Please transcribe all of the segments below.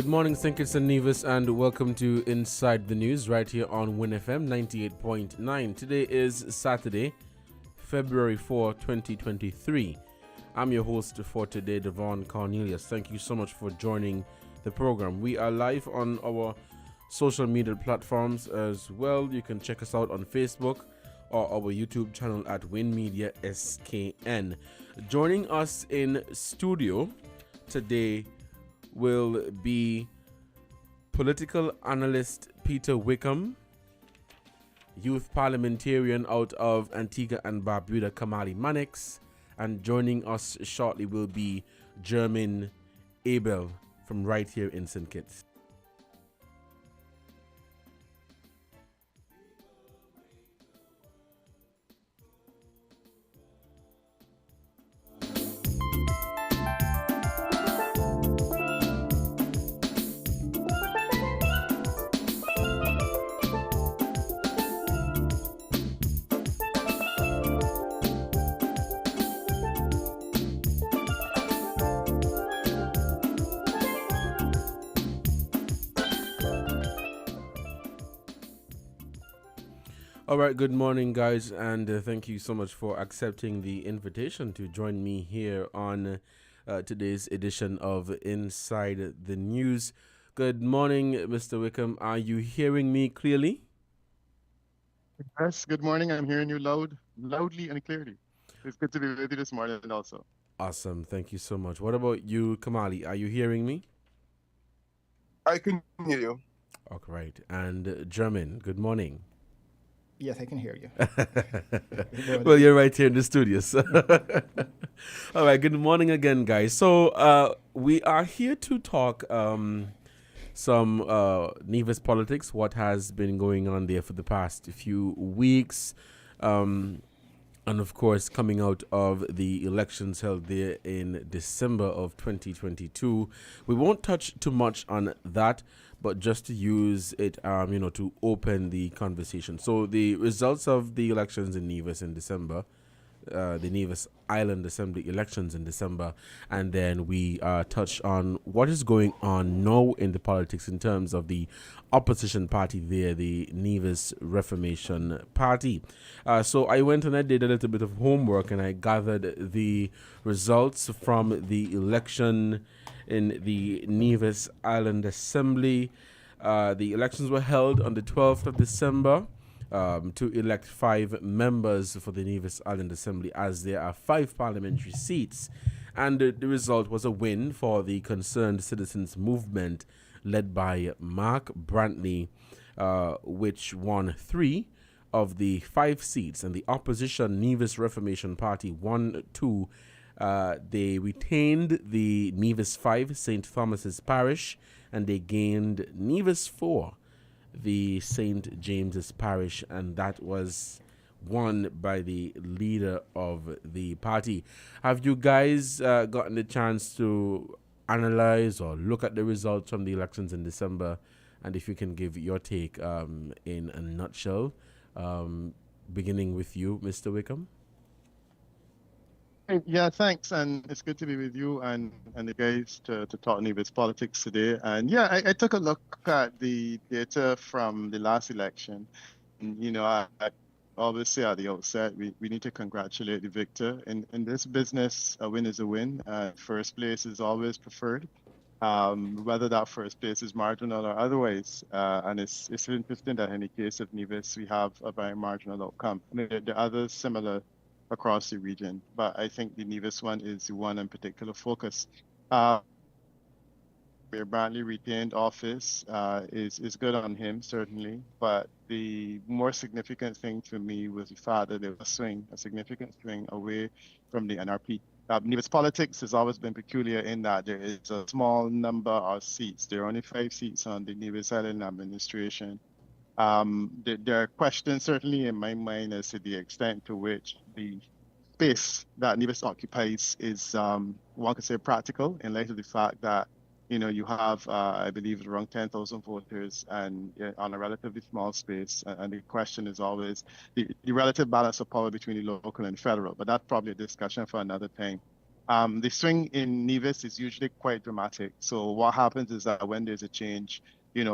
Good morning, Sinkers and Nevis, and welcome to Inside the News right here on WinFM 98.9. Today is Saturday, February 4, 2023. I'm your host for today, Devon Cornelius. Thank you so much for joining the program. We are live on our social media platforms as well. You can check us out on Facebook or our YouTube channel at Win Media SKN. Joining us in studio today will be political analyst Peter Wickham, youth parliamentarian out of Antigua and Barbuda, Kamali Mannix, and joining us shortly will be Jermaine Abel from right here in St. Kitts. All right, good morning, guys, and thank you so much for accepting the invitation to join me here on today's edition of Inside the News. Good morning, Mr. Wickham. Are you hearing me clearly? Yes, good morning. I'm hearing you loudly and clearly. It's good to be with you this morning also. Awesome. Thank you so much. What about you, Kamali? Are you hearing me? I can hear you. All right. And Jermaine, good morning. Yes, I can hear you. Well, you're right here in the studios. All right. Good morning again, guys. So we are here to talk some Nevis politics, what has been going on there for the past few weeks. And of course, coming out of the elections held there in December of 2022. We won't touch too much on that, but just to use it, to open the conversation. So the results of the elections in Nevis in December, the Nevis Island Assembly elections in December, and then we touch on what is going on now in the politics in terms of the opposition party there, the Nevis Reformation Party. So I went and I did a little bit of homework and I gathered the results from the election in the Nevis Island Assembly. The elections were held on the 12th of December. To elect 5 members for the Nevis Island Assembly, as there are 5 parliamentary seats. And the result was a win for the Concerned Citizens Movement led by Mark Brantley, which won 3 of the 5 seats. And the opposition Nevis Reformation Party won 2. They retained the Nevis 5, St. Thomas's Parish, and they gained Nevis 4, the St. James's Parish, and that was won by the leader of the party. Have you guys gotten the chance to analyze or look at the results from the elections in December? And if you can give your take in a nutshell, beginning with you, Mr. Wickham. Yeah, thanks. And it's good to be with you and the guys to talk Nevis politics today. And yeah, I took a look at the data from the last election. And, I always say at the outset, we need to congratulate the victor. In this business, a win is a win. First place is always preferred, whether that first place is marginal or otherwise. And it's interesting that in the case of Nevis, we have a very marginal outcome. I mean, the others similar across the region, but I think the Nevis one is the one in particular focus. Where Brantley retained office is good on him, certainly, but the more significant thing to me was the fact that there was a significant swing away from the NRP. Nevis politics has always been peculiar in that there is a small number of seats. There are only 5 seats on the Nevis Island administration. There are questions certainly in my mind as to the extent to which the space that Nevis occupies is, one could say, practical in light of the fact that, you have, I believe, around 10,000 voters and on a relatively small space. And the question is always the relative balance of power between the local and federal, but that's probably a discussion for another time. The swing in Nevis is usually quite dramatic. So what happens is that when there's a change, we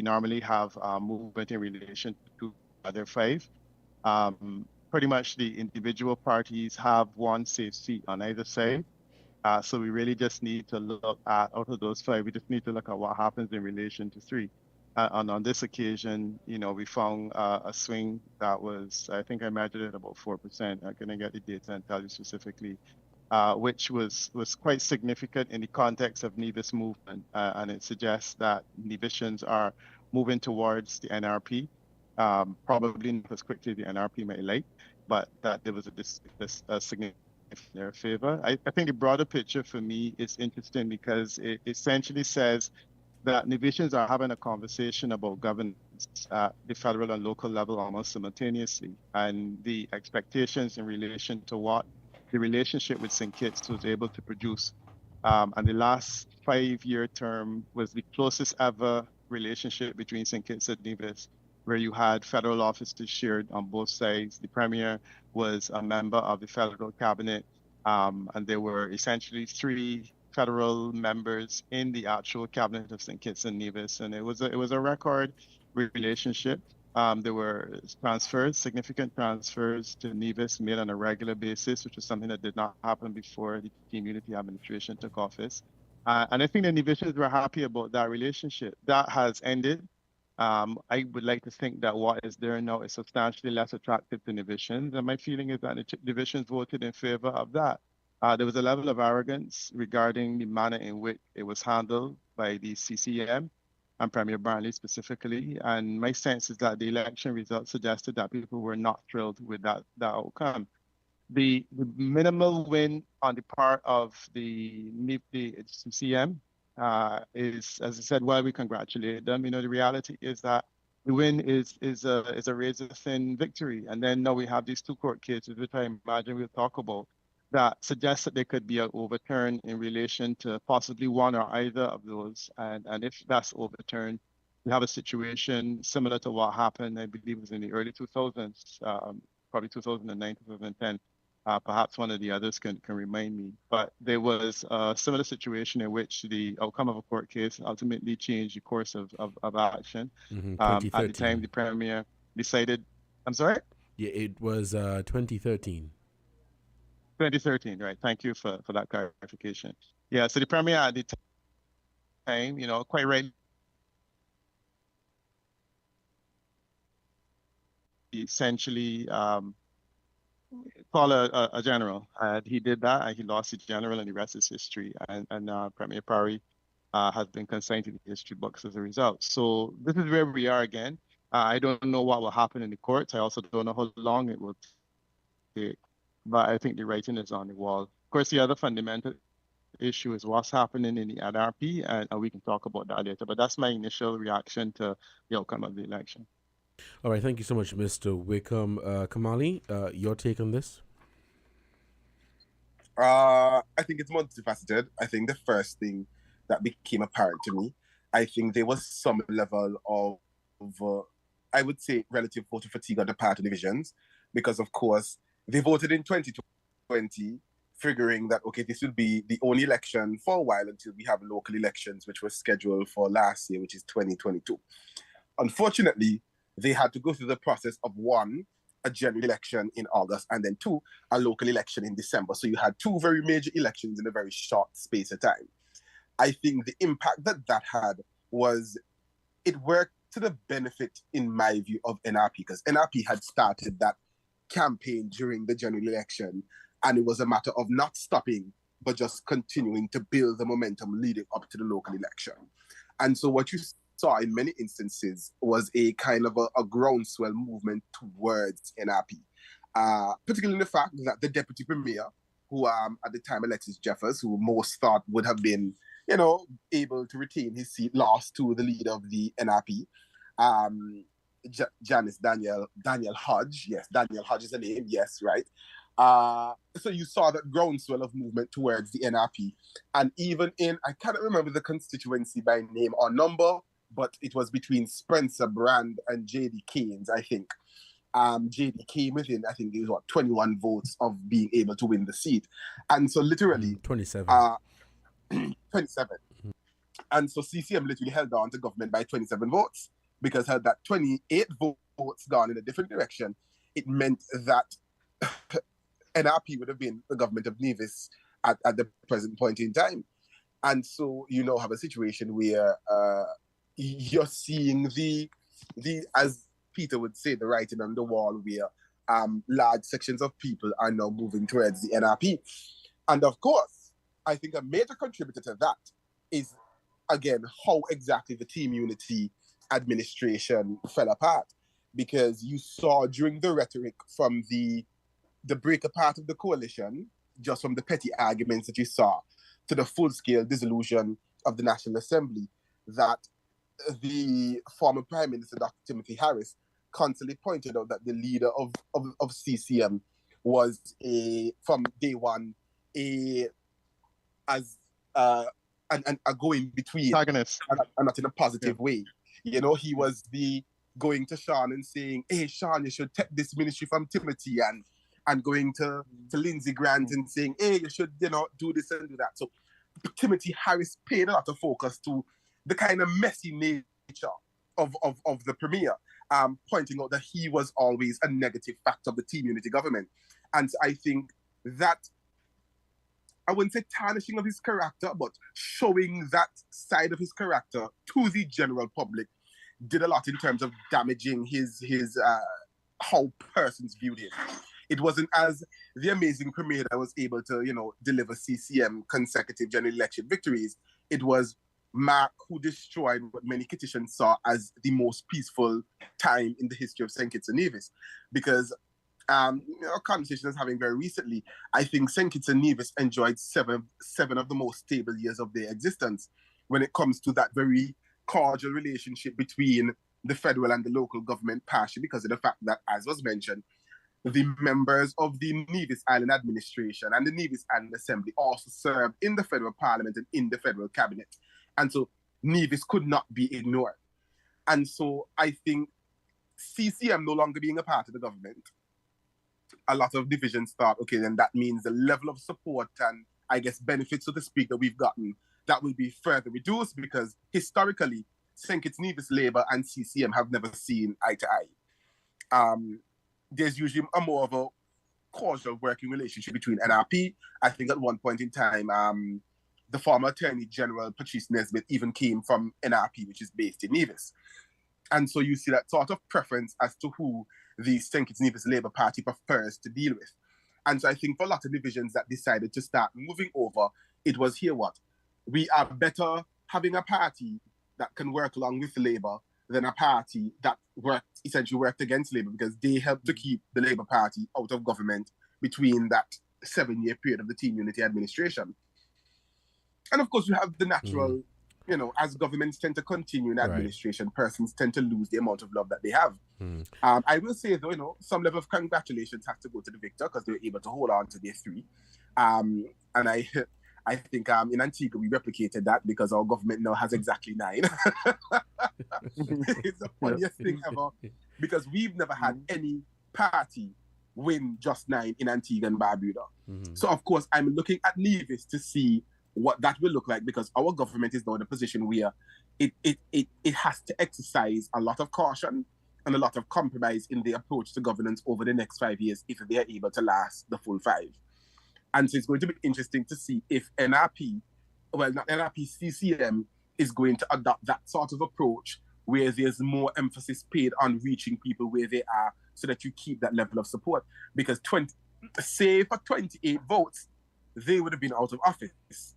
normally have movement in relation to other five. Pretty much the individual parties have one safe seat on either side. So we really just need to look at, out of those five, we just need to look at what happens in relation to three. And on this occasion, we found a swing that was, I think I measured it about 4%. I'm going to get the data and tell you specifically, which was quite significant in the context of Nevis movement. And it suggests that Nevisians are moving towards the NRP, probably not as quickly as the NRP might like, but that there was a significant in their favor. I think the broader picture for me is interesting because it essentially says that Nevisians are having a conversation about governance at the federal and local level almost simultaneously, and the expectations in relation to what the relationship with St. Kitts was able to produce. And the last 5-year term was the closest ever relationship between St. Kitts and Nevis, where you had federal offices shared on both sides. The premier was a member of the federal cabinet, and there were essentially 3 federal members in the actual cabinet of St. Kitts and Nevis, and it was a record relationship. There were significant transfers to Nevis made on a regular basis, which was something that did not happen before the Team Unity administration took office. And I think the Nevisians were happy about that relationship. That has ended. I would like to think that what is there now is substantially less attractive to Nevisians, and my feeling is that the Nevisians voted in favor of that. There was a level of arrogance regarding the manner in which it was handled by the CCM and Premier Barnley specifically, and my sense is that the election results suggested that people were not thrilled with that outcome. The minimal win on the part of the CCM is, as I said, while we congratulate them, the reality is that the win is a razor-thin victory. And then now we have these 2 court cases, which I imagine we'll talk about, that suggests that there could be an overturn in relation to possibly one or either of those. And if that's overturned, we have a situation similar to what happened, I believe it was in the early 2000s, probably 2009, 2010. Perhaps one of the others can remind me, but there was a similar situation in which the outcome of a court case ultimately changed the course of action. At the time, the premier decided, I'm sorry? Yeah, it was 2013. 2013, right. Thank you for that clarification. Yeah, so the premier at the time, quite right, essentially call a general. And he did that, and he lost the general, and the rest is history. And Premier Parry has been consigned to the history books as a result. So this is where we are again. I don't know what will happen in the courts. I also don't know how long it will take, but I think the writing is on the wall. Of course, the other fundamental issue is what's happening in the NRP, and we can talk about that later. But that's my initial reaction to the outcome of the election. All right, thank you so much, Mr. Wickham. Kamali, your take on this? I think it's multifaceted. I think the first thing that became apparent to me, I think there was some level of I would say, relative voter fatigue on the part of divisions, because of course they voted in 2020, figuring that, okay, this will be the only election for a while until we have local elections, which was scheduled for last year, which is 2022. Unfortunately, they had to go through the process of 1, a general election in August, and then 2, a local election in December. So you had 2 very major elections in a very short space of time. I think the impact that had was it worked to the benefit, in my view, of NRP, because NRP had started that campaign during the general election, and it was a matter of not stopping, but just continuing to build the momentum leading up to the local election. And so what you saw in many instances was a kind of a groundswell movement towards NRP, particularly in the fact that the deputy premier, who at the time Alexis Jeffers, who most thought would have been, able to retain his seat, lost to the leader of the NRP, Janice Daniel Hodge. Yes, Daniel Hodge is the name. Yes, right. So you saw that groundswell of movement towards the NRP, and even in, I cannot remember the constituency by name or number, but it was between Spencer Brand and J.D. Keynes, I think. JD came within, I think it was 21 votes of being able to win the seat. And so literally 27. 27. And so CCM literally held on to government by 27 votes, because had that 28 votes gone in a different direction, it meant that NRP would have been the government of Nevis at the present point in time. And so you now have a situation where you're seeing the as Peter would say, the writing on the wall, where large sections of people are now moving towards the NRP. And of course, I think a major contributor to that is, again, how exactly the Team Unity administration fell apart. Because you saw during the rhetoric from the breaker part of the coalition, just from the petty arguments that you saw, to the full-scale dissolution of the National Assembly, that the former Prime Minister, Dr. Timothy Harris, constantly pointed out that the leader of CCM was from day one a going between, Antagonist. and not in a positive way. You know, he was the going to Sean and saying, "Hey, Sean, you should take this ministry from Timothy," and going to Lindsey Grant and saying, "Hey, you should, do this and do that." So Timothy Harris paid a lot of focus to the kind of messy nature of the Premier, pointing out that he was always a negative factor of the Team Unity government. And I think that, I wouldn't say tarnishing of his character, but showing that side of his character to the general public did a lot in terms of damaging his how persons viewed him. It wasn't as the amazing Premier that was able to, deliver CCM consecutive general election victories. It was Mark who destroyed what many Kittitians saw as the most peaceful time in the history of St. Kitts and Nevis. Because a conversation I was having very recently, I think St. Kitts and Nevis enjoyed seven of the most stable years of their existence when it comes to that very cordial relationship between the federal and the local government, partially because of the fact that, as was mentioned, the members of the Nevis Island administration and the Nevis Island Assembly also served in the federal parliament and in the federal cabinet. And so Nevis could not be ignored. And so I think CCM no longer being a part of the government, a lot of divisions thought, okay, then that means the level of support and, I guess, benefits, so to speak, that we've gotten, that will be further reduced, because historically, St. Kitts Nevis Labour and CCM have never seen eye to eye. There's usually a more of a cordial working relationship between NRP. I think at one point in time, the former Attorney General, Patrice Nesbitt, even came from NRP, which is based in Nevis. And so you see that sort of preference as to who the St. Kitts Nevis Labour Party prefers to deal with. And so I think for a lot of divisions that decided to start moving over, it was here what? We are better having a party that can work along with Labour than a party that essentially worked against Labour, because they helped to keep the Labour Party out of government between that 7-year period of the Team Unity administration. And of course, you have the natural, as governments tend to continue in administration, persons tend to lose the amount of love that they have. I will say, though, some level of congratulations has to go to the victor, because they were able to hold on to their 3. And I think in Antigua, we replicated that, because our government now has exactly 9. It's the funniest thing ever, because we've never had any party win just 9 in Antigua and Barbuda. So, of course, I'm looking at Nevis to see what that will look like, because our government is now in a position where it has to exercise a lot of caution and a lot of compromise in the approach to governance over the next 5 years if they are able to last the full 5. And so it's going to be interesting to see if NRP, well, not NRP, CCM is going to adopt that sort of approach where there's more emphasis paid on reaching people where they are, so that you keep that level of support. Because say for 28 votes, they would have been out of office.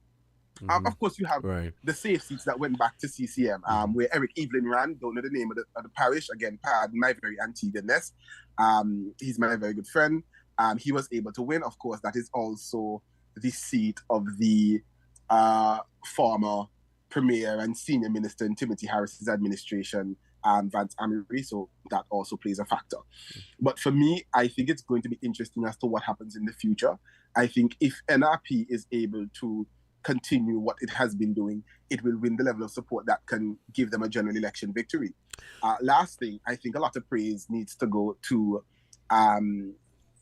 Of course, you have the safe seats that went back to CCM, where Eric Evelyn ran. Don't know the name of the parish. Again, pardon my very Antiguaness. He's my very good friend. He was able to win. Of course, that is also the seat of the former Premier and Senior Minister in Timothy Harris's administration, Vance Amory. So that also plays a factor. But for me, I think it's going to be interesting as to what happens in the future. I think if NRP is able to continue what it has been doing, it will win the level of support that can give them a general election victory. Last thing, I think a lot of praise needs to go to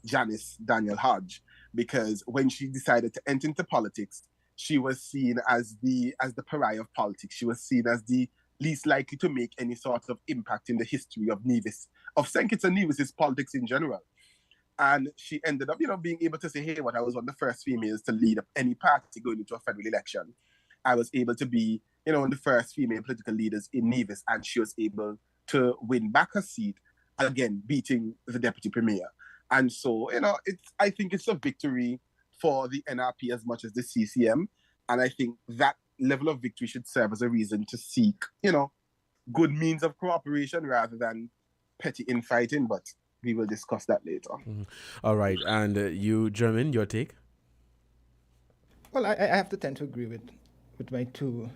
Janice Daniel Hodge, because when she decided to enter into politics, she was seen as the pariah of politics. She was seen as the least likely to make any sort of impact in the history of Nevis, of St. Kitts and Nevis's politics in general. And she ended up, being able to say, hey, I was one of the first females to lead any party going into a federal election. I was able to be, one of the first female political leaders in Nevis, and she was able to win back her seat, again, beating the deputy premier. And so, I think it's a victory for the NRP as much as the CCM. And I think that level of victory should serve as a reason to seek, good means of cooperation rather than petty infighting. But we will discuss that later. Mm-hmm. All right. And you, German, your take? Well, I have to tend to agree with my two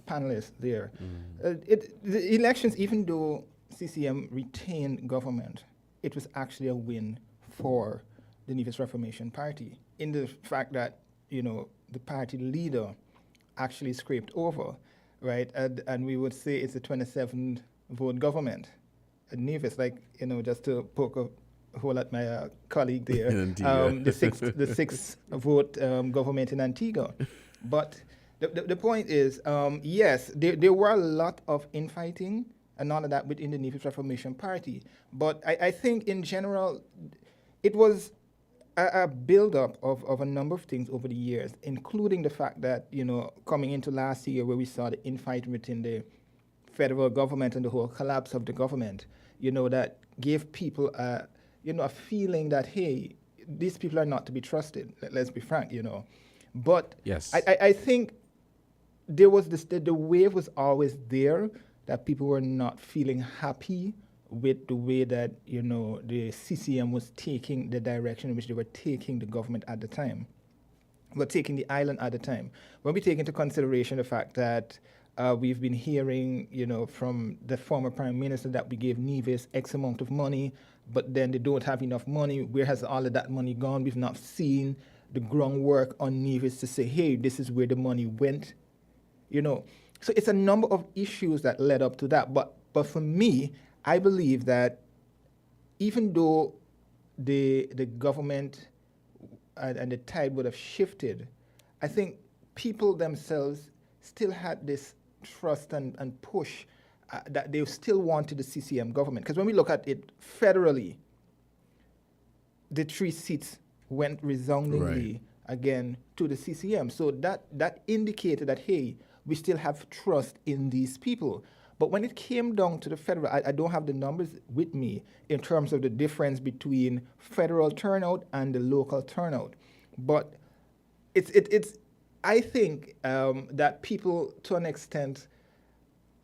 panelists there. The elections, even though CCM retained government, it was actually a win for the Nevis Reformation Party, in the fact that, the party leader actually scraped over, right? And we would say it's a 27 vote government. Nevis, just to poke a hole at my colleague there, the six vote government in Antigua. But the point is, yes, there were a lot of infighting and all of that within the Nevis Reformation Party. But I think in general, it was a build-up of a number of things over the years, including the fact that, coming into last year where we saw the infighting within the federal government and the whole collapse of the government, that gave people a feeling that, hey, these people are not to be trusted. Let's be frank, But yes, I think there was the wave was always there that people were not feeling happy with the way that, the CCM was taking the direction in which they were taking the government at the time. Were taking the island at the time. When we take into consideration the fact that we've been hearing, from the former Prime Minister that we gave Nevis X amount of money, but then they don't have enough money. Where has all of that money gone? We've not seen the groundwork on Nevis to say, hey, this is where the money went. So it's a number of issues that led up to that. But for me, I believe that even though the government and the tide would have shifted, I think people themselves still had this trust and push that they still wanted the CCM government. Because when we look at it federally, the 3 seats went resoundingly again to the CCM. So that indicated that, hey, we still have trust in these people. But when it came down to the federal, I don't have the numbers with me in terms of the difference between federal turnout and the local turnout. But it's I think that people, to an extent,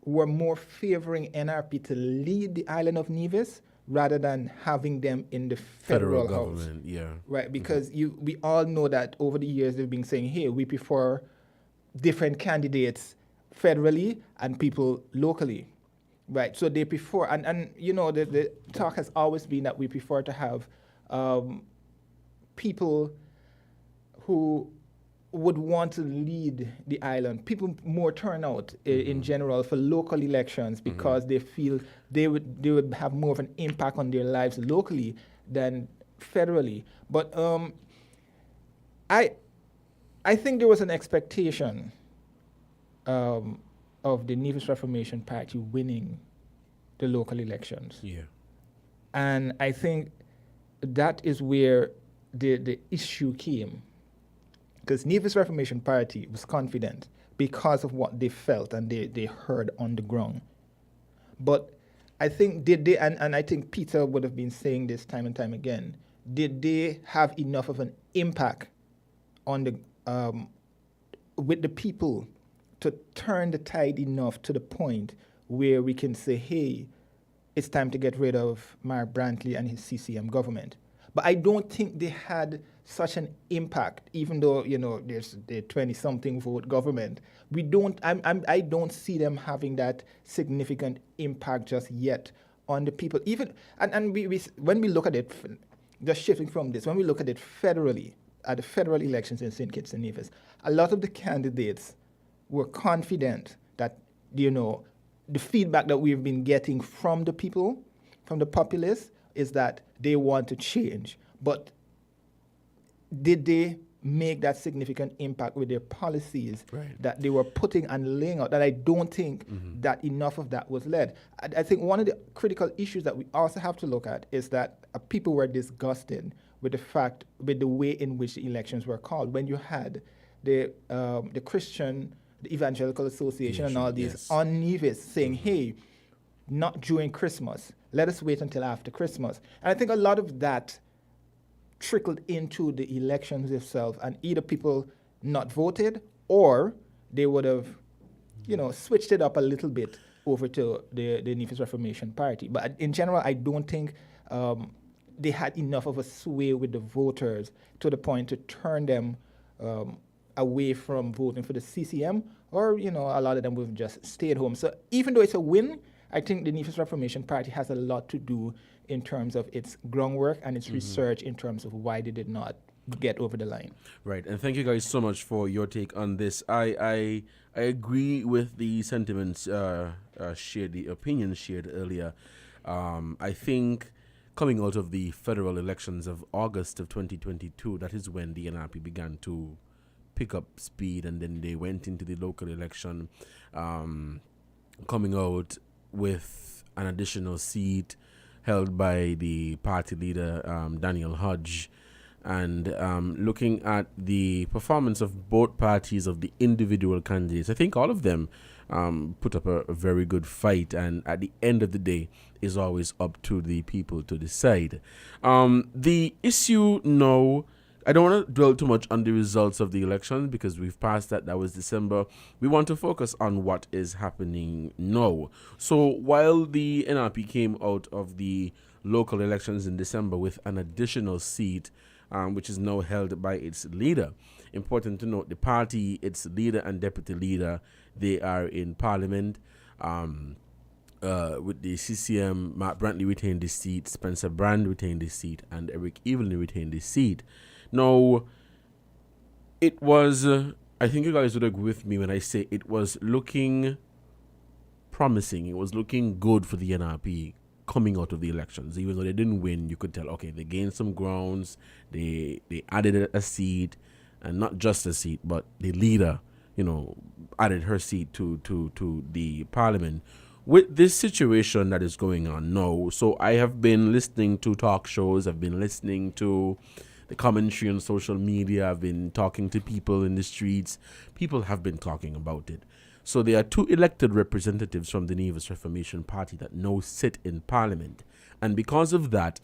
were more favoring NRP to lead the island of Nevis rather than having them in the federal government, house. yeah. Right, because we all know that over the years they've been saying, hey, we prefer different candidates federally and people locally. Right, so they prefer, and the talk has always been that we prefer to have people who would want to lead the island, people more turn out in general for local elections because they feel they would have more of an impact on their lives locally than federally. But I think there was an expectation of the Nevis Reformation Party winning the local elections. Yeah. And I think that is where the issue came. Because Nevis Reformation Party was confident because of what they felt and they heard on the ground. But I think did they, and I think Peter would have been saying this time and time again, did they have enough of an impact on the with the people to turn the tide enough to the point where we can say, hey, it's time to get rid of Mark Brantley and his CCM government. But I don't think they had such an impact, even though there's the 20-something vote government. I don't see them having that significant impact just yet on the people. Even and we when we look at it, just shifting from this, when we look at it federally, at the federal elections in St. Kitts and Nevis, a lot of the candidates were confident that, the feedback that we've been getting from the people, from the populace, is that they want to change. But did they make that significant impact with their policies that they were putting and laying out? That I don't think that enough of that was led. I think one of the critical issues that we also have to look at is that people were disgusted with the way in which the elections were called. When you had the Evangelical Association and all these on Nevis saying, hey, not during Christmas, let us wait until after Christmas. And I think a lot of that trickled into the elections itself, and either people not voted or they would have, switched it up a little bit over to the Nevis Reformation Party. But in general, I don't think they had enough of a sway with the voters to the point to turn them away from voting for the CCM, or, a lot of them would have just stayed home. So even though it's a win, I think the Nevis Reformation Party has a lot to do in terms of its groundwork and its research in terms of why they did not get over the line. Right, and thank you guys so much for your take on this. I agree with the sentiments shared, the opinions shared earlier. I think coming out of the federal elections of August of 2022, that is when the NRP began to pick up speed, and then they went into the local election, coming out with an additional seat held by the party leader, Daniel Hodge. And looking at the performance of both parties, of the individual candidates, I think all of them put up a very good fight. And at the end of the day, is always up to the people to decide. The issue now, I don't want to dwell too much on the results of the election because we've passed that. That was December. We want to focus on what is happening now. So while the NRP came out of the local elections in December with an additional seat, which is now held by its leader, important to note, the party, its leader and deputy leader, they are in parliament. With the CCM, Mark Brantley retained the seat, Spencer Brand retained the seat, and Eric Evelyn retained the seat. Now, it was, I think you guys would agree with me when I say it was looking promising. It was looking good for the NRP coming out of the elections. Even though they didn't win, you could tell, okay, they gained some grounds. They added a seat, and not just a seat, but the leader, added her seat to the parliament. With this situation that is going on now, so I have been listening to talk shows, I've been listening to the commentary on social media, I've been talking to people in the streets. People have been talking about it. So there are two elected representatives from the Nevis Reformation Party that now sit in parliament. And because of that,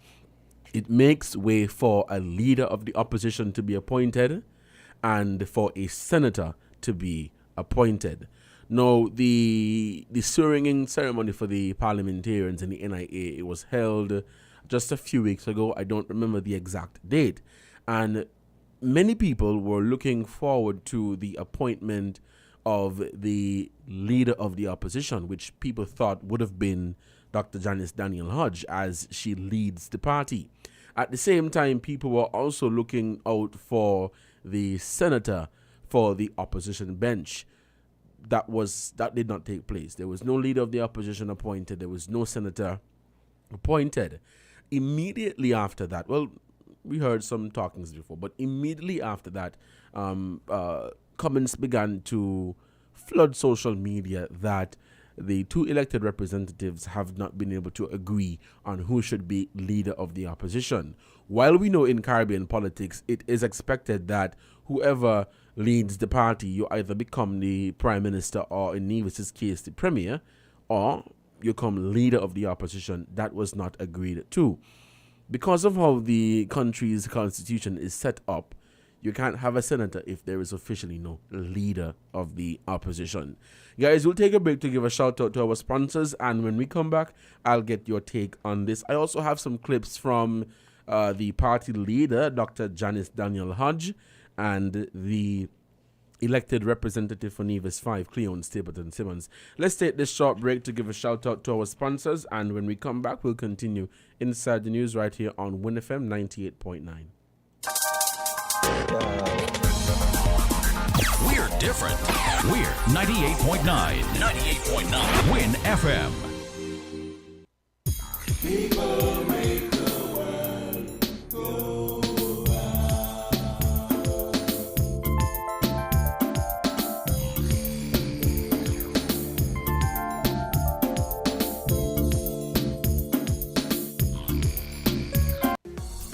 it makes way for a leader of the opposition to be appointed and for a senator to be appointed. Now, the swearing-in ceremony for the parliamentarians in the NIA, it was held just a few weeks ago. I don't remember the exact date. And many people were looking forward to the appointment of the leader of the opposition, which people thought would have been Dr. Janice Daniel Hodge, as she leads the party. At the same time, people were also looking out for the senator for the opposition bench. That did not take place. There was no leader of the opposition appointed. There was no senator appointed. Immediately after that, well, we heard some talkings before, but immediately after that, comments began to flood social media that the two elected representatives have not been able to agree on who should be leader of the opposition. While we know in Caribbean politics, it is expected that whoever leads the party, you either become the prime minister or, in Nevis's case, the premier, or you become leader of the opposition. That was not agreed to. Because of how the country's constitution is set up, you can't have a senator if there is officially no leader of the opposition. Guys, we'll take a break to give a shout out to our sponsors, and when we come back, I'll get your take on this. I also have some clips from the party leader, Dr. Janice Daniel Hodge, and the elected representative for Nevis 5, Cleon Stapleton Simmons. Let's take this short break to give a shout out to our sponsors, and when we come back, we'll continue Inside the News right here on WinFM 98.9. We're different. We're 98.9. 98.9. Win FM. People make the world go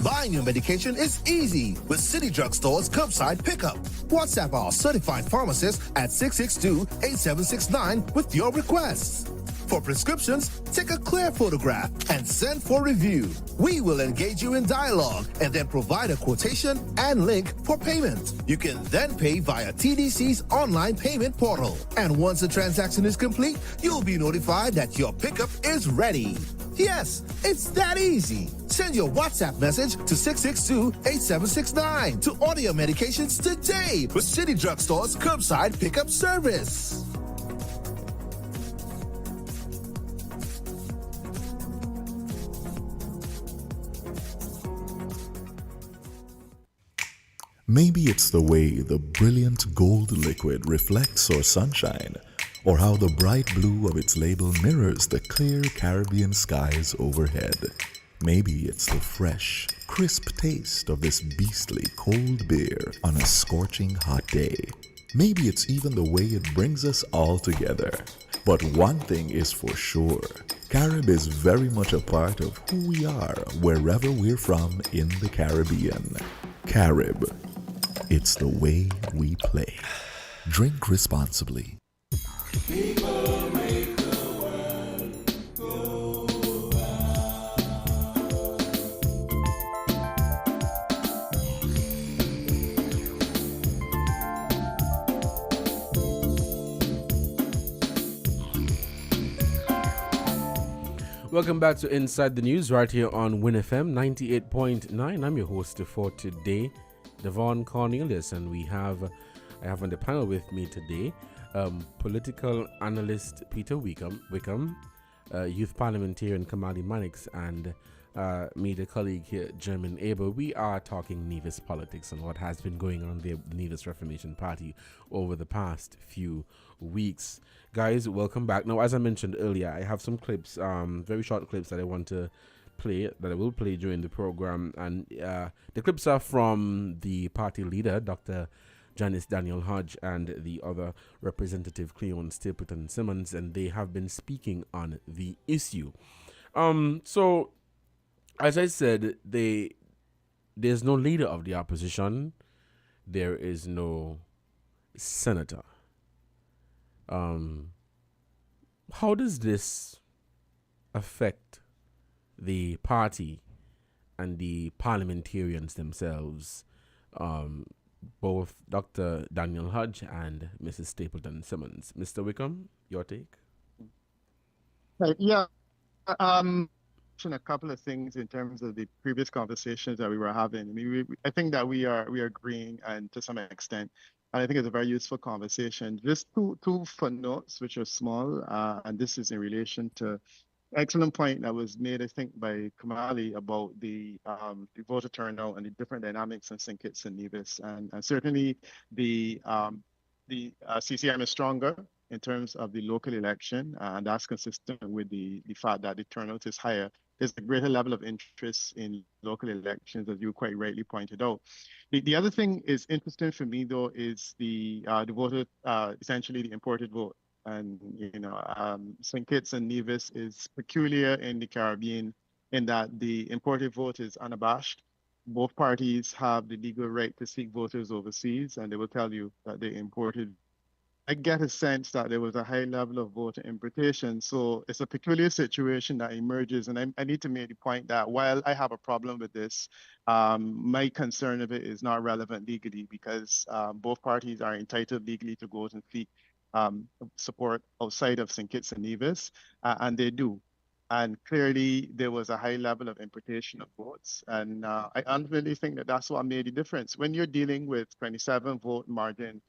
Buying your medication is easy with City Drug Store's curbside pickup. WhatsApp our certified pharmacist at 662-8769 with your requests. For prescriptions, take a clear photograph and send for review. We will engage you in dialogue and then provide a quotation and link for payment. You can then pay via TDC's online payment portal. And once the transaction is complete, you'll be notified that your pickup is ready. Yes, it's that easy. Send your WhatsApp message to 662-8769 to order your medications today with City Drug Store's curbside pickup service. Maybe it's the way the brilliant gold liquid reflects our sunshine, or how the bright blue of its label mirrors the clear Caribbean skies overhead. Maybe it's the fresh, crisp taste of this beastly cold beer on a scorching hot day. Maybe it's even the way it brings us all together. But one thing is for sure, Carib is very much a part of who we are wherever we're from in the Caribbean. Carib. It's the way we play. Drink responsibly. People make the world go Welcome back to Inside the News right here on Win FM 98.9. I'm your host for today, Devon Cornelius, and I have on the panel with me today political analyst Peter Wickham, youth parliamentarian Kamali Mannix, and media colleague here, German Abel. We are talking Nevis politics and what has been going on the Nevis Reformation Party over the past few weeks. Guys, welcome back. Now, as I mentioned earlier, I have some clips, very short clips that I want to play, that I will play during the program, and the clips are from the party leader, Dr. Janice Daniel Hodge, and the other representative, Cleon Stapleton Simmons, and they have been speaking on the issue. So, as I said, there's no leader of the opposition. There is no senator. How does this affect the party and the parliamentarians themselves, both Dr. Daniel Hodge and Mrs. Stapleton Simmons? Mr. Wickham, your take? Yeah. A couple of things in terms of the previous conversations that we were having. I mean, I think that we are agreeing, and to some extent, and I think it's a very useful conversation. Just two footnotes, which are small, and this is in relation to excellent point that was made, I think, by Kamali about the voter turnout and the different dynamics in St. Kitts and Nevis, and certainly the CCM is stronger in terms of the local election, and that's consistent with the fact that the turnout is higher. There's a greater level of interest in local elections, as you quite rightly pointed out. The other thing is interesting for me, though, is the voter, essentially the imported vote. And, St. Kitts and Nevis is peculiar in the Caribbean in that the imported vote is unabashed. Both parties have the legal right to seek voters overseas, and they will tell you that they imported. I get a sense that there was a high level of voter importation. So it's a peculiar situation that emerges. And I need to make the point that while I have a problem with this, my concern of it is not relevant legally, because both parties are entitled legally to go and seek support outside of St. Kitts and Nevis, and they do. And clearly, there was a high level of importation of votes. And I ultimately think that that's what made the difference. When you're dealing with 27 vote margin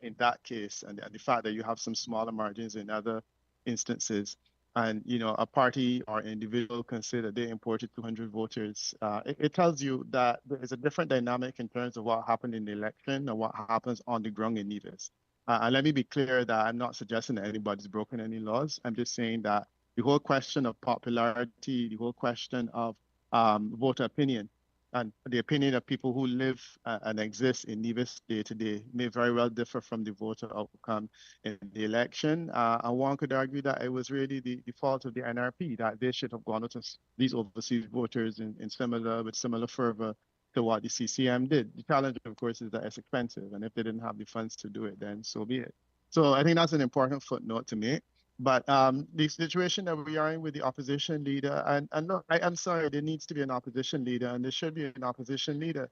in that case, and the fact that you have some smaller margins in other instances, and a party or individual can say that they imported 200 voters, it tells you that there is a different dynamic in terms of what happened in the election and what happens on the ground in Nevis. And let me be clear that I'm not suggesting that anybody's broken any laws. I'm just saying that the whole question of popularity, the whole question of voter opinion, and the opinion of people who live and exist in Nevis day to day may very well differ from the voter outcome in the election. And one could argue that it was really the fault of the NRP, that they should have gone out to these overseas voters with similar fervor to what the CCM did. The challenge, of course, is that it's expensive. And if they didn't have the funds to do it, then so be it. So I think that's an important footnote to make. But the situation that we are in with the opposition leader, and look, I'm sorry, there needs to be an opposition leader, and there should be an opposition leader.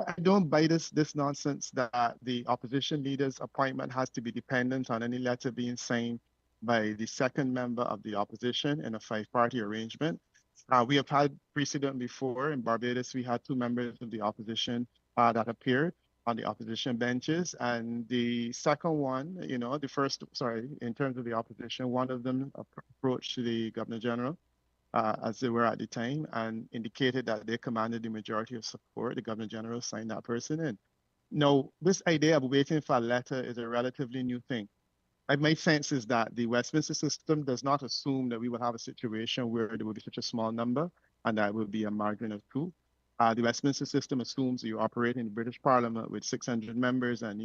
I don't buy this nonsense that the opposition leader's appointment has to be dependent on any letter being signed by the second member of the opposition in a five-party arrangement. We have had precedent before. In Barbados, we had two members of the opposition that appeared on the opposition benches. And the second one, in terms of the opposition, one of them approached the Governor General, as they were at the time, and indicated that they commanded the majority of support. The Governor General signed that person in. Now, this idea of waiting for a letter is a relatively new thing. My sense is that the Westminster system does not assume that we will have a situation where there will be such a small number and that will be a margin of two. The Westminster system assumes you operate in the British Parliament with 600 members, and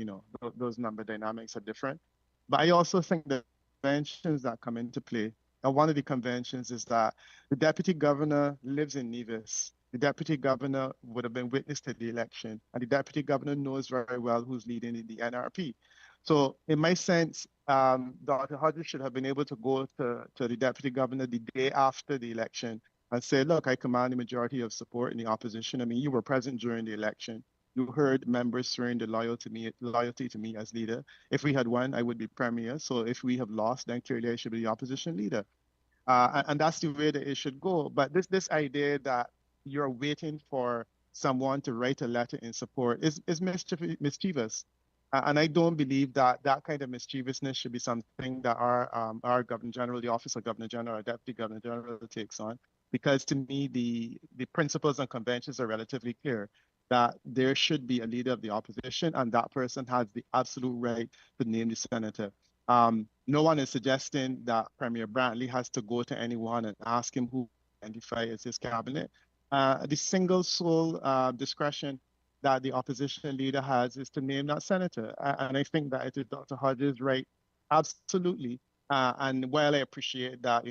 those number dynamics are different. But I also think the conventions that come into play, and one of the conventions is that the deputy governor lives in Nevis. The deputy governor would have been witness to the election, and the deputy governor knows very well who's leading the NRP. So in my sense, Dr. Hodges should have been able to go to the deputy governor the day after the election and say, look, I command the majority of support in the opposition. I mean, you were present during the election. You heard members swearing the loyalty to me as leader. If we had won, I would be premier. So if we have lost, then clearly I should be the opposition leader. And that's the way that it should go. But this idea that you're waiting for someone to write a letter in support is mischievous. And I don't believe that kind of mischievousness should be something that our Governor General, the Office of Governor General, or Deputy Governor General takes on. Because to me, the principles and conventions are relatively clear that there should be a leader of the opposition, and that person has the absolute right to name the senator. No one is suggesting that Premier Brantley has to go to anyone and ask him who identify as his cabinet. The single sole discretion that the opposition leader has is to name that senator. And I think that it is Dr. Hodges' right, absolutely. And while I appreciate that,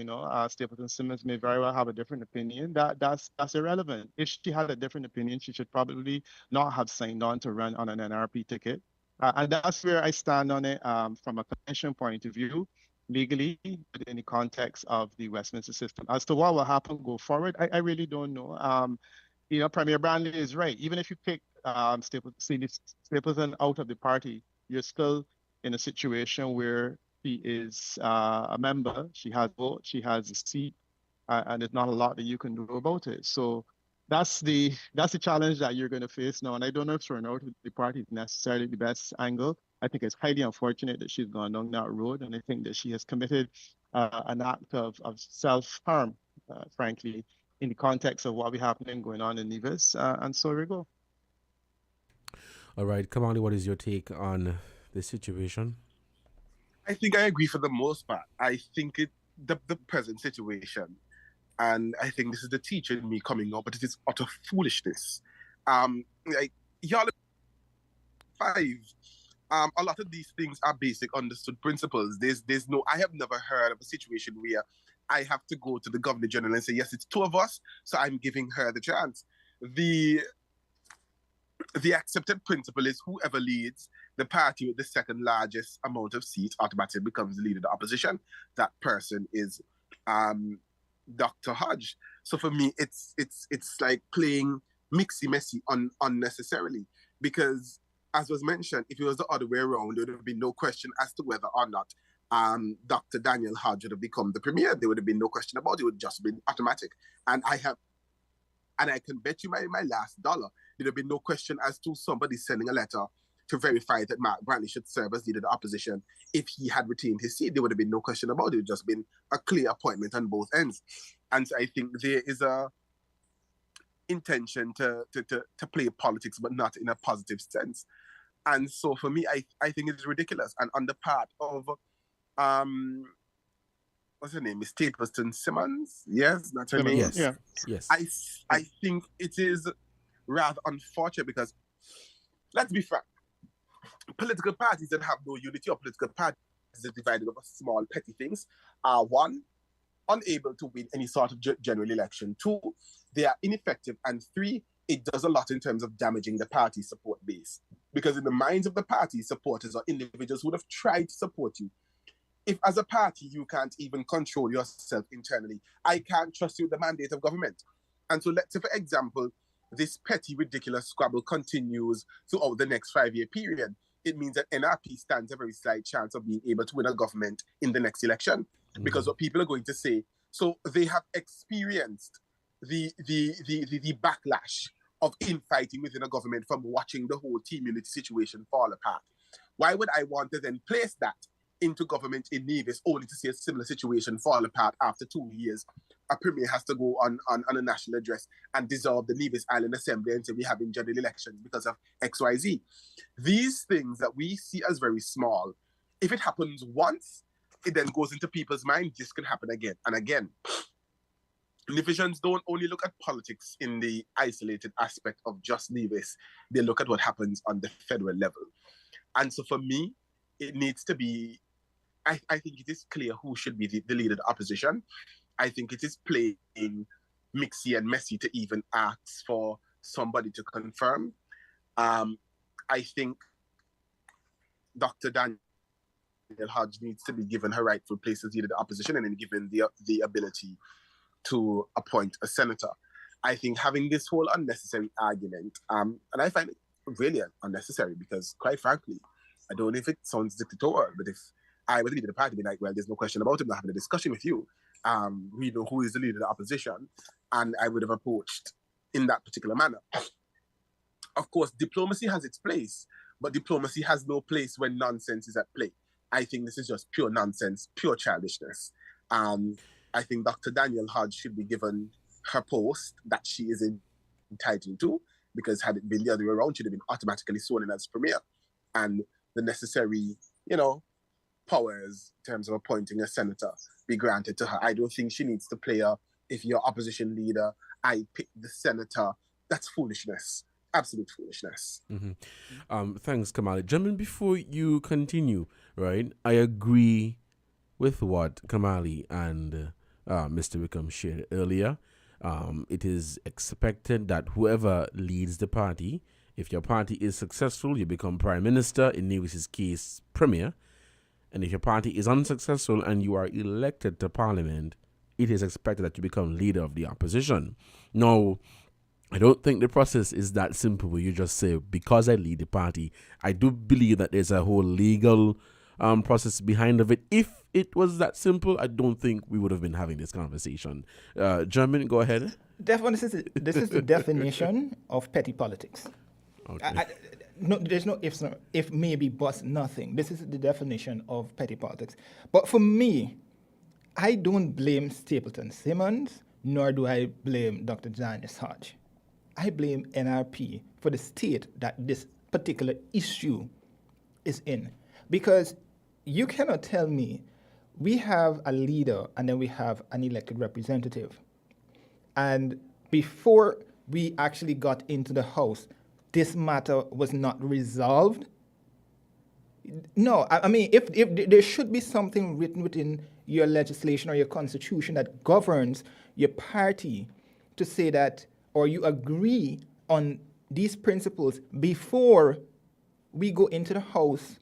Stapleton Simmons may very well have a different opinion, that's irrelevant. If she had a different opinion, she should probably not have signed on to run on an NRP ticket. And that's where I stand on it from a convention point of view, legally, in the context of the Westminster system. As to what will happen go forward, I really don't know. Premier Brantley is right. Even if you pick Stapleton out of the party, you're still in a situation where she is a member, she has vote, she has a seat, and there's not a lot that you can do about it. So that's the challenge that you're going to face now. And I don't know if throwing out the party is necessarily the best angle. I think it's highly unfortunate that she's gone down that road, and I think that she has committed an act of self-harm, frankly, in the context of what we happening going on in Nevis. And so we go. All right, Kamali, what is your take on this situation? I think I agree for the most part. I think the present situation, and I think this is the teacher in me coming up, but it is utter foolishness. Y'all a lot of these things are basic understood principles. There's no, I have never heard of a situation where I have to go to the Governor General and say, yes, it's two of us, so I'm giving her the chance. The accepted principle is whoever leads the party with the second largest amount of seats automatically becomes the leader of the opposition. That person is Dr. Hodge. So for me, it's like playing mixy-messy unnecessarily, because as was mentioned, if it was the other way around, there would have been no question as to whether or not Dr. Daniel Hodge would have become the premier. There would have been no question about it. It would have just been automatic. And I can bet you my last dollar, there would have been no question as to somebody sending a letter to verify that Mark Brantley should serve as leader of the opposition. If he had retained his seat, there would have been no question about it. It would just been a clear appointment on both ends. And so I think there is a intention to play politics, but not in a positive sense. And so for me, I think it's ridiculous. And on the part of what's her name? Miss Stapleton Simmons? Yes, that's her name. Yes. Yeah. Yes. I think it is rather unfortunate because, let's be frank, political parties that have no unity or political parties that are divided over small petty things are, one, unable to win any sort of general election. Two, they are ineffective. And three, it does a lot in terms of damaging the party support base. Because in the minds of the party supporters or individuals who would have tried to support you, if as a party you can't even control yourself internally, I can't trust you with the mandate of government. And so let's say, for example, this petty, ridiculous squabble continues throughout the next 5-year period. It means that NRP stands a very slight chance of being able to win a government in the next election. Because what people are going to say, so they have experienced the backlash of infighting within a government from watching the whole team unity situation fall apart. Why would I want to then place that into government in Nevis only to see a similar situation fall apart after 2 years? A premier has to go on a national address and dissolve the Nevis Island Assembly and say we're having general elections because of XYZ. These things that we see as very small, if it happens once, it then goes into people's mind, this can happen again and again. Nevisians don't only look at politics in the isolated aspect of just Nevis. They look at what happens on the federal level. And so for me, it needs to be, I think it is clear who should be the leader of the opposition. I think it is playing mixy and messy to even ask for somebody to confirm. I think Dr. Daniel Hodge needs to be given her rightful place as leader of the opposition and then given the ability to appoint a senator. I think having this whole unnecessary argument, and I find it really unnecessary because, quite frankly, I don't know if it sounds dictatorial, but if I were the leader of the party, I'd be like, well, there's no question about it, I'm having a discussion with you. We know who is the leader of the opposition, and I would have approached in that particular manner. Of course, diplomacy has its place, but diplomacy has no place when nonsense is at play. I think this is just pure nonsense, pure childishness. I think Dr. Daniel Hodge should be given her post that she is entitled to, because had it been the other way around, she'd have been automatically sworn in as premier. And the necessary, powers in terms of appointing a senator be granted to her. I don't think she needs to play if you're opposition leader, I pick the senator. That's foolishness. Absolute foolishness. Thanks, Kamali. Gentlemen, before you continue, right, I agree with what Kamali and Mr. Wickham shared earlier. It is expected that whoever leads the party, if your party is successful, you become prime minister, in Nevis's case, premier. And if your party is unsuccessful and you are elected to parliament, it is expected that you become leader of the opposition. Now, I don't think the process is that simple where you just say, because I lead the party. I do believe that there's a whole legal process behind of it. If it was that simple, I don't think we would have been having this conversation. German, go ahead. This is the definition of petty politics. Okay. No, there's no ifs, no, if, maybe, but nothing. This is the definition of petty politics. But for me, I don't blame Stapleton Simmons, nor do I blame Dr. Janice Hodge. I blame NRP for the state that this particular issue is in. Because you cannot tell me we have a leader and then we have an elected representative. And before we actually got into the House, this matter was not resolved. No, I mean, if there should be something written within your legislation or your constitution that governs your party to say that, or you agree on these principles before we go into the House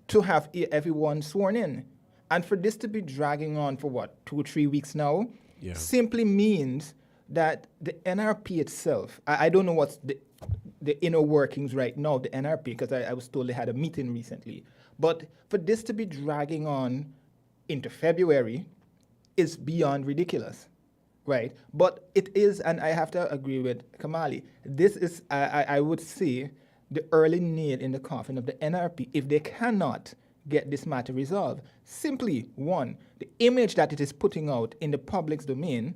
to have everyone sworn in. And for this to be dragging on for 2 or 3 weeks now, simply means that the NRP itself, I don't know what's the inner workings right now of the NRP, because I was told they had a meeting recently. But for this to be dragging on into February is beyond ridiculous, right? But it is, and I have to agree with Kamali, this is, I would say, the early nail in the coffin of the NRP if they cannot get this matter resolved. Simply, one, the image that it is putting out in the public's domain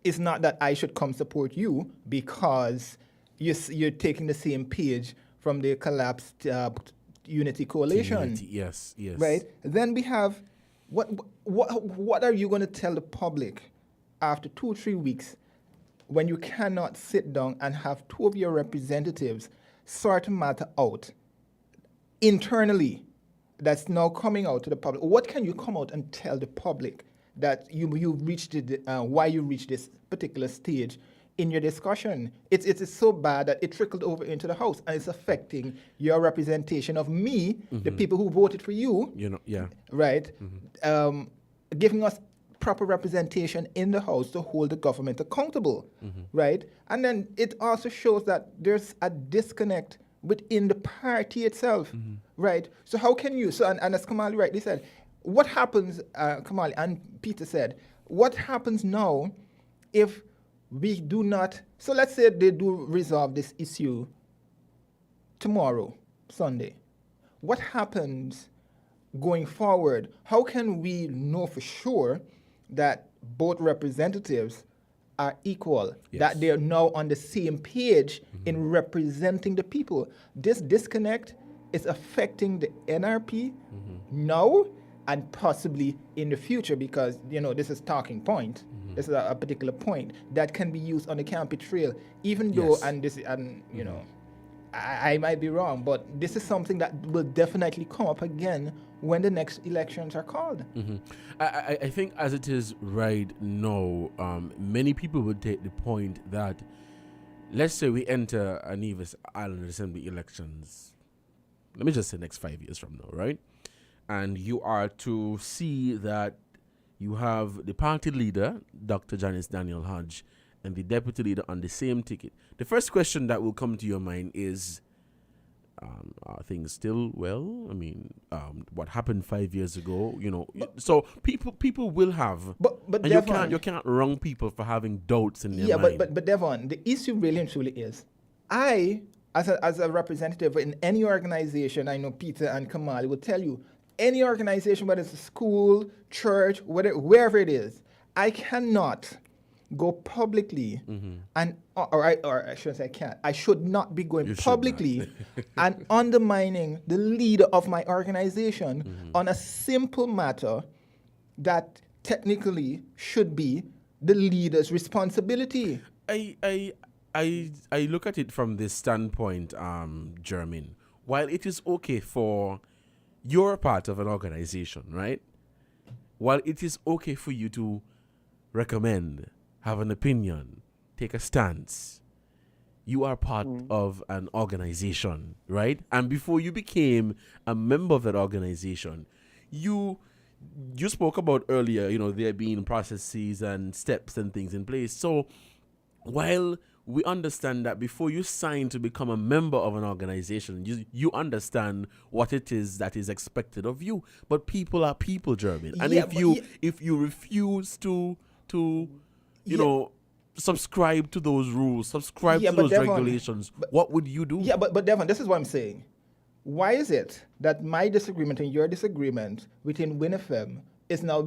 is not that I should come support you because you're taking the same page from the collapsed Unity Coalition. Unity, yes, yes. Right? Then we have what are you going to tell the public after 2-3 weeks when you cannot sit down and have two of your representatives sort a matter out internally that's now coming out to the public? What can you come out and tell the public that you reached why you reached this particular stage in your discussion? It's so bad that it trickled over into the House and it's affecting your representation of me, the people who voted for you. You know, yeah. Right? Giving us proper representation in the House to hold the government accountable. Right? And then it also shows that there's a disconnect within the party itself. Right? So how can you, and as Kamali rightly said, what happens, Kamali and Peter said, what happens now if we do not, so let's say they do resolve this issue tomorrow, Sunday. What happens going forward? How can we know for sure that both representatives are equal, that they're now on the same page in representing the people? This disconnect is affecting the NRP now and possibly in the future because, this is talking point. This is a particular point that can be used on the campaign trail, even though, I might be wrong, but this is something that will definitely come up again when the next elections are called. I think as it is right now, many people would take the point that, let's say we enter a Nevis Island Assembly elections, let me just say next 5 years from now, right? And you are to see that you have the party leader, Dr. Janice Daniel Hodge, and the deputy leader on the same ticket. The first question that will come to your mind is, are things still well? I mean, what happened 5 years ago? So people will have, but and Devon, you can't wrong people for having doubts in their mind. but Devon, the issue really and truly is, as a representative in any organization, I know Peter and Kamali will tell you, any organization, whether it's a school, church, wherever it is, I cannot go publicly and, or I shouldn't say I can't, I should not be going publicly and undermining the leader of my organization on a simple matter that technically should be the leader's responsibility. I look at it from this standpoint, Jermaine. While it is okay for you're part of an organization, right? While it is okay for you to recommend, have an opinion, take a stance, you are part of an organization, right? And before you became a member of that organization, you spoke about earlier, there being processes and steps and things in place. So while we understand that before you sign to become a member of an organization, you understand what it is that is expected of you. But people are people, Jermaine. And if you refuse to subscribe to those rules, subscribe to those regulations, what would you do? Yeah, but Devon, this is what I'm saying. Why is it that my disagreement and your disagreement within WinFM is now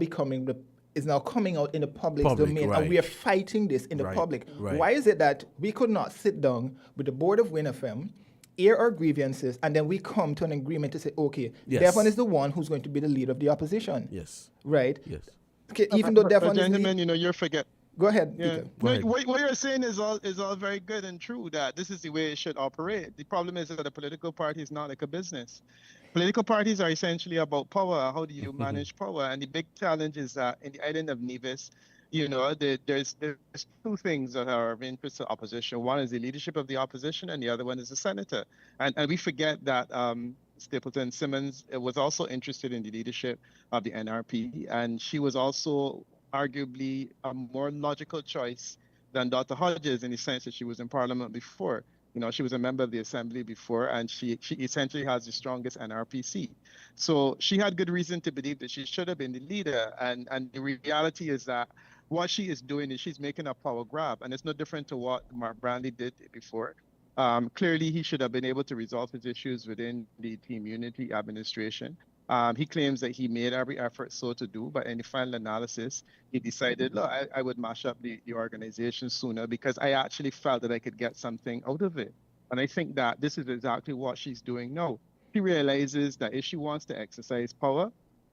coming out in the public domain, right. and we are fighting this in the public? Right. Why is it that we could not sit down with the board of WinFM, air our grievances, and then we come to an agreement to say, okay, Devon is the one who's going to be the leader of the opposition? Yes. Right? Yes. Okay, even though Devon is gentlemen, you're forget. Go ahead, Yeah. Peter. Go ahead. What you're saying is all very good and true, that this is the way it should operate. The problem is that a political party is not like a business. Political parties are essentially about power. How do you manage power? And the big challenge is that in the island of Nevis, there's two things that are of interest to opposition. One is the leadership of the opposition, and the other one is the senator. And we forget that Stapleton Simmons was also interested in the leadership of the NRP, and she was also arguably a more logical choice than Dr. Hodges, in the sense that she was in Parliament before. She was a member of the Assembly before, and she essentially has the strongest NRPC. So she had good reason to believe that she should have been the leader. And the reality is that what she is doing is she's making a power grab, and it's no different to what Mark Brandy did before. Clearly, he should have been able to resolve his issues within the Team Unity administration. He claims that he made every effort so to do, but in the final analysis, he decided, look, I would mash up the organization sooner because I actually felt that I could get something out of it. And I think that this is exactly what she's doing now. She realizes that if she wants to exercise power,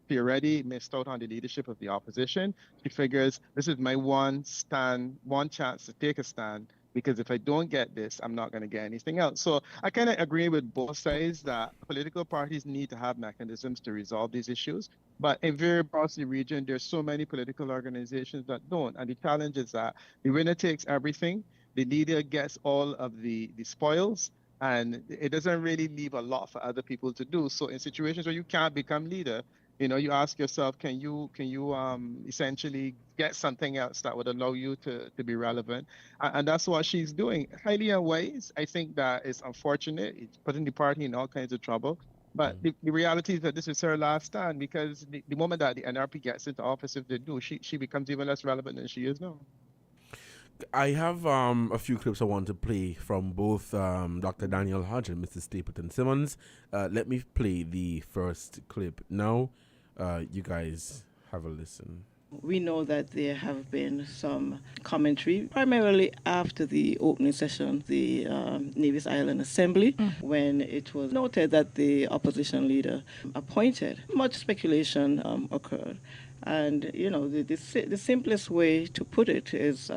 she already missed out on the leadership of the opposition. She figures this is my one chance to take a stand, because if I don't get this, I'm not going to get anything else. So I kind of agree with both sides that political parties need to have mechanisms to resolve these issues. But in very across the region, there's so many political organizations that don't. And the challenge is that the winner takes everything. The leader gets all of the spoils, and it doesn't really leave a lot for other people to do. So in situations where you can't become leader, you ask yourself, can you essentially get something else that would allow you to be relevant? And that's what she's doing. Highly unwise. I think that is unfortunate. It's putting the party in all kinds of trouble. But the reality is that this is her last stand, because the moment that the NRP gets into office, if they do, she becomes even less relevant than she is now. I have a few clips I want to play from both Dr. Daniel Hodge and Mr. Stapleton Simmons. Let me play the first clip now. You guys have a listen. We know that there have been some commentary, primarily after the opening session, the Nevis Island Assembly, when it was noted that the opposition leader appointed. Much speculation occurred. And, the simplest way to put it is,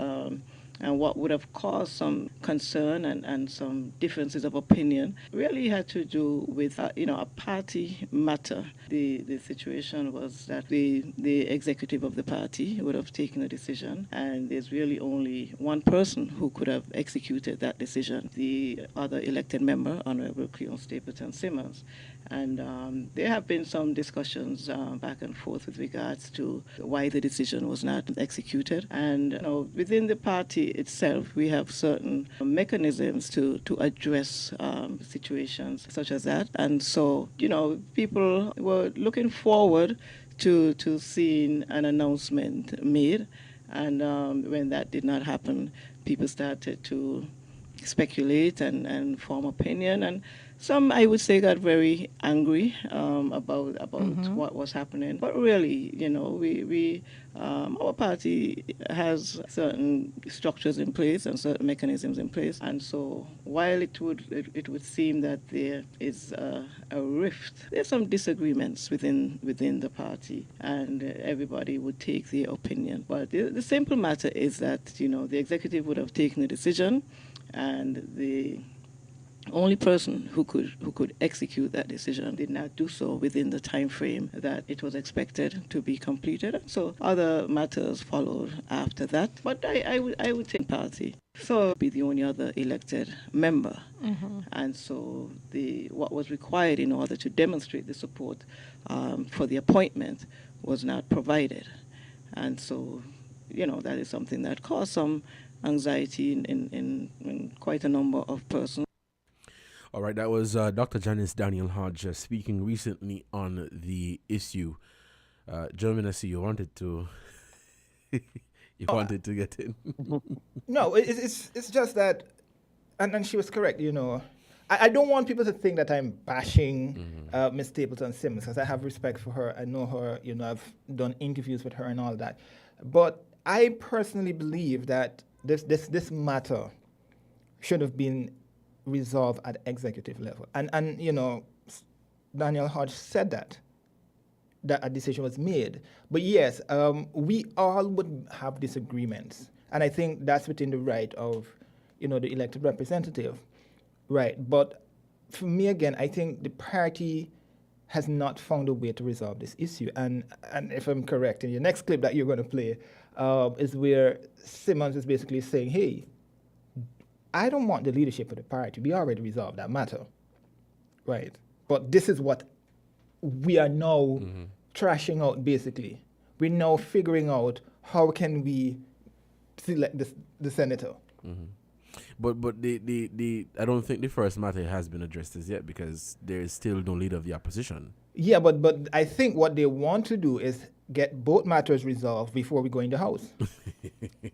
and what would have caused some concern and some differences of opinion really had to do with, a party matter. The situation was that the executive of the party would have taken a decision, and there's really only one person who could have executed that decision, the other elected member, Honorable Cleon Stapleton Simmons. And there have been some discussions back and forth with regards to why the decision was not executed. And within the party itself, we have certain mechanisms to address situations such as that. And so, people were looking forward to seeing an announcement made. And when that did not happen, people started to speculate and form opinion, and some, I would say, got very angry about what was happening. But really, we our party has certain structures in place and certain mechanisms in place, and so while it would seem that there is a rift, there's some disagreements within the party, and everybody would take their opinion. But the simple matter is that the executive would have taken a decision, and the only person who could execute that decision did not do so within the time frame that it was expected to be completed. So other matters followed after that. But I would take party. So be the only other elected member. And so what was required in order to demonstrate the support for the appointment was not provided. And so, that is something that caused some anxiety in quite a number of persons. All right, that was Dr. Janice Daniel Hodge speaking recently on the issue. Gentlemen, I see you wanted to wanted to get in. No, it's just that, and she was correct. I don't want people to think that I'm bashing Miss Stapleton Simmons, because I have respect for her. I know her. I've done interviews with her and all that. But I personally believe that this matter should have been resolved at executive level. And Daniel Hodge said that a decision was made. But yes, we all would have disagreements. And I think that's within the right of, the elected representative. Right. But for me, again, I think the party has not found a way to resolve this issue. And if I'm correct, in your next clip that you're going to play is where Simmons is basically saying, hey, I don't want the leadership of the party. We already resolved that matter. Right. But this is what we are now trashing out, basically. We're now figuring out how can we select the senator. But the I don't think the first matter has been addressed as yet, because there is still no leader of the opposition. Yeah, but I think what they want to do is get both matters resolved before we go in the House.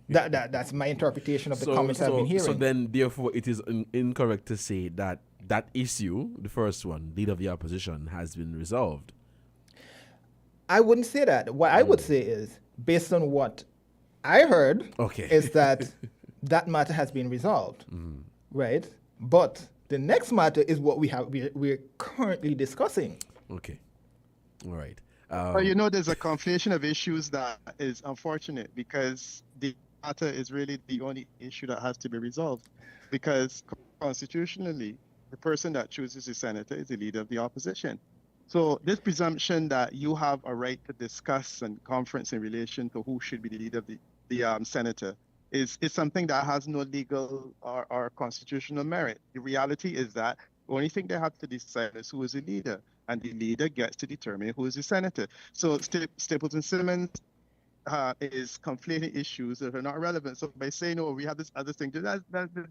That's my interpretation of the comments I've been hearing. So then, therefore, it is incorrect to say that that issue, the first one, leader of the opposition, has been resolved. I wouldn't say that. What I would say is, based on what I heard, is that that matter has been resolved, right? But the next matter is what we're currently discussing. Okay, all right. But you know, there's a conflation of issues that is unfortunate because the matter is really the only issue that has to be resolved. Because constitutionally, the person that chooses the senator is the leader of the opposition. So this presumption that you have a right to discuss and conference in relation to who should be the leader of the senator is something that has no legal or constitutional merit. The reality is that the only thing they have to decide is who is the leader, and the leader gets to determine who is the senator. So Stapleton Simmons is conflating issues that are not relevant. So by saying, oh, we have this other thing, there's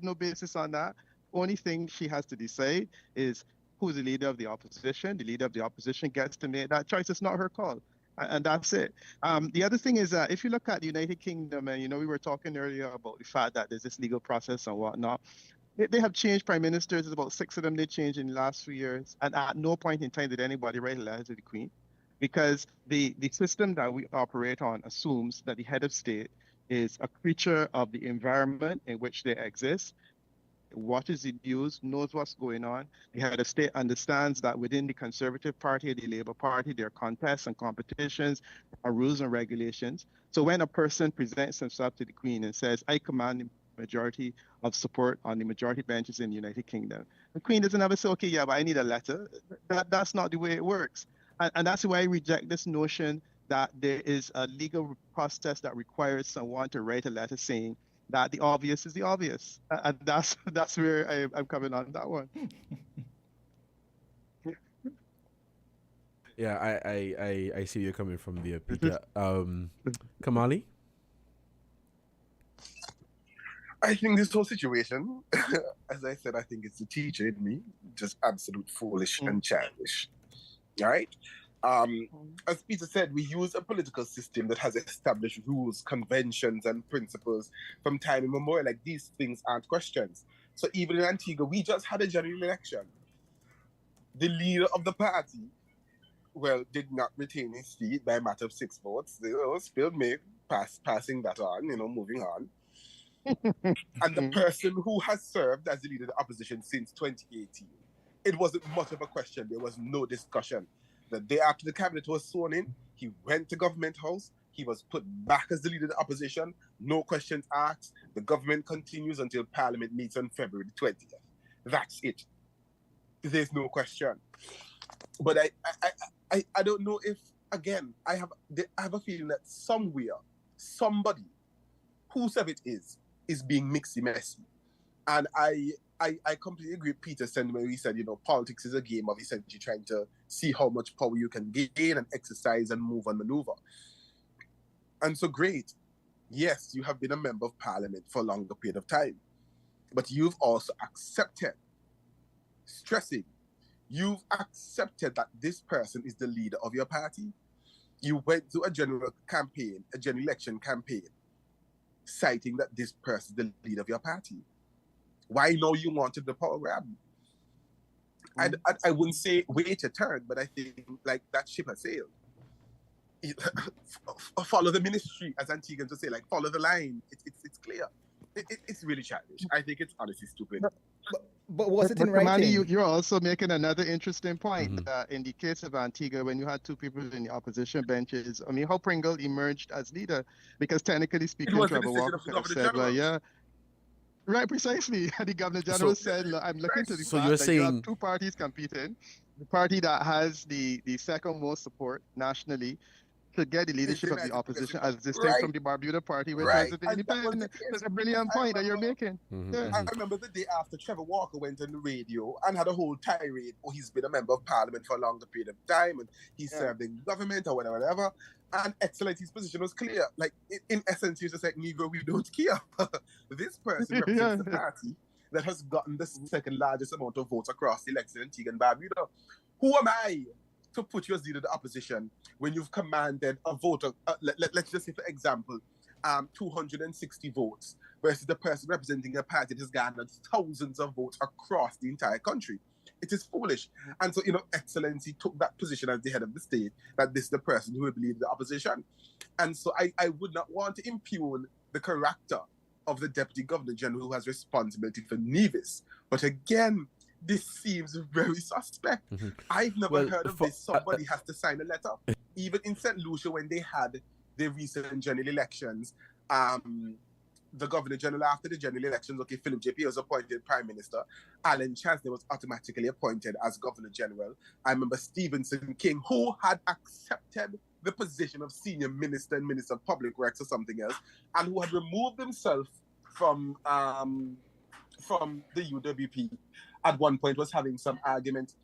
no basis on that. Only thing she has to decide is who's the leader of the opposition. The leader of the opposition gets to make that choice. It's not her call. And that's it. The other thing is that if you look at the United Kingdom, and we were talking earlier about the fact that there's this legal process and whatnot. They have changed prime ministers. There's about 6 of them they changed in the last few years. And at no point in time did anybody write a letter to the Queen, because the system that we operate on assumes that the head of state is a creature of the environment in which they exist, watches the news, knows what's going on. The head of state understands that within the Conservative Party or the Labour Party, there are contests and competitions, rules and regulations. So when a person presents himself to the Queen and says, I command the majority of support on the majority benches in the United Kingdom, the Queen doesn't ever say, okay, yeah, but I need a letter. That's not the way it works. And that's why I reject this notion that there is a legal process that requires someone to write a letter saying that the obvious is the obvious. And that's where I'm coming on that one. Yeah, I see you're coming from there, Peter. Kamali? I think this whole situation, as I said, I think it's the teacher in me, just absolute foolish and childish. All right? As Peter said, we use a political system that has established rules, conventions, and principles from time immemorial. Like, these things aren't questions. So even in Antigua, we just had a general election. The leader of the party, did not retain his seat by a matter of 6 votes. Still made, passing that on, moving on. And the person who has served as the leader of the opposition since 2018, it wasn't much of a question. There was no discussion. The day after the cabinet was sworn in, he went to Government House. He was put back as the leader of the opposition. No questions asked. The government continues until Parliament meets on February 20th. That's it. There's no question. But I don't know if, again, I have a feeling that somewhere, somebody, whosoever it is being mixy-messy. And I completely agree with Peter when he said, politics is a game of essentially trying to see how much power you can gain and exercise and move and maneuver. And so great. Yes, you have been a member of Parliament for a longer period of time. But you've also accepted, you've accepted that this person is the leader of your party. You went to a general election campaign, citing that this person is the leader of your party. Why now you wanted the power grab? I wouldn't say wait your turn, but I think like that ship has sailed. Follow the ministry, as Antigans would say, like follow the line. It's clear. It's really childish. I think it's honestly stupid. But was it in Kamani, writing? you're also making another interesting point. In the case of Antigua, when you had 2 people in the opposition benches, I mean, how Pringle emerged as leader, because technically speaking, Trevor Walker could have said, well, yeah. Right, precisely. The Governor General said, look, I'm looking to the fact that you have 2 parties competing. The party that has the second most support nationally to get the leadership of the opposition as distinct from the Barbuda Party, which has the independent. That's a brilliant point that you're making. I remember the day after Trevor Walker went on the radio and had a whole tirade, he's been a member of Parliament for a longer period of time and he served in government or whatever. And Excellency's position was clear. Like, in essence, he was just like, Negro, we don't care. This person represents the party that has gotten the second largest amount of votes across the election in Antigua and Barbuda. Who am I to put you as leader of the opposition when you've commanded a vote of, let's just say, for example, 260 votes versus the person representing a party that has garnered thousands of votes across the entire country? It is foolish. And so, Excellency took that position as the head of the state, that this is the person who will lead the opposition. And so I would not want to impugn the character of the Deputy Governor General who has responsibility for Nevis. But again, this seems very suspect. I've never heard of this. Somebody has to sign a letter. Even in St. Lucia, when they had the recent general elections, the Governor General, after the general elections, Philip J.P. was appointed Prime Minister. Alan Chancellor was automatically appointed as Governor General. I remember Stephenson King, who had accepted the position of Senior Minister and Minister of Public Works or something else, and who had removed himself from the UWP, at one point was having some argument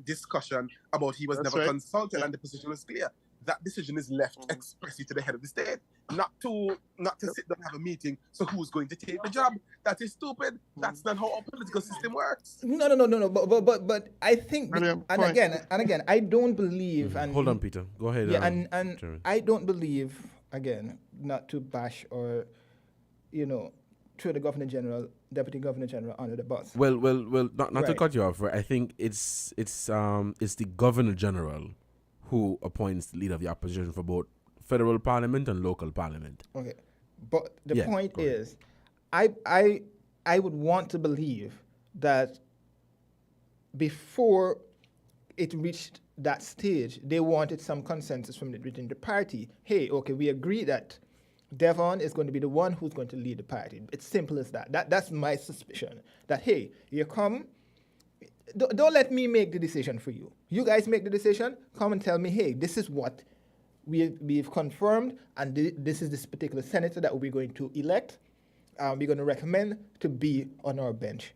discussion about he was That's never right. consulted, and the position was clear. That decision is left expressly to the head of the state, not to sit down and have a meeting. So who's going to take the job? That is stupid. That's not how our political system works. No. But I think, Brilliant and point. again, I don't believe. And Hold on, Peter. Go ahead. Yeah, and Jeremy. I don't believe, again, not to bash or, throw the Governor General, Deputy Governor General under the bus. Well, not to Right. cut you off, right? I think it's the Governor General who appoints the leader of the opposition for both federal parliament and local parliament. Okay, but the Yeah, point go ahead. is, I would want to believe that before it reached that stage, they wanted some consensus within the party. Hey, okay, we agree that Devon is going to be the one who's going to lead the party. It's simple as that. That's my suspicion. That, hey, you come, don't let me make the decision for you. You guys make the decision, come and tell me, hey, this is what we've confirmed, and this is this particular senator that we're going to elect. We're going to recommend to be on our bench.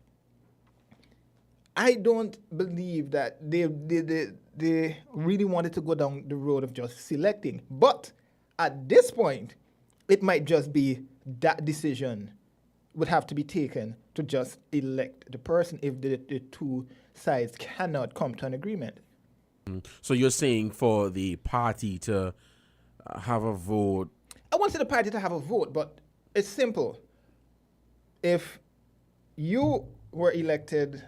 I don't believe that they really wanted to go down the road of just selecting. But at this point, it might just be that decision would have to be taken to just elect the person if the two sides cannot come to an agreement. So you're saying for the party to have a vote? I want the party to have a vote, but it's simple. If you were elected,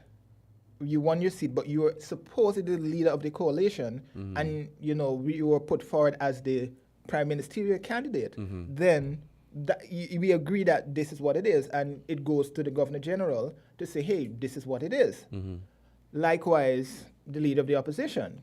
you won your seat, but you were supposedly the leader of the coalition, and you were put forward as the prime ministerial candidate, then we agree that this is what it is, and it goes to the Governor General to say, hey, this is what it is. Likewise, the leader of the opposition.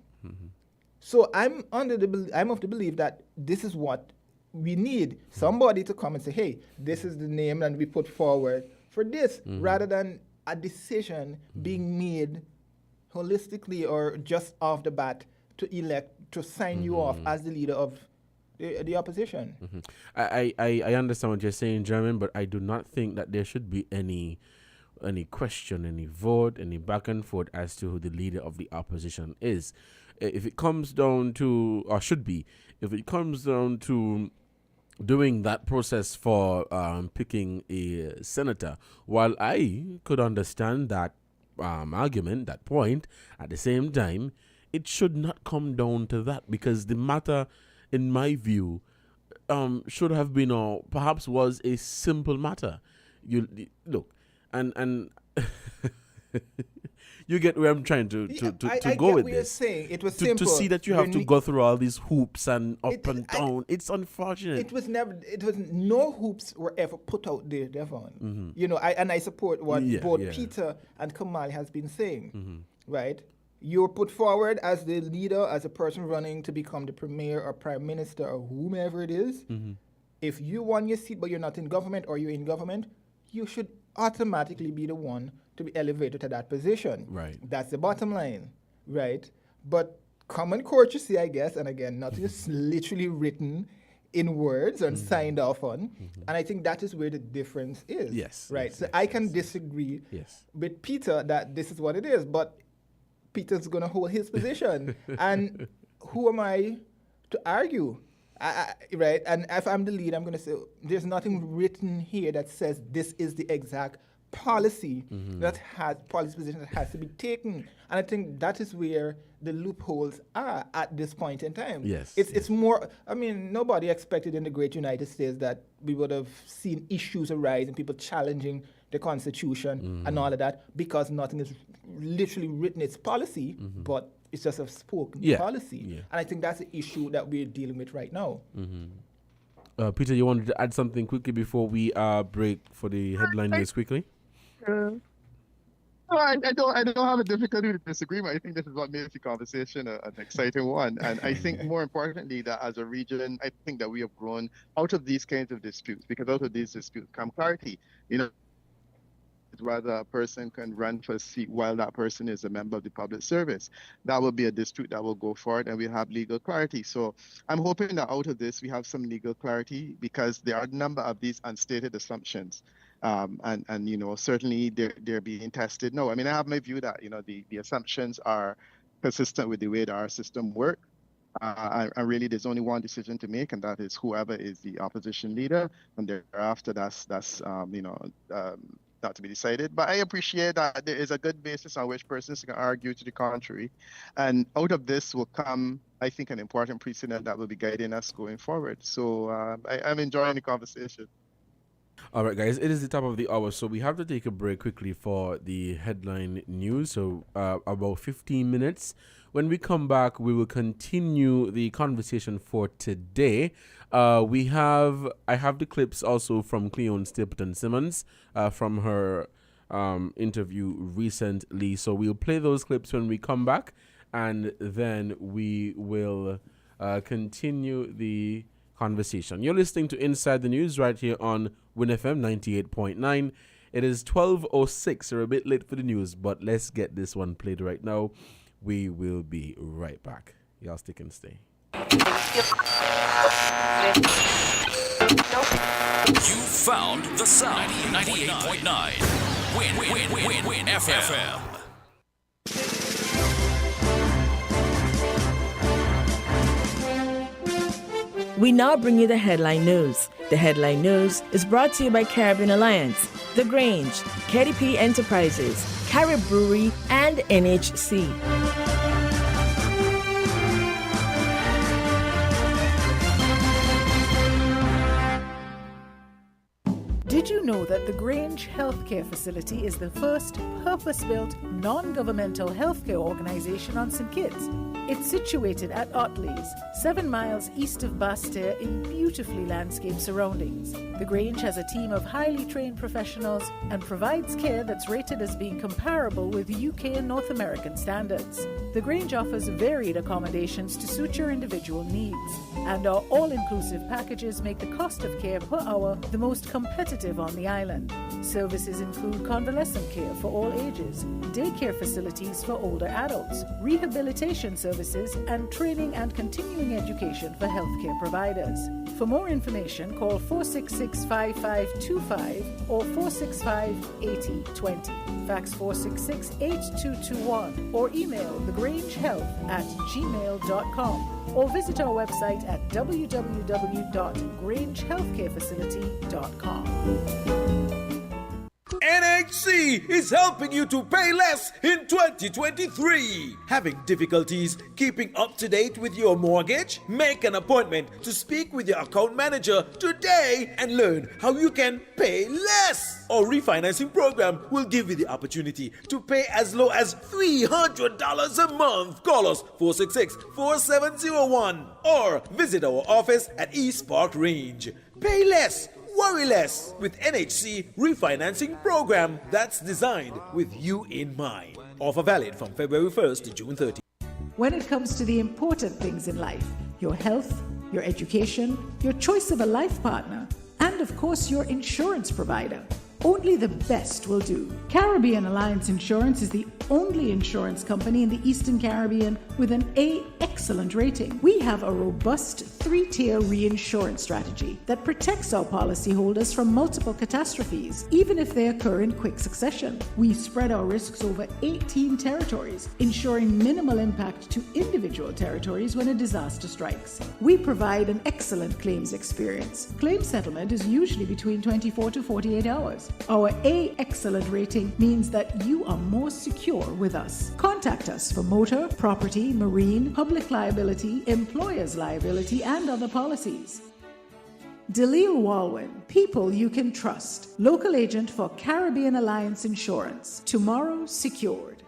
So I'm of the belief that this is what we need, somebody to come and say, hey, this is the name that we put forward for this, rather than a decision being made holistically or just off the bat to sign you off as the leader of the opposition. I understand what you're saying, German, but I do not think that there should be any question, any vote, any back and forth as to who the leader of the opposition is. If it comes down to, or should be, if it comes down to doing that process for picking a senator, while I could understand that argument, that point, at the same time, it should not come down to that, because the matter, in my view, should have been, or perhaps was, a simple matter. You look, and you get where I'm trying to I go get with what you're this. saying. It was To simple. see that you have to go through all these hoops and up and down, it's unfortunate. It was no hoops were ever put out there, Devon. I support what both Peter and Kamal has been saying, right? You were put forward as the leader, as a person running to become the premier or prime minister or whomever it is. If you won your seat but you're not in government, or you're in government, you should automatically be the one to be elevated to that position. Right. That's the bottom line, right? But common courtesy, I guess, and again, nothing is literally written in words and signed off on. And I think that is where the difference is. Yes, Right. yes, So yes, I can disagree with Peter that this is what it is, but Peter's going to hold his position. And who am I to argue? Right? And if I'm the lead, I'm going to say, there's nothing written here that says this is the exact policy policy position that has to be taken. And I think that is where the loopholes are at this point in time. Yes. It's more, I mean, nobody expected in the great United States that we would have seen issues arise and people challenging the Constitution and all of that, because nothing is literally written. It's policy, but it's just a spoken policy. Yeah. And I think that's the issue that we're dealing with right now. Peter, you wanted to add something quickly before we break for the headline news quickly? No, I don't have a difficulty with disagreement. I think this is what makes the conversation an exciting one. And I think more importantly that as a region, I think that we have grown out of these kinds of disputes, because out of these disputes come clarity. Whether a person can run for a seat while that person is a member of the public service. That will be a dispute that will go forward, and we'll have legal clarity. So I'm hoping that out of this, we have some legal clarity, because there are a number of these unstated assumptions. And certainly they're being tested. No, I mean, I have my view that, the assumptions are consistent with the way that our system works. And really, there's only one decision to make, and that is whoever is the opposition leader. And thereafter, that's not to be decided. But I appreciate that there is a good basis on which persons can argue to the contrary. And out of this will come, I think, an important precedent that will be guiding us going forward. So I'm enjoying the conversation. All right, guys, it is the top of the hour, so we have to take a break quickly for the headline news. So about 15 minutes. When we come back, we will continue the conversation for today. I have the clips also from Cleone Stapleton Simmons from her interview recently. So we'll play those clips when we come back, and then we will continue the conversation. You're listening to Inside the News right here on Win FM 98.9. It is 12:06. We're a bit late for the news, but let's get this one played right now. We will be right back. Y'all stick and stay. You found the sound. 98.9. Win FM. We now bring you the headline news. The headline news is brought to you by Caribbean Alliance, The Grange, KDP Enterprises, Carib Brewery, and NHC. Did you know that the Grange Healthcare Facility is the first purpose-built, non-governmental healthcare organization on St. Kitts? It's situated at Otley's, 7 miles east of Basseterre in beautifully landscaped surroundings. The Grange has a team of highly trained professionals and provides care that's rated as being comparable with UK and North American standards. The Grange offers varied accommodations to suit your individual needs, and our all-inclusive packages make the cost of care per hour the most competitive on the island. Services include convalescent care for all ages, daycare facilities for older adults, rehabilitation services, and training and continuing education for healthcare providers. For more information, call 466-5525 or 465-8020. Fax 466-8221 or email thegrangehealth@gmail.com or visit our website at www.grangehealthcarefacility.com. NHC is helping you to pay less in 2023. Having difficulties keeping up to date with your mortgage? Make an appointment to speak with your account manager today and learn how you can pay less. Our refinancing program will give you the opportunity to pay as low as $300 a month. Call us 466-4701 or visit our office at East Park Range. Pay less. Worry less with NHC refinancing program that's designed with you in mind. Offer valid from February 1st to June 30th. When it comes to the important things in life, your health, your education, your choice of a life partner, and of course your insurance provider, only the best will do. Caribbean Alliance Insurance is the only insurance company in the Eastern Caribbean with an A excellent rating. We have a robust 3-tier reinsurance strategy that protects our policyholders from multiple catastrophes, even if they occur in quick succession. We spread our risks over 18 territories, ensuring minimal impact to individual territories when a disaster strikes. We provide an excellent claims experience. Claim settlement is usually between 24 to 48 hours. Our A excellent rating means that you are more secure shore with us. Contact us for motor, property, marine, public liability, employer's liability, and other policies. Dalil Walwyn, people you can trust. Local agent for Caribbean Alliance Insurance. Tomorrow secured.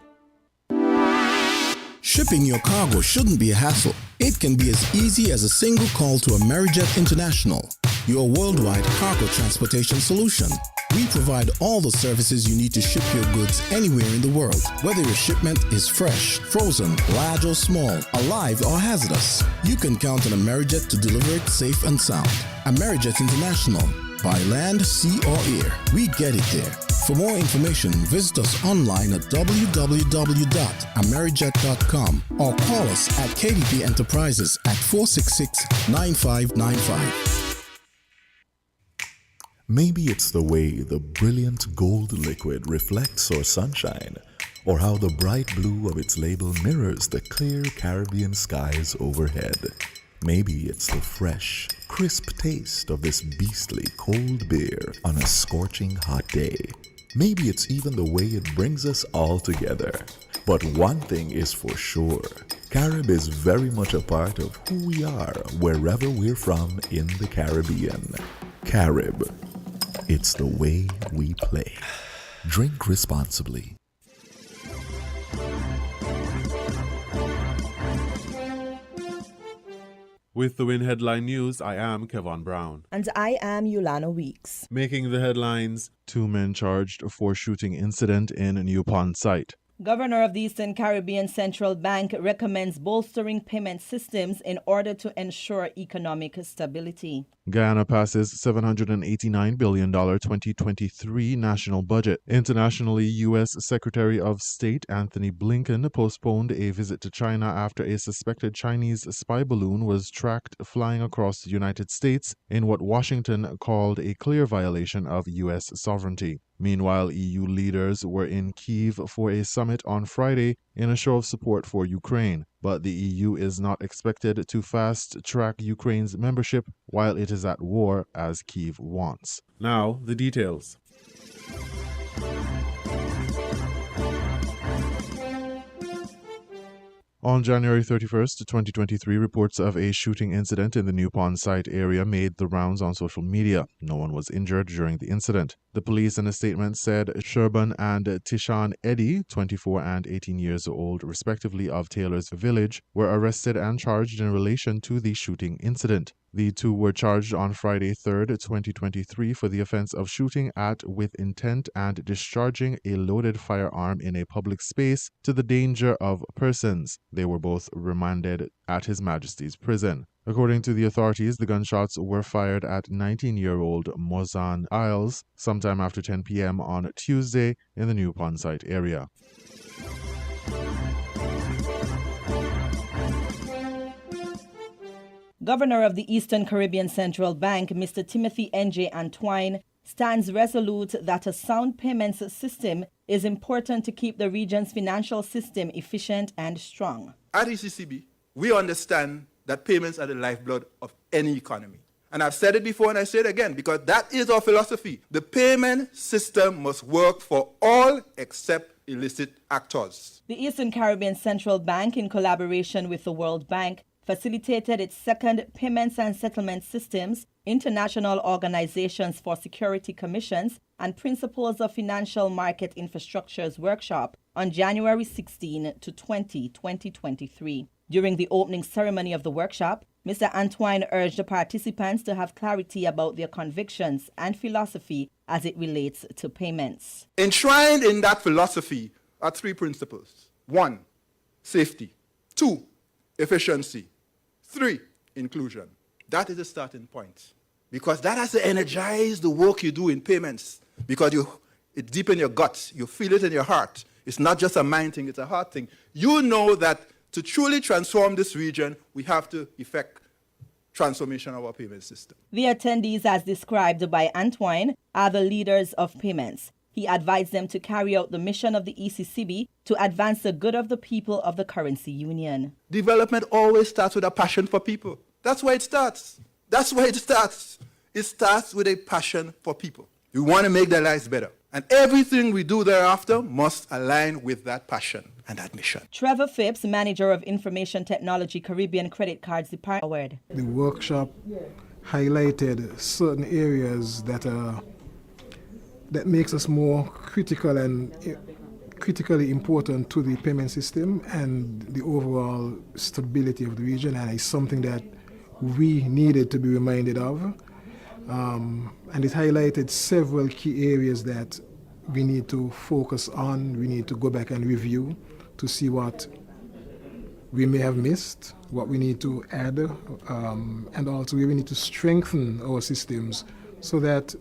Shipping your cargo shouldn't be a hassle. It can be as easy as a single call to Amerijet International, your worldwide cargo transportation solution. We provide all the services you need to ship your goods anywhere in the world, whether your shipment is fresh, frozen, large or small, alive or hazardous. You can count on Amerijet to deliver it safe and sound. Amerijet International, by land, sea or air, we get it there. For more information, visit us online at www.amerijet.com or call us at KDP Enterprises at 466-9595. Maybe it's the way the brilliant gold liquid reflects our sunshine, or how the bright blue of its label mirrors the clear Caribbean skies overhead. Maybe it's the fresh, crisp taste of this beastly cold beer on a scorching hot day. Maybe it's even the way it brings us all together. But one thing is for sure, Carib is very much a part of who we are wherever we're from in the Caribbean. Carib, it's the way we play. Drink responsibly. With the WIN Headline News, I am Kevon Brown. And I am Yolana Weeks. Making the headlines, 2 men charged for shooting incident in New Pond site. Governor of the Eastern Caribbean Central Bank recommends bolstering payment systems in order to ensure economic stability. Guyana passes $789 billion 2023 national budget. Internationally, U.S. Secretary of State Anthony Blinken postponed a visit to China after a suspected Chinese spy balloon was tracked flying across the United States in what Washington called a clear violation of U.S. sovereignty. Meanwhile, EU leaders were in Kyiv for a summit on Friday in a show of support for Ukraine. But the EU is not expected to fast-track Ukraine's membership while it is at war, as Kyiv wants. Now, the details. On January 31st, 2023, reports of a shooting incident in the New Pond site area made the rounds on social media. No one was injured during the incident. The police in a statement said Sherban and Tishan Eddy, 24 and 18 years old respectively, of Taylor's Village, were arrested and charged in relation to the shooting incident. The two were charged on Friday, 3rd, 2023 for the offense of shooting at, with intent, and discharging a loaded firearm in a public space to the danger of persons. They were both remanded at His Majesty's prison. According to the authorities, the gunshots were fired at 19-year-old Mozan Isles sometime after 10 p.m. on Tuesday in the New Pond site area. Governor of the Eastern Caribbean Central Bank, Mr. Timothy N.J. Antoine, stands resolute that a sound payments system is important to keep the region's financial system efficient and strong. At ECCB, we understand that payments are the lifeblood of any economy. And I've said it before and I say it again because that is our philosophy. The payment system must work for all except illicit actors. The Eastern Caribbean Central Bank, in collaboration with the World Bank, facilitated its second Payments and Settlement Systems, International Organizations for Security Commissions, and Principles of Financial Market Infrastructures workshop on January 16 to 20, 2023. During the opening ceremony of the workshop, Mr. Antoine urged the participants to have clarity about their convictions and philosophy as it relates to payments. Enshrined in that philosophy are 3 principles. 1, safety. 2, efficiency. 3, inclusion. That is the starting point. Because that has to energize the work you do in payments. Because it's deep in your guts. You feel it in your heart. It's not just a mind thing, it's a heart thing. You know that to truly transform this region, we have to effect transformation of our payment system. The attendees, as described by Antoine, are the leaders of payments. He advised them to carry out the mission of the ECCB to advance the good of the people of the currency union. Development always starts with a passion for people. That's where it starts. That's where it starts. It starts with a passion for people. We want to make their lives better. And everything we do thereafter must align with that passion and that mission. Trevor Phipps, manager of Information Technology Caribbean Credit Cards Department. The workshop highlighted certain areas that makes us more critical and critically important to the payment system and the overall stability of the region, and it's something that we needed to be reminded of. And it highlighted several key areas that we need to focus on. We need to go back and review to see what we may have missed, what we need to add, and also we need to strengthen our systems so that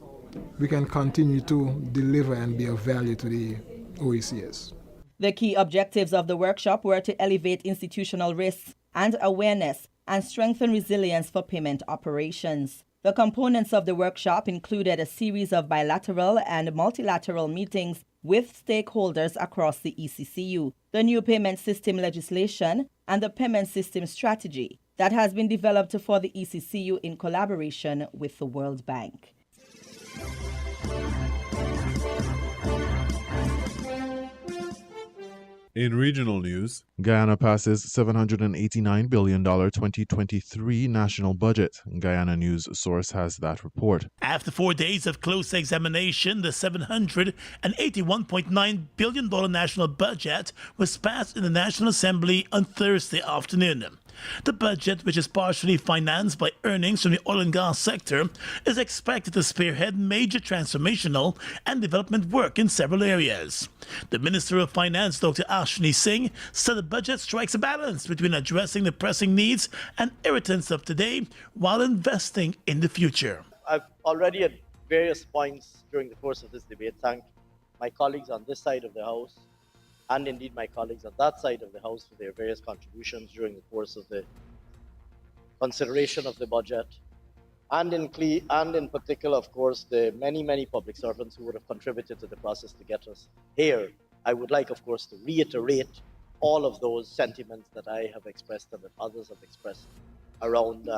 we can continue to deliver and be of value to the OECS. The key objectives of the workshop were to elevate institutional risks and awareness and strengthen resilience for payment operations. The components of the workshop included a series of bilateral and multilateral meetings with stakeholders across the ECCU, the new payment system legislation, and the payment system strategy that has been developed for the ECCU in collaboration with the World Bank. In regional news, Guyana passes $789 billion 2023 national budget. Guyana News source has that report. After 4 days of close examination, the $781.9 billion national budget was passed in the National Assembly on Thursday afternoon. The budget, which is partially financed by earnings from the oil and gas sector, is expected to spearhead major transformational and development work in several areas. The Minister of Finance, Dr. Ashwini Singh, said the budget strikes a balance between addressing the pressing needs and irritants of today while investing in the future. I've already at various points during the course of this debate thanked my colleagues on this side of the House and indeed my colleagues on that side of the House for their various contributions during the course of the consideration of the budget. And in particular, of course, the many public servants who would have contributed to the process to get us here. I would like, of course, to reiterate all of those sentiments that I have expressed and that others have expressed around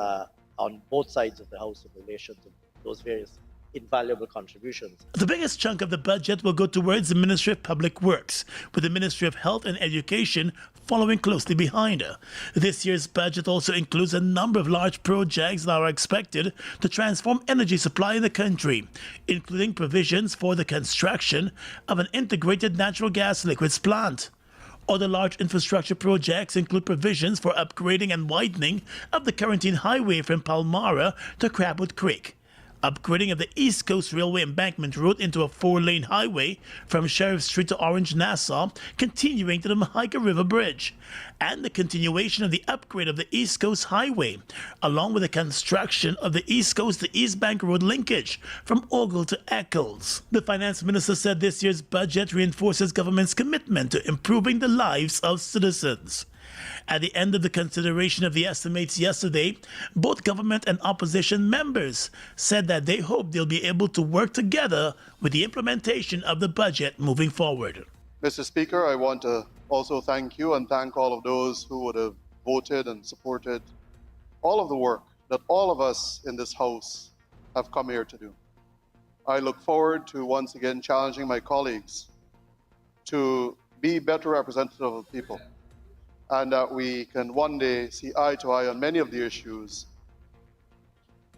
on both sides of the House in relation to those various invaluable contributions. The biggest chunk of the budget will go towards the Ministry of Public Works, with the Ministry of Health and Education following closely behind her. This year's budget also includes a number of large projects that are expected to transform energy supply in the country, including provisions for the construction of an integrated natural gas liquids plant. Other large infrastructure projects include provisions for upgrading and widening of the Quarantine Highway from Palmyra to Crabwood Creek, upgrading of the East Coast Railway embankment route into a 4-lane highway from Sheriff Street to Orange Nassau, continuing to the Mahaica River Bridge, and the continuation of the upgrade of the East Coast Highway, along with the construction of the East Coast to East Bank Road linkage from Ogle to Eccles. The Finance Minister said this year's budget reinforces government's commitment to improving the lives of citizens. At the end of the consideration of the estimates yesterday, both government and opposition members said that they hope they'll be able to work together with the implementation of the budget moving forward. Mr. Speaker, I want to also thank you and thank all of those who would have voted and supported all of the work that all of us in this House have come here to do. I look forward to once again challenging my colleagues to be better representatives of the people, and that we can one day see eye to eye on many of the issues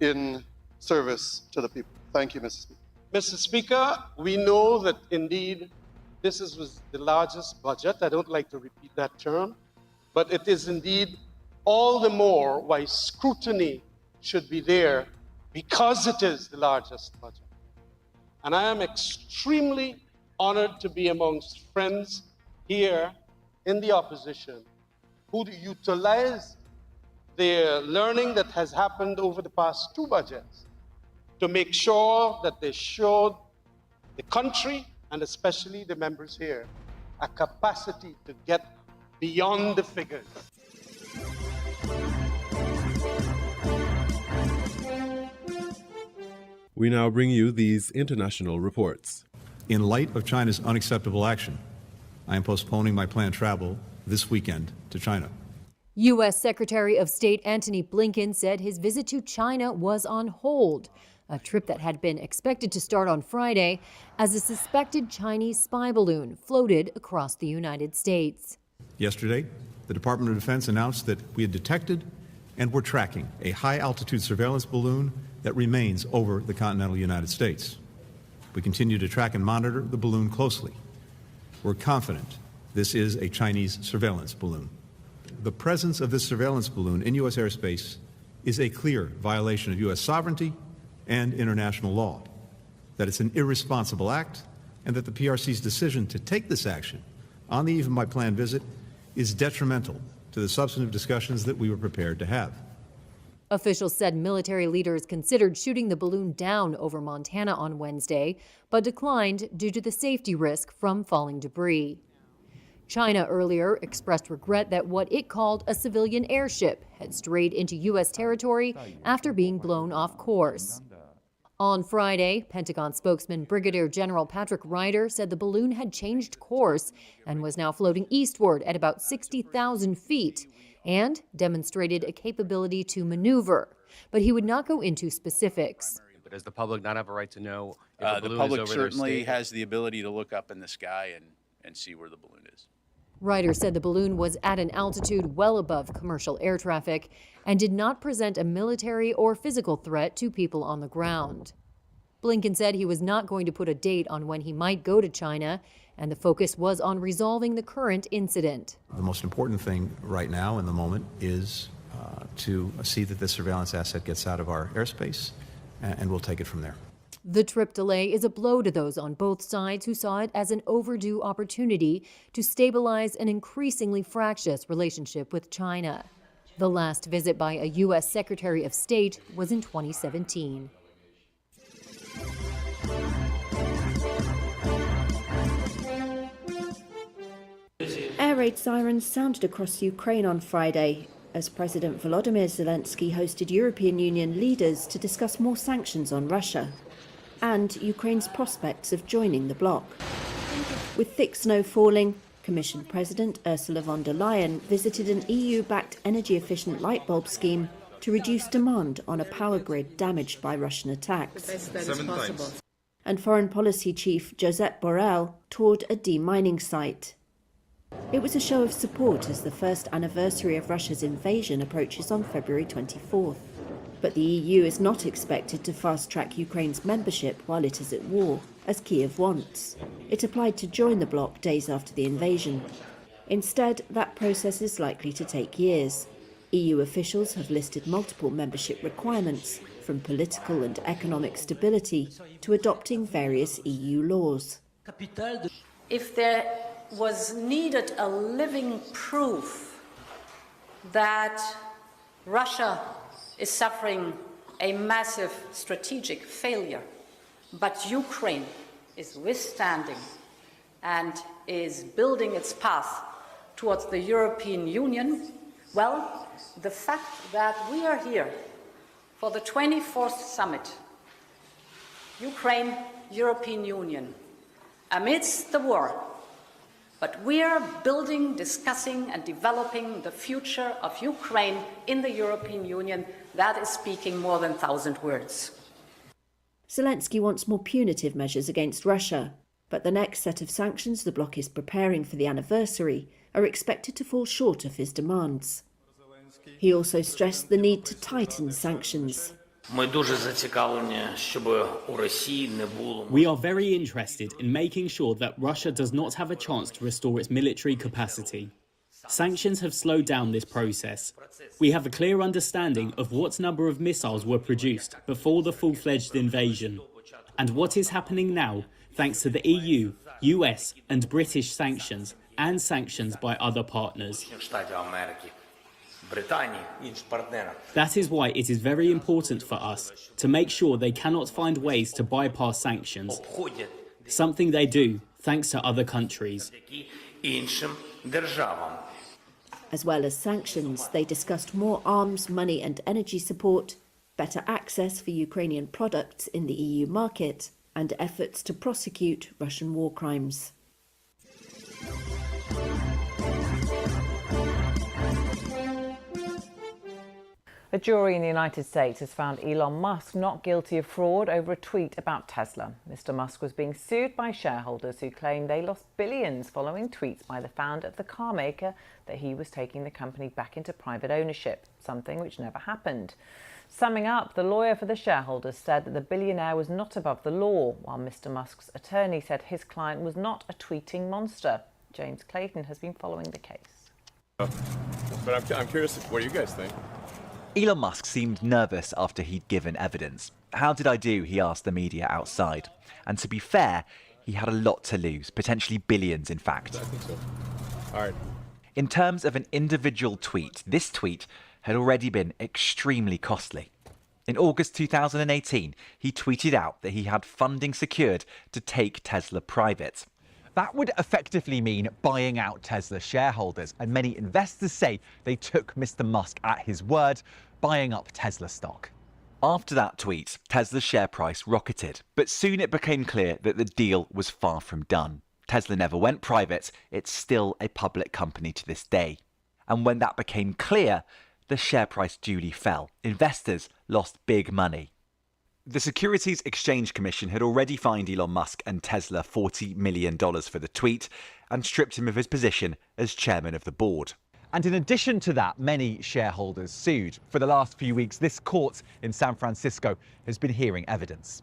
in service to the people. Thank you, Mr. Speaker. Mr. Speaker, we know that indeed this was the largest budget. I don't like to repeat that term, but it is indeed all the more why scrutiny should be there, because it is the largest budget. And I am extremely honored to be amongst friends here in the opposition who utilize the learning that has happened over the past 2 budgets to make sure that they showed the country, and especially the members here, a capacity to get beyond the figures. We now bring you these international reports. In light of China's unacceptable action, I am postponing my planned travel this weekend to China. U.S. Secretary of State Antony Blinken said his visit to China was on hold. a trip that had been expected to start on Friday, as a suspected Chinese spy balloon floated across the United States. Yesterday, the Department of Defense announced that we had detected and were tracking a high-altitude surveillance balloon that remains over the continental United States. We continue to track and monitor the balloon closely. We're confident this is a Chinese surveillance balloon. The presence of this surveillance balloon in U.S. airspace is a clear violation of U.S. sovereignty and international law, that it's an irresponsible act, and that the PRC's decision to take this action on the eve of my planned visit is detrimental to the substantive discussions that we were prepared to have. Officials said military leaders considered shooting the balloon down over Montana on Wednesday, but declined due to the safety risk from falling debris. China earlier expressed regret that what it called a civilian airship had strayed into U.S. territory after being blown off course. On Friday, Pentagon spokesman Brigadier General Patrick Ryder said the balloon had changed course and was now floating eastward at about 60,000 feet and demonstrated a capability to maneuver. But he would not go into specifics. But does the public not have a right to know if the balloon the public is over their certainly state? has the ability to look up in the sky and see where the balloon is. Ryder said the balloon was at an altitude well above commercial air traffic and did not present a military or physical threat to people on the ground. Blinken said he was not going to put a date on when he might go to China, and the focus was on resolving the current incident. The most important thing right now in the moment is to see that this surveillance asset gets out of our airspace, and we'll take it from there. The trip delay is a blow to those on both sides who saw it as an overdue opportunity to stabilize an increasingly fractious relationship with China. The last visit by a U.S. Secretary of State was in 2017. Air raid sirens sounded across Ukraine on Friday as President Volodymyr Zelensky hosted European Union leaders to discuss more sanctions on Russia and Ukraine's prospects of joining the bloc. With thick snow falling, Commission President Ursula von der Leyen visited an EU-backed energy-efficient light bulb scheme to reduce demand on a power grid damaged by Russian attacks. 7 times. And Foreign Policy Chief Josep Borrell toured a demining site. It was a show of support as the first anniversary of Russia's invasion approaches on February 24th. But the EU is not expected to fast-track Ukraine's membership while it is at war, as Kyiv wants. It applied to join the bloc days after the invasion. Instead, that process is likely to take years. EU officials have listed multiple membership requirements, from political and economic stability to adopting various EU laws. If there was needed a living proof that Russia is suffering a massive strategic failure, but Ukraine is withstanding and is building its path towards the European Union, well, the fact that we are here for the 24th summit, Ukraine, European Union, amidst the war, but we are building, discussing and developing the future of Ukraine in the European Union. That is speaking more than 1,000 words. Zelensky wants more punitive measures against Russia, but the next set of sanctions the bloc is preparing for the anniversary are expected to fall short of his demands. He also stressed the need to tighten sanctions. We are very interested in making sure that Russia does not have a chance to restore its military capacity. Sanctions have slowed down this process. We have a clear understanding of what number of missiles were produced before the full-fledged invasion, and what is happening now thanks to the EU, US and British sanctions and sanctions by other partners. That is why it is very important for us to make sure they cannot find ways to bypass sanctions, something they do thanks to other countries. As well as sanctions, they discussed more arms, money and energy support, better access for Ukrainian products in the EU market, and efforts to prosecute Russian war crimes. A jury in the United States has found Elon Musk not guilty of fraud over a tweet about Tesla. Mr. Musk was being sued by shareholders who claim they lost billions following tweets by the founder of the car maker that he was taking the company back into private ownership, something which never happened. Summing up, the lawyer for the shareholders said that the billionaire was not above the law, while Mr. Musk's attorney said his client was not a tweeting monster. James Clayton has been following the case. But I'm curious, what do you guys think? Elon Musk seemed nervous after he'd given evidence. How did I do, he asked the media outside. And to be fair, he had a lot to lose, potentially billions in fact. I think so. All right. In terms of an individual tweet, this tweet had already been extremely costly. In August 2018, he tweeted out that he had funding secured to take Tesla private. That would effectively mean buying out Tesla shareholders, and many investors say they took Mr. Musk at his word, buying up Tesla stock. After that tweet, Tesla's share price rocketed, but soon it became clear that the deal was far from done. Tesla never went private, it's still a public company to this day. And when that became clear, the share price duly fell. Investors lost big money. The Securities Exchange Commission had already fined Elon Musk and Tesla $40 million for the tweet and stripped him of his position as chairman of the board. And in addition to that, many shareholders sued. For the last few weeks, this court in San Francisco has been hearing evidence.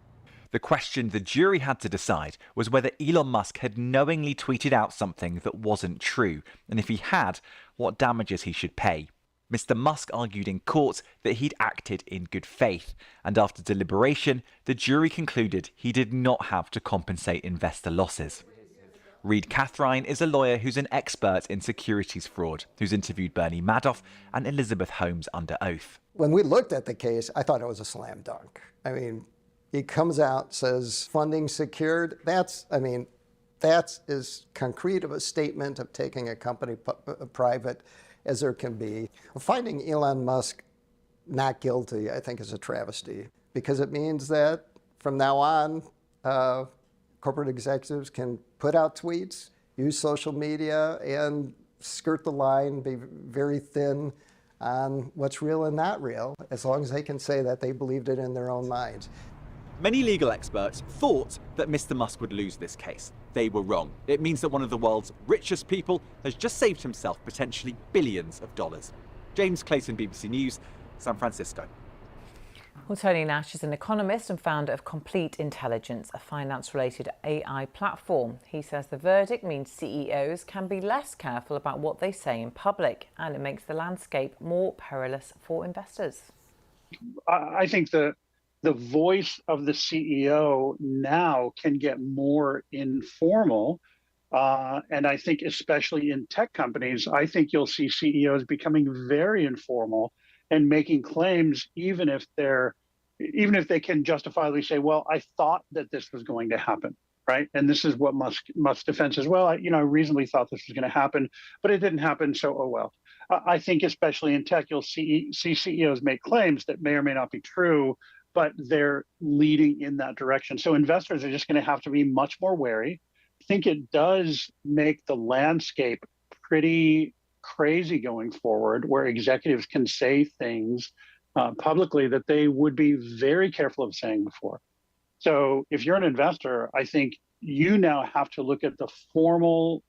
The question the jury had to decide was whether Elon Musk had knowingly tweeted out something that wasn't true, and if he had, what damages he should pay. Mr. Musk argued in court that he'd acted in good faith, and after deliberation, the jury concluded he did not have to compensate investor losses. Reed Cathrine is a lawyer who's an expert in securities fraud, who's interviewed Bernie Madoff and Elizabeth Holmes under oath. When we looked at the case, I thought it was a slam dunk. I mean, he comes out, says funding secured. That's as concrete of a statement of taking a company private as there can be. Finding Elon Musk not guilty, I think, is a travesty, because it means that from now on, corporate executives can put out tweets, use social media, and skirt the line, be very thin on what's real and not real, as long as they can say that they believed it in their own minds. Many legal experts thought that Mr. Musk would lose this case. They were wrong. It means that one of the world's richest people has just saved himself potentially billions of dollars. James Clayton, BBC News, San Francisco. Well, Tony Nash is an economist and founder of Complete Intelligence, a finance-related AI platform. He says the verdict means CEOs can be less careful about what they say in public, and it makes the landscape more perilous for investors. I think the voice of the CEO now can get more informal. And I think especially in tech companies, I think you'll see CEOs becoming very informal and making claims, even if they can justifiably say, well, I thought that this was going to happen, right? And this is what Musk's defense is. Well, I reasonably thought this was going to happen, but it didn't happen, so oh well. I think especially in tech, you'll see CEOs make claims that may or may not be true, but they're leading in that direction. So investors are just going to have to be much more wary. I think it does make the landscape pretty crazy going forward, where executives can say things publicly that they would be very careful of saying before. So if you're an investor, I think you now have to look at the formal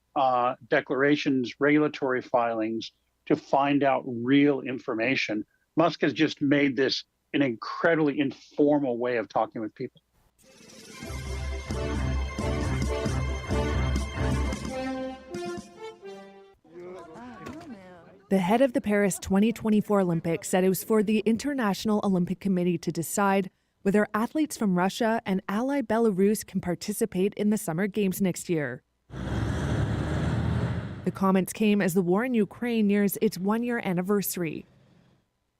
declarations, regulatory filings to find out real information. Musk has just made this an incredibly informal way of talking with people. The head of the Paris 2024 Olympics said it was for the International Olympic Committee to decide whether athletes from Russia and ally Belarus can participate in the Summer Games next year. The comments came as the war in Ukraine nears its one-year anniversary.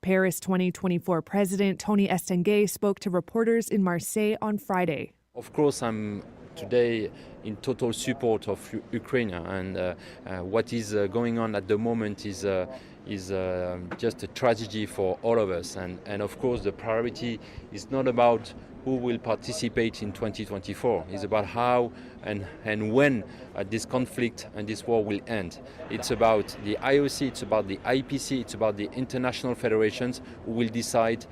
Paris 2024 President Tony Estanguet spoke to reporters in Marseille on Friday. Of course, I'm today in total support of Ukraine, and what is going on at the moment is just a tragedy for all of us. And of course, the priority is not about who will participate in 2024. It's about how and when this conflict and this war will end. It's about the IOC, it's about the IPC, it's about the international federations who will decide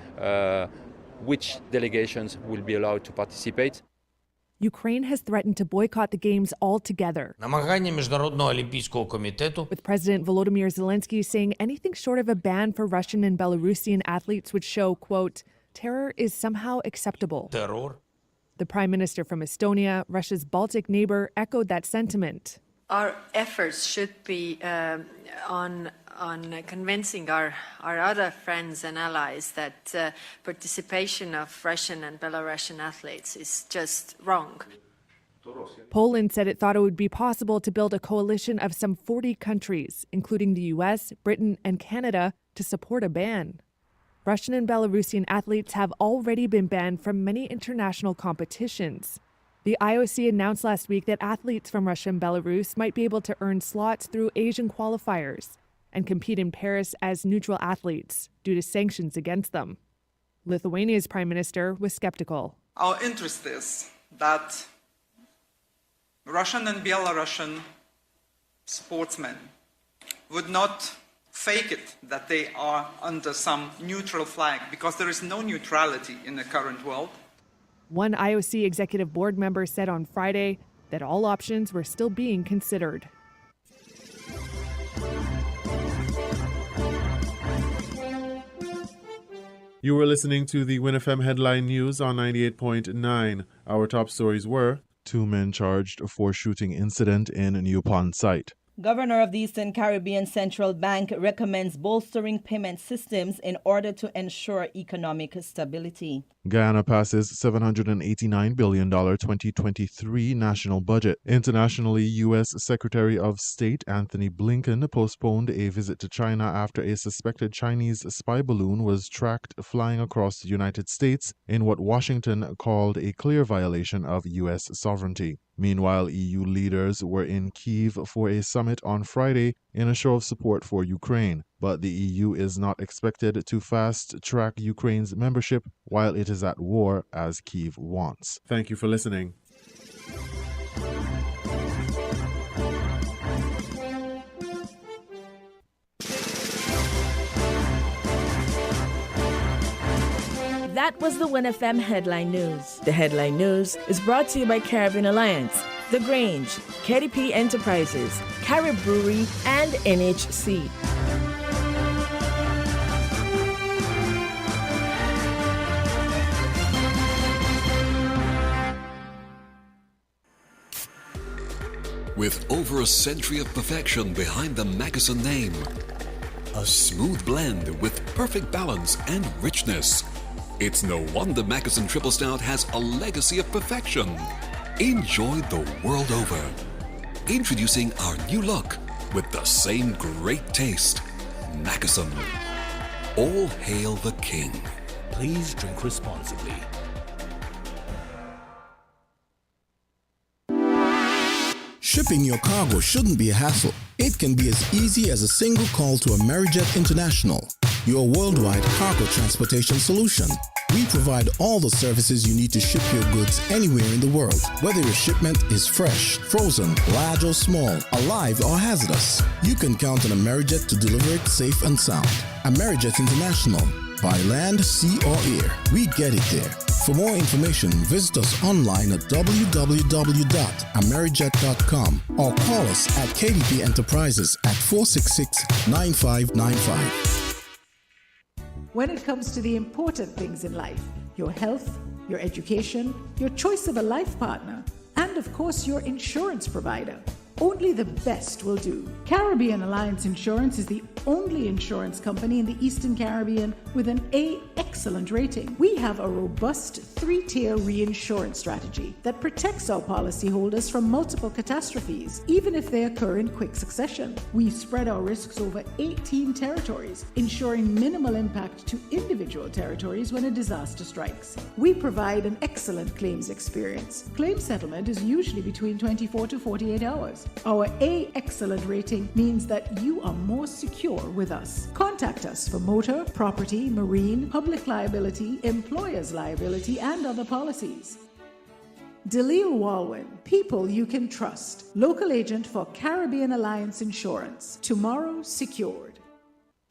which delegations will be allowed to participate. Ukraine has threatened to boycott the Games altogether, Намагання Міжнародного олімпійського комітету with President Volodymyr Zelensky saying anything short of a ban for Russian and Belarusian athletes would show, quote, terror is somehow acceptable. терор. The Prime Minister from Estonia, Russia's Baltic neighbor, echoed that sentiment. Our efforts should be on convincing our other friends and allies that participation of Russian and Belarusian athletes is just wrong. Poland said it thought it would be possible to build a coalition of some 40 countries, including the US, Britain, and Canada, to support a ban. Russian and Belarusian athletes have already been banned from many international competitions. The IOC announced last week that athletes from Russia and Belarus might be able to earn slots through Asian qualifiers and compete in Paris as neutral athletes due to sanctions against them. Lithuania's prime minister was skeptical. Our interest is that Russian and Belarusian sportsmen would not fake it that they are under some neutral flag, because there is no neutrality in the current world. One IOC executive board member said on Friday that all options were still being considered. You were listening to the WinFM Headline News on 98.9. Our top stories were: 2 men charged for shooting incident in New Pawn site. Governor of the Eastern Caribbean Central Bank recommends bolstering payment systems in order to ensure economic stability. Guyana passes $789 billion 2023 national budget. Internationally, U.S. Secretary of State Anthony Blinken postponed a visit to China after a suspected Chinese spy balloon was tracked flying across the United States in what Washington called a clear violation of U.S. sovereignty. Meanwhile, EU leaders were in Kyiv for a summit on Friday in a show of support for Ukraine. But the EU is not expected to fast-track Ukraine's membership while it is at war, as Kyiv wants. Thank you for listening. That was the WinFM Headline News. The Headline News is brought to you by Caribbean Alliance, The Grange, KDP Enterprises, Carib Brewery, and NHC. With over a century of perfection behind the Mackeson name, a smooth blend with perfect balance and richness. It's no wonder Mackeson Triple Stout has a legacy of perfection. Enjoyed the world over. Introducing our new look with the same great taste. Mackeson. All hail the king. Please drink responsibly. Shipping your cargo shouldn't be a hassle. It can be as easy as a single call to Amerijet International, your worldwide cargo transportation solution. We provide all the services you need to ship your goods anywhere in the world, whether your shipment is fresh, frozen, large or small, alive or hazardous. You can count on Amerijet to deliver it safe and sound. Amerijet International, by land, sea or air, we get it there. For more information, visit us online at www.amerijet.com or call us at KDP Enterprises at 466-9595. When it comes to the important things in life, your health, your education, your choice of a life partner, and of course your insurance provider, only the best will do. Caribbean Alliance Insurance is the only insurance company in the Eastern Caribbean with an A excellent rating. We have a robust 3-tier reinsurance strategy that protects our policyholders from multiple catastrophes, even if they occur in quick succession. We spread our risks over 18 territories, ensuring minimal impact to individual territories when a disaster strikes. We provide an excellent claims experience. Claim settlement is usually between 24 to 48 hours. Our A Excellent rating means that you are more secure with us. Contact us for motor, property, marine, public liability, employer's liability, and other policies. Dalil Walwyn, people you can trust. Local agent for Caribbean Alliance Insurance. Tomorrow secured.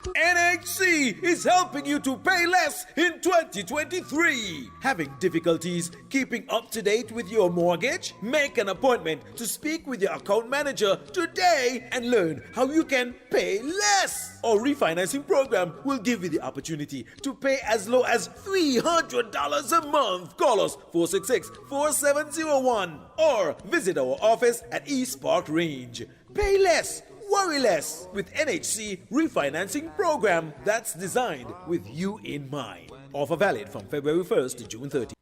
NHC is helping you to pay less in 2023. Having difficulties keeping up to date with your mortgage? Make an appointment to speak with your account manager today and learn how you can pay less. Our refinancing program will give you the opportunity to pay as low as $300 a month. Call us 466-4701 or visit our office at East Park Range. Pay less. Worry less with NHC refinancing program that's designed with you in mind. Offer valid from February 1st to June 30th.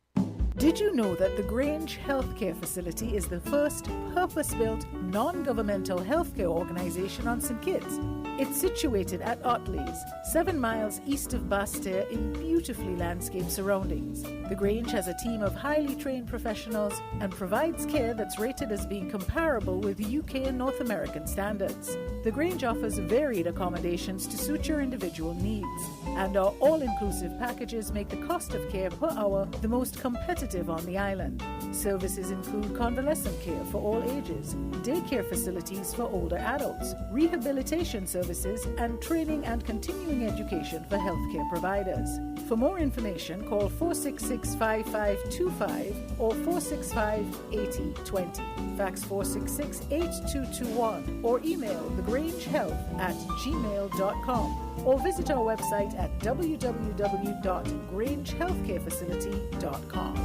Did you know that the Grange Healthcare Facility is the first purpose-built, non-governmental healthcare organization on St. Kitts? It's situated at Otley's, 7 miles east of Basseterre in beautifully landscaped surroundings. The Grange has a team of highly trained professionals and provides care that's rated as being comparable with UK and North American standards. The Grange offers varied accommodations to suit your individual needs, and our all-inclusive packages make the cost of care per hour the most competitive on the island. Services include convalescent care for all ages, daycare facilities for older adults, rehabilitation services, and training and continuing education for healthcare providers. For more information, call 466-5525 or 465-8020. Fax 466-8221 or email thegrangehealth@gmail.com or visit our website at www.grangehealthcarefacility.com.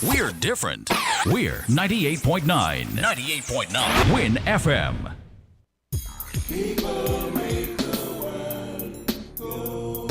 We're different. We're 98.9. 98.9. Win FM. People make the world go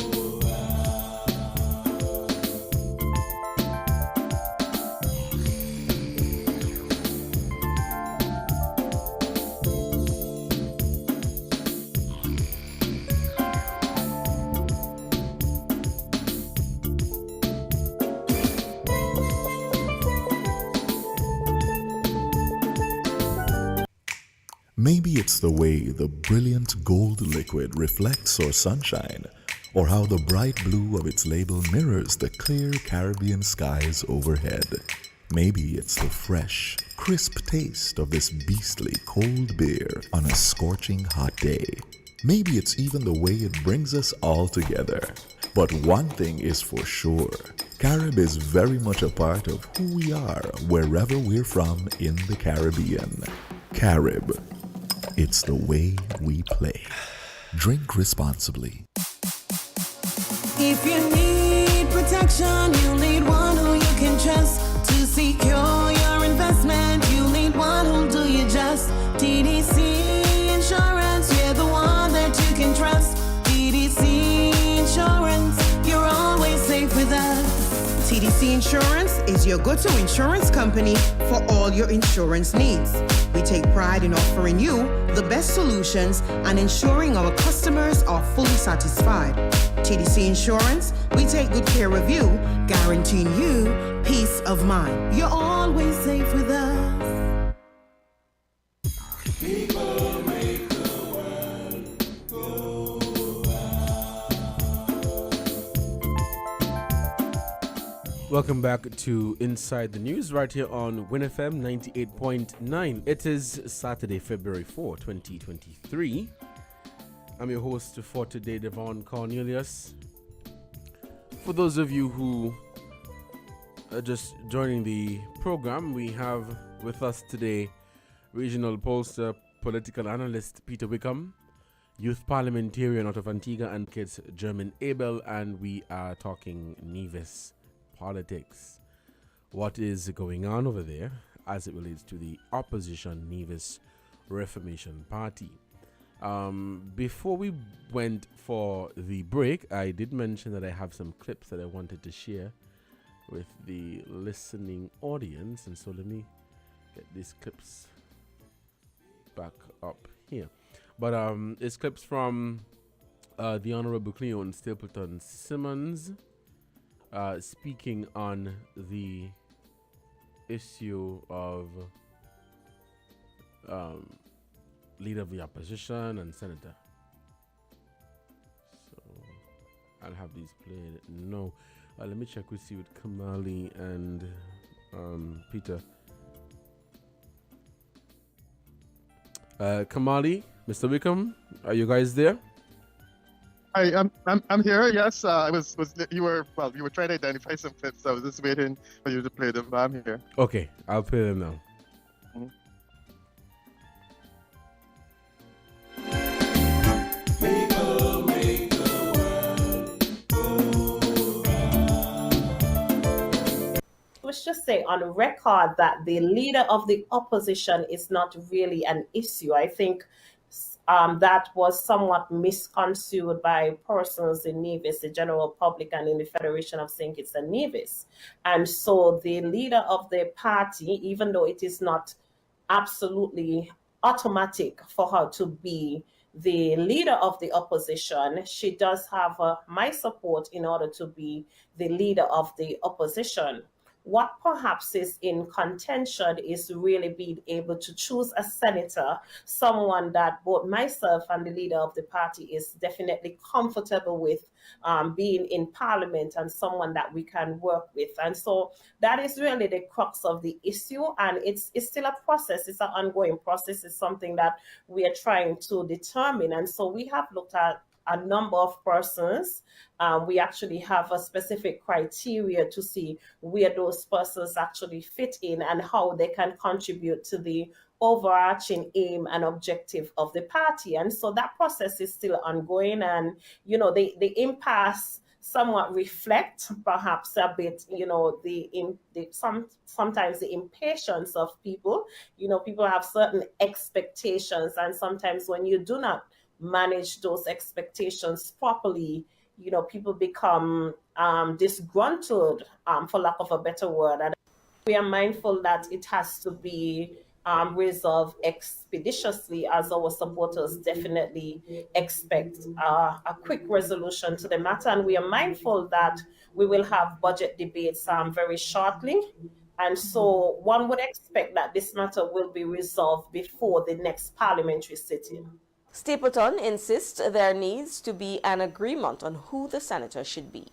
Maybe it's the way the brilliant gold liquid reflects our sunshine, or how the bright blue of its label mirrors the clear Caribbean skies overhead. Maybe it's the fresh, crisp taste of this beastly cold beer on a scorching hot day. Maybe it's even the way it brings us all together. But one thing is for sure, Carib is very much a part of who we are wherever we're from in the Caribbean. Carib. It's the way we play. Drink responsibly. If you need protection, you need one who you can trust. To secure your investment, you need one who'll do you just. TDC Insurance, you're the one that you can trust. TDC Insurance, you're always safe with us. TDC Insurance is your go-to insurance company for all your insurance needs. We take pride in offering you the best solutions and ensuring our customers are fully satisfied. TDC Insurance, we take good care of you, guaranteeing you peace of mind. You're always safe with us. People make the world go Welcome back to Inside the News right here on WinFM 98.9. It is Saturday, February 4, 2023. I'm your host for today, Devon Cornelius. For those of you who are just joining the program, we have with us today regional pollster, political analyst Peter Wickham, youth parliamentarian out of Antigua and Kitts, German Abel, and we are talking Nevis politics. What is going on over there as it relates to the opposition Nevis Reformation Party? Before we went for the break, I did mention that I have some clips that I wanted to share with the listening audience, and so let me get these clips back up here. But it's clips from the Honorable Cleon Stapleton Simmons speaking on the issue of leader of the opposition and senator. So I'll have these played. No. Let me check with you with Kamali and Peter. Kamali, Mr. Wickham, are you guys there? I'm here. Yes, you were trying to identify some clips. So I was just waiting for you to play them. But I'm here. Okay, I'll play them now. Let's just say on record that the leader of the opposition is not really an issue. I think that was somewhat misconstrued by persons in Nevis, the general public, and in the Federation of St. Kitts and Nevis. And so the leader of the party, even though it is not absolutely automatic for her to be the leader of the opposition, she does have my support in order to be the leader of the opposition. What perhaps is in contention is really being able to choose a senator, someone that both myself and the leader of the party is definitely comfortable with being in parliament, and someone that we can work with. And so that is really the crux of the issue, and it's still a process. It's an ongoing process. It's something that we are trying to determine. And so we have looked at a number of persons. We actually have a specific criteria to see where those persons actually fit in and how they can contribute to the overarching aim and objective of the party. And so that process is still ongoing. And, the impasse somewhat reflect perhaps a bit, sometimes the impatience of people. People have certain expectations, and sometimes when you do not manage those expectations properly, people become disgruntled, for lack of a better word. And we are mindful that it has to be resolved expeditiously, as our supporters definitely expect a quick resolution to the matter. And we are mindful that we will have budget debates very shortly. And so one would expect that this matter will be resolved before the next parliamentary sitting. Stapleton insists there needs to be an agreement on who the senator should be.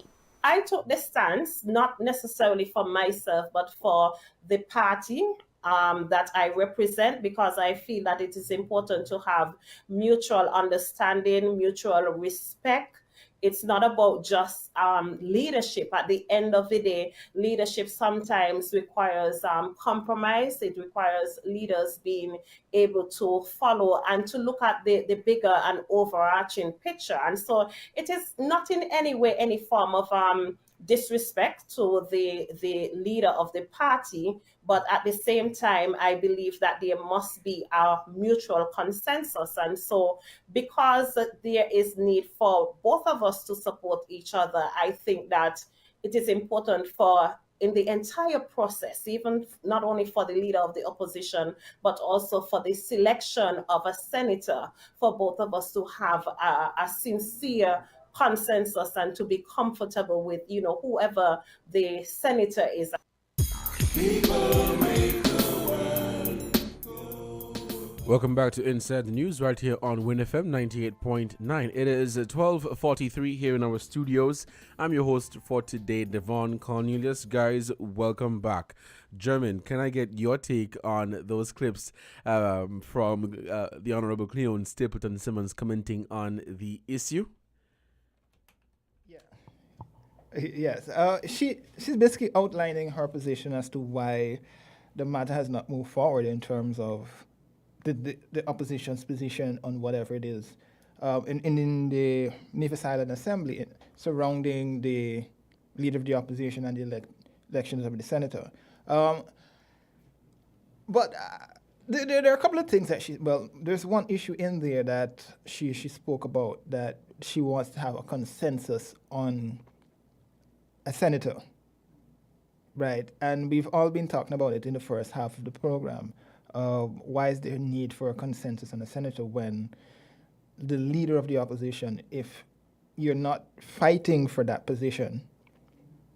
I took the stance, not necessarily for myself, but for the party that I represent, because I feel that it is important to have mutual understanding, mutual respect. It's not about just leadership. At the end of the day, leadership sometimes requires compromise. It requires leaders being able to follow and to look at the bigger and overarching picture. And so it is not in any way any form of disrespect to the leader of the party, but at the same time, I believe that there must be a mutual consensus. And so because there is need for both of us to support each other, I think that it is important for, in the entire process, even not only for the leader of the opposition, but also for the selection of a senator, for both of us to have a sincere consensus and to be comfortable with, whoever the senator is. Welcome back to Inside the News right here on WinFM 98.9. It is 12:43 here in our studios. I'm your host for today, Devon Cornelius. Guys, welcome back. German, can I get your take on those clips from the Honorable Cleone Stapleton Simmons commenting on the issue? Yes, she's basically outlining her position as to why the matter has not moved forward in terms of the opposition's position on whatever it is in the Nevis Island Assembly surrounding the leader of the opposition and the elections of the senator. But there are a couple of things that there's one issue in there that she spoke about, that she wants to have a consensus on a senator, right? And we've all been talking about it in the first half of the program. Why is there a need for a consensus on a senator when the leader of the opposition, if you're not fighting for that position,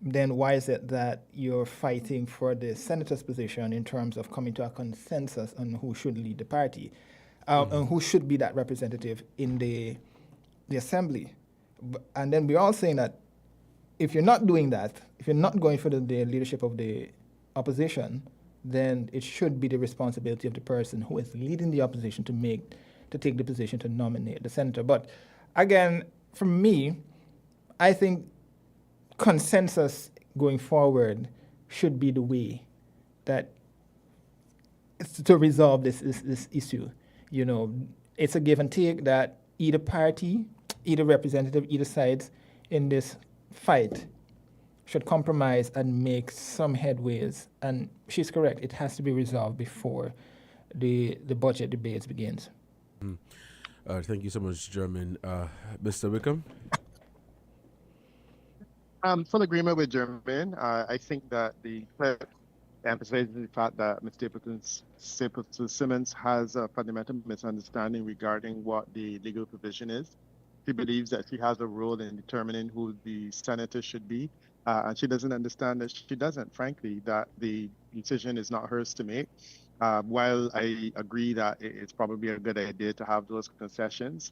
then why is it that you're fighting for the senator's position in terms of coming to a consensus on who should lead the party and who should be that representative in the assembly? And then we're all saying that if you're not doing that, if you're not going for the leadership of the opposition, then it should be the responsibility of the person who is leading the opposition to take the position to nominate the senator. But again, for me, I think consensus going forward should be the way that it's to resolve this issue. You know, it's a give and take that either party, either representative, either sides in this fight should compromise and make some headways. And she's correct, it has to be resolved before the budget debates begins. Thank you so much, German. Mr. Wickham? Full agreement with German. I think that the clip emphasizes the fact that Ms. Stapleton Simmons has a fundamental misunderstanding regarding what the legal provision is. She believes that she has a role in determining who the senator should be, and she doesn't understand that she doesn't, frankly, that the decision is not hers to make. While I agree that it's probably a good idea to have those concessions,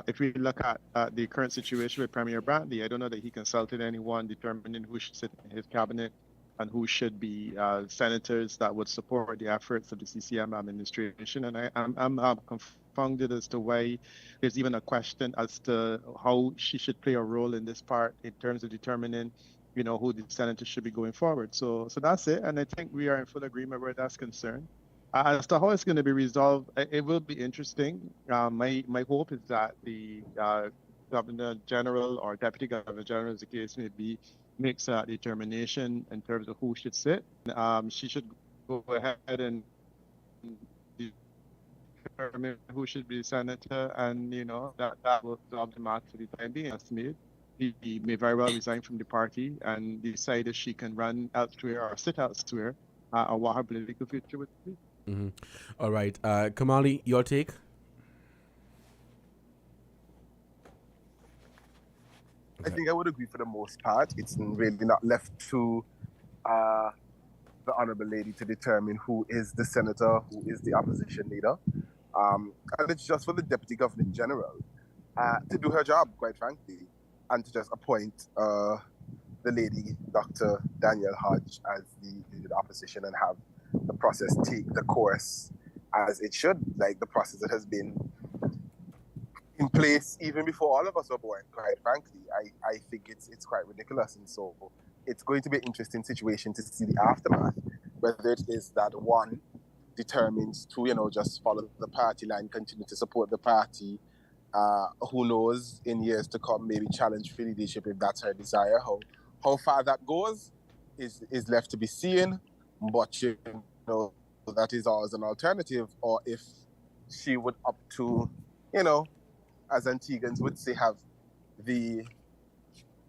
if we look at the current situation with Premier Brantley, I don't know that he consulted anyone determining who should sit in his cabinet and who should be senators that would support the efforts of the CCM administration. And I'm confounded as to why there's even a question as to how she should play a role in this part in terms of determining, you know, who the senators should be going forward. So that's it. And I think we are in full agreement where that's concerned. As to how it's going to be resolved, it will be interesting. My hope is that the Governor General or Deputy Governor General, as the case may be, makes a determination in terms of who should sit. She should go ahead and determine who should be senator, and you know that will solve the matter for the time being. That's made. He may very well resign from the party and decide if she can run elsewhere or sit elsewhere, or what her political future would be. Mm-hmm. All right, Kamali, your take? I think I would agree for the most part. It's really not left to the honourable lady to determine who is the senator, who is the opposition leader. And it's just for the Deputy Governor General to do her job, quite frankly, and to just appoint the lady, Dr. Danielle Hodge, as the leader of the opposition and have the process take the course as it should, like the process that has been in place even before all of us were born, quite frankly. I think it's quite ridiculous, and so it's going to be an interesting situation to see the aftermath, whether it is that one determines to, you know, just follow the party line, continue to support the party, who knows, in years to come, maybe challenge for leadership if that's her desire. How far that goes is left to be seen, but you know, that is always an alternative. Or if she would opt to, you know, as Antiguans would say, have the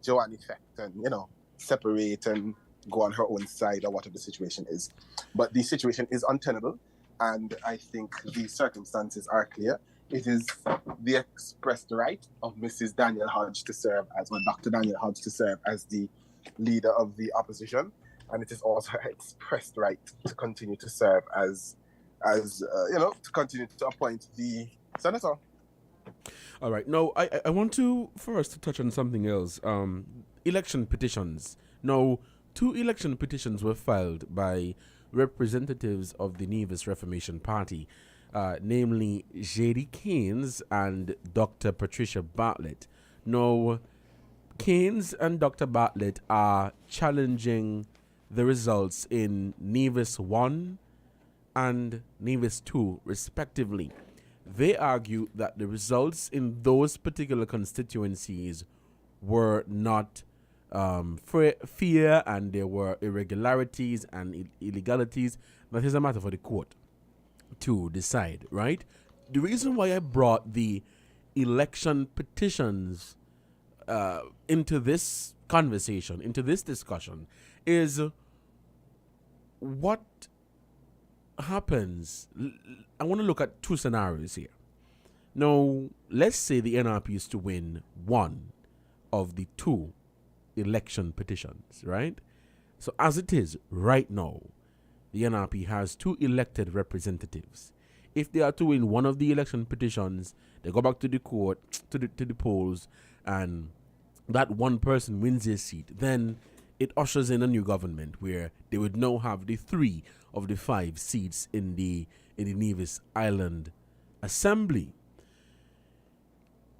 Joanne effect and, you know, separate and go on her own side or whatever the situation is. But the situation is untenable, and I think the circumstances are clear. It is the expressed right of Mrs. Danielle Hodge to serve as, well, Dr. Danielle Hodge to serve as the leader of the opposition, and it is also her expressed right to continue to serve as you know, to continue to appoint the senator. All right. Now, I want for us to touch on something else. Election petitions. Now, 2 election petitions were filed by representatives of the Nevis Reformation Party, namely J.D. Keynes and Dr. Patricia Bartlett. Now, Keynes and Dr. Bartlett are challenging the results in Nevis 1 and Nevis 2, respectively. They argue that the results in those particular constituencies were not fair, and there were irregularities and illegalities. That is a matter for the court to decide, right? The reason why I brought the election petitions into this conversation, into this discussion, is what happens. I want to look at 2 scenarios here. Now, let's say the NRP is to win one of the 2 election petitions, right? So as it is right now, the NRP has 2 elected representatives. If they are to win one of the election petitions, they go back to the court, to the polls, and that one person wins their seat. Then it ushers in a new government where they would now have the 3 of the 5 seats in the Nevis Island Assembly.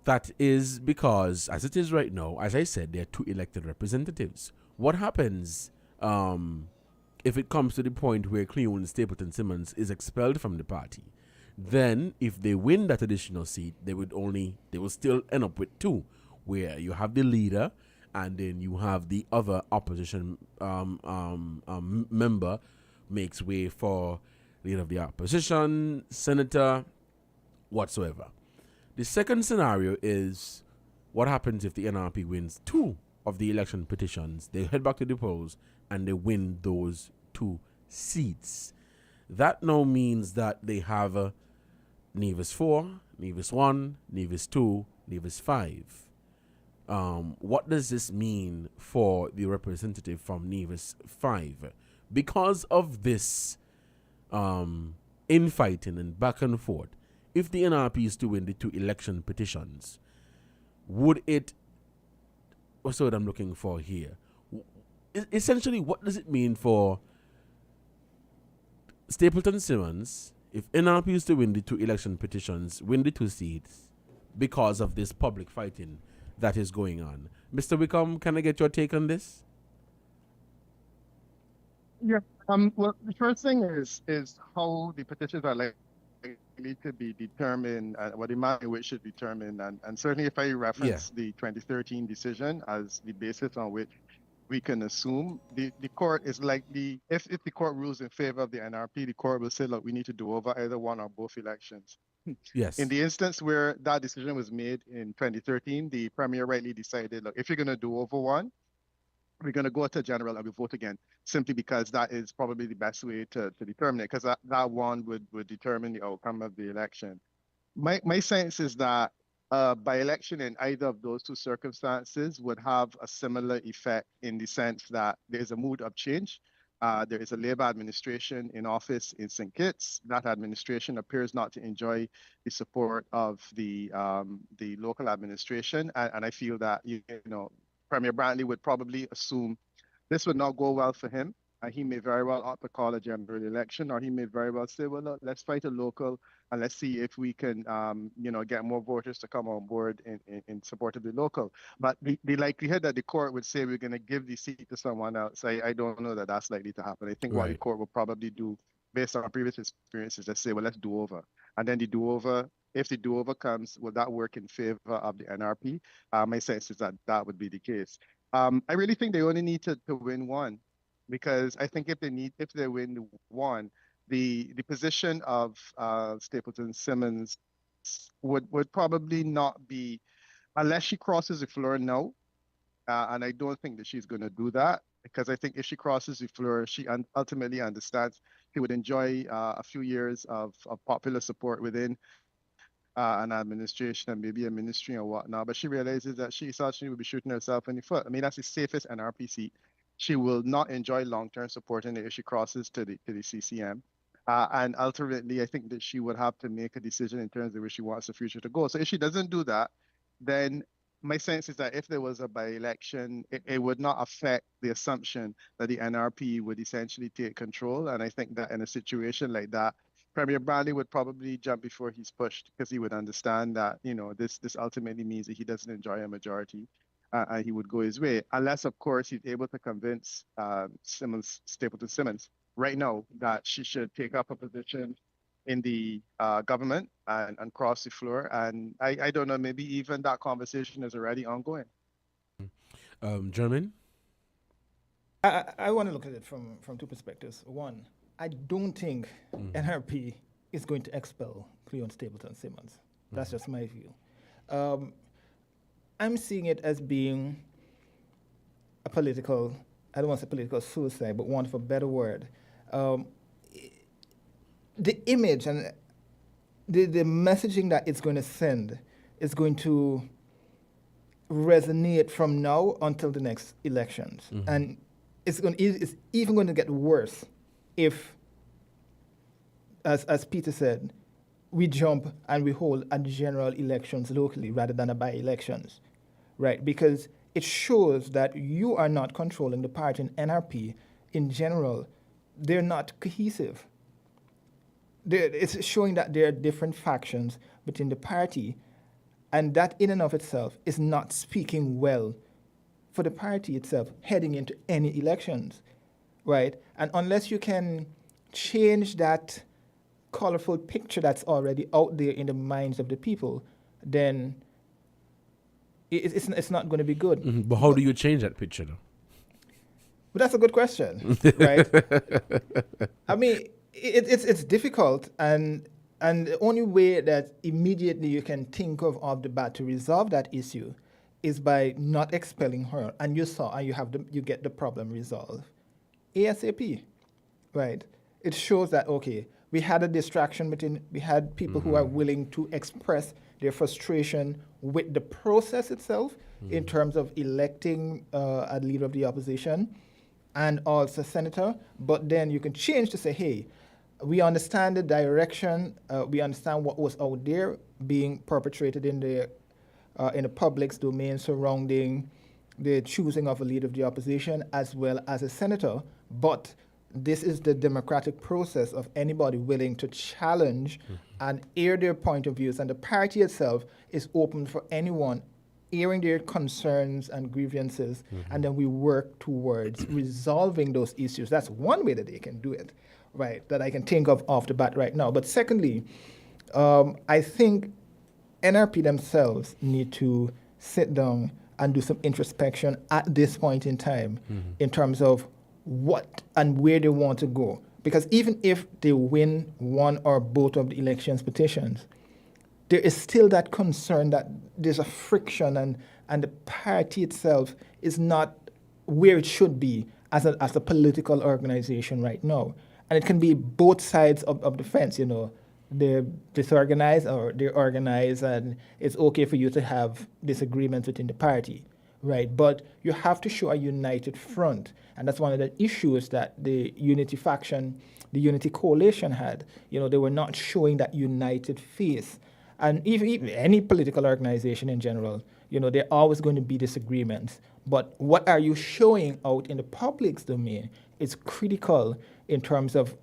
That is because, as it is right now, as I said, there are 2 elected representatives. What happens if it comes to the point where Cleone Stapleton Simmons is expelled from the party? Then, if they win that additional seat, they will still end up with 2, where you have the leader and then you have the other opposition member makes way for leader of the opposition, senator, whatsoever. The second scenario is what happens if the NRP wins 2 of the election petitions. They head back to the polls and they win those 2 seats. That now means that they have Nevis 4, Nevis 1, Nevis 2, Nevis 5. What does this mean for the representative from Nevis 5? Because of this infighting and back and forth, if the NRP is to win the 2 election petitions, would it... What's what I'm looking for here? Essentially, what does it mean for Stapleton Simmons if NRP is to win the 2 election petitions, win the 2 seats, because of this public fighting that is going on? Mr. Wickham, can I get your take on this? Yeah. Well, the first thing is how the petitions are likely to be determined, what the manner in which should be determined, and certainly if I reference the 2013 decision as the basis on which we can assume the court is likely, if the court rules in favor of the NRP, the court will say, look, we need to do over either one or both elections. Yes. In the instance where that decision was made in 2013, the premier rightly decided, look, if you're going to do over one, we're going to go to general and we vote again, simply because that is probably the best way to determine it, because that one would determine the outcome of the election. My sense is that by-election in either of those 2 circumstances would have a similar effect, in the sense that there's a mood of change. There is a Labour administration in office in St. Kitts. That administration appears not to enjoy the support of the local administration, and I feel that Premier Brantley would probably assume this would not go well for him. He may very well opt to call a general election, or he may very well say, well, look, let's fight a local and let's see if we can, get more voters to come on board in support of the local. But the likelihood that the court would say we're going to give the seat to someone else, I don't know that that's likely to happen. I think what the court will probably do, based on previous experiences, is say, well, let's do over. And then the do-over, if the do-over comes, will that work in favor of the NRP? My sense is that that would be the case. I really think they only need to win one, because I think if they win one, the position of Stapleton Simmons would probably not be, unless she crosses the floor now, and I don't think that she's going to do that, because I think if she crosses the floor, she ultimately understands she would enjoy a few years of popular support within an administration and maybe a ministry or whatnot, but she realizes that she essentially would be shooting herself in the foot. I mean, that's the safest NRP seat. She will not enjoy long-term support in it if she crosses to the CCM. And ultimately, I think that she would have to make a decision in terms of where she wants the future to go. So if she doesn't do that, then my sense is that if there was a by-election, it would not affect the assumption that the NRP would essentially take control. And I think that in a situation like that, Premier Brantley would probably jump before he's pushed, because he would understand that, this ultimately means that he doesn't enjoy a majority. And he would go his way, unless, of course, he's able to convince Stapleton Simmons right now that she should take up a position in the government and cross the floor. And I don't know, maybe even that conversation is already ongoing. German? I want to look at it from 2 perspectives. One, I don't think NRP is going to expel Cleone Stapleton Simmons. That's just my view. I'm seeing it as being a political, I don't want to say political suicide, but want for a better word. The image and the messaging that it's going to send is going to resonate from now until the next elections. And it's even going to get worse if, as Peter said, we jump and we hold a general elections locally rather than a by-elections, right? Because it shows that you are not controlling the party, and NRP in general, they're not cohesive. It's showing that there are different factions within the party, and that in and of itself is not speaking well for the party itself heading into any elections, right? And unless you can change that colorful picture that's already out there in the minds of the people, then it's not going to be good. But how do you change that picture, though? But that's a good question, right? I mean, it's difficult, and the only way that immediately you can think of the bat to resolve that issue is by not expelling her, and you get the problem resolved ASAP, right? It shows that we had a distraction we had people who are willing to express their frustration with the process itself in terms of electing a leader of the opposition and also senator, but then you can change to say, hey, we understand the direction, we understand what was out there being perpetrated in the public's domain surrounding the choosing of a leader of the opposition as well as a senator, but this is the democratic process of anybody willing to challenge and air their point of views, and the party itself is open for anyone airing their concerns and grievances, and then we work towards resolving those issues. That's one way that they can do it, right, that I can think of off the bat right now. But secondly, I think NRP themselves need to sit down and do some introspection at this point in time in terms of what and where they want to go. Because even if they win one or both of the elections petitions, there is still that concern that there's a friction and the party itself is not where it should be as a political organization right now. And it can be both sides of the fence, They're disorganized or they're organized, and it's okay for you to have disagreements within the party, right? But you have to show a united front. And that's one of the issues that the Unity faction, the Unity coalition had. They were not showing that united face. And even any political organization in general, there are always going to be disagreements. But what are you showing out in the public's domain is critical in terms of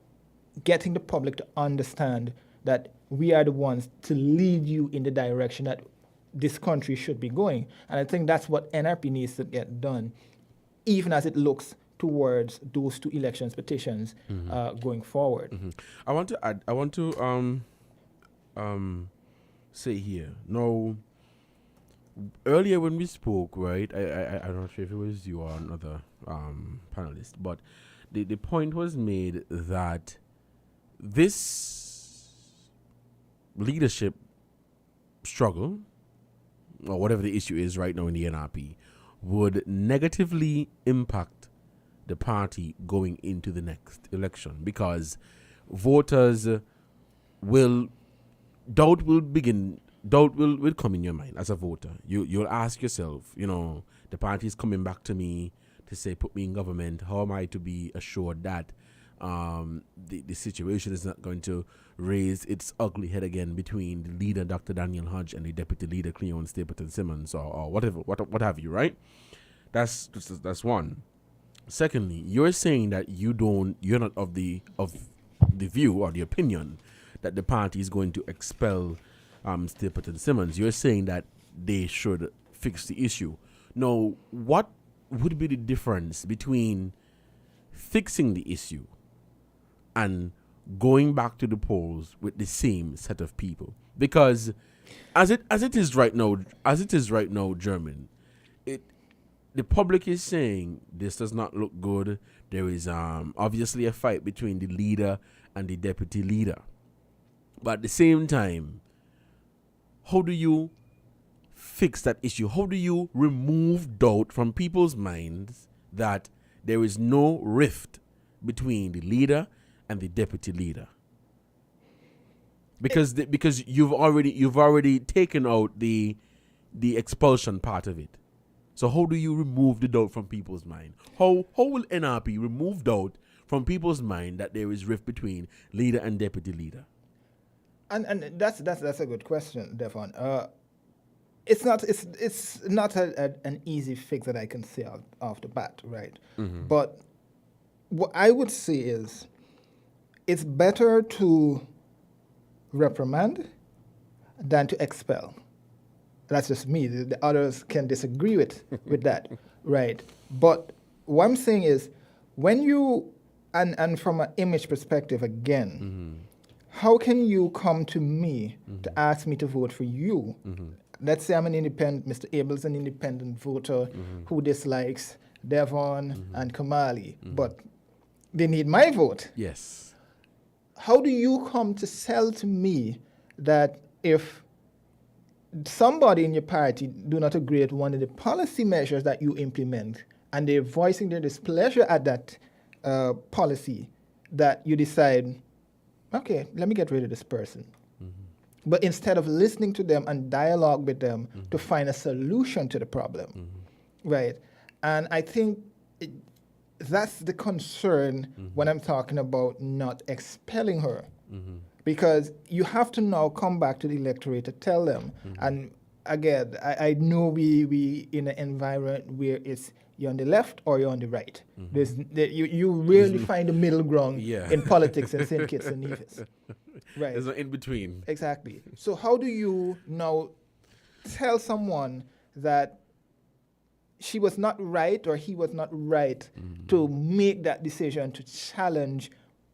getting the public to understand that we are the ones to lead you in the direction that this country should be going. And I think that's what NRP needs to get done, even as it looks towards those two elections petitions going forward. I want to say here. Now, earlier when we spoke, right, I'm not sure if it was you or another panelist, but the point was made that this leadership struggle, or whatever the issue is right now in the NRP, would negatively impact the party going into the next election, because voters doubt will come in your mind as a voter. You'll ask yourself, the party is coming back to me to say, put me in government. How am I to be assured that the situation is not going to raise its ugly head again between the leader, Dr. Daniel Hodge, and the deputy leader, Cleon Stapleton Simmons, or whatever, what have you, right? That's one. Secondly, you're saying that you're not of the view or the opinion that the party is going to expel Stapleton Simmons. You're saying that they should fix the issue. Now, what would be the difference between fixing the issue and going back to the polls with the same set of people? Because as it is right now, German, the public is saying this does not look good. There is obviously a fight between the leader and the deputy leader. But at the same time, how do you fix that issue? How do you remove doubt from people's minds that there is no rift between the leader and the deputy leader? Because you've already taken out the the expulsion part of it. So how do you remove the doubt from people's mind? How will NRP remove doubt from people's mind that there is rift between leader and deputy leader? And that's a good question, Devon. It's not an easy fix that I can say off the bat, right? Mhm. But what I would say is, it's better to reprimand than to expel. That's just me. The others can disagree with that, right? But what I'm saying is, when you and from an image perspective again, how can you come to me to ask me to vote for you? Let's say I'm an independent, Mr. Abel's an independent voter who dislikes Devon and Kamali, but they need my vote. Yes. How do you come to sell to me that if somebody in your party do not agree with one of the policy measures that you implement, and they're voicing their displeasure at that policy, that you decide, okay, let me get rid of this person. But instead of listening to them and dialogue with them to find a solution to the problem, right? And I think that's the concern when I'm talking about not expelling her. Because you have to now come back to the electorate to tell them. And again, I know we in an environment where it's you're on the left or you're on the right. You rarely find a middle ground in politics in St. Kitts and Nevis. Right. There's no in between. Exactly. So how do you now tell someone that she was not right or he was not right to make that decision to challenge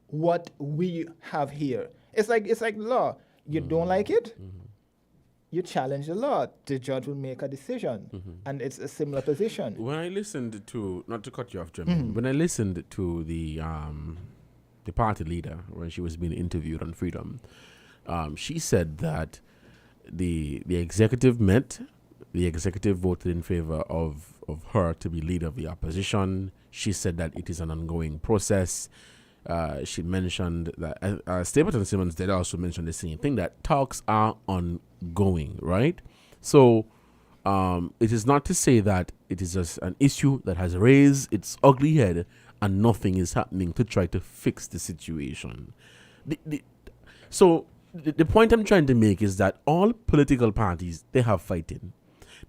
what we have here? It's like law. You don't like it, you challenge the law. The judge will make a decision, and it's a similar position. When I listened to, not to cut you off, Jermaine, when I listened to the party leader when she was being interviewed on Freedom, she said that the executive met. The executive voted in favor of her to be leader of the opposition. She said that it is an ongoing process. She mentioned that Stapleton Simmons did also mention the same thing, that talks are ongoing, right? So it is not to say that it is just an issue that has raised its ugly head and nothing is happening to try to fix the situation. So the point I'm trying to make is that all political parties, they have fighting.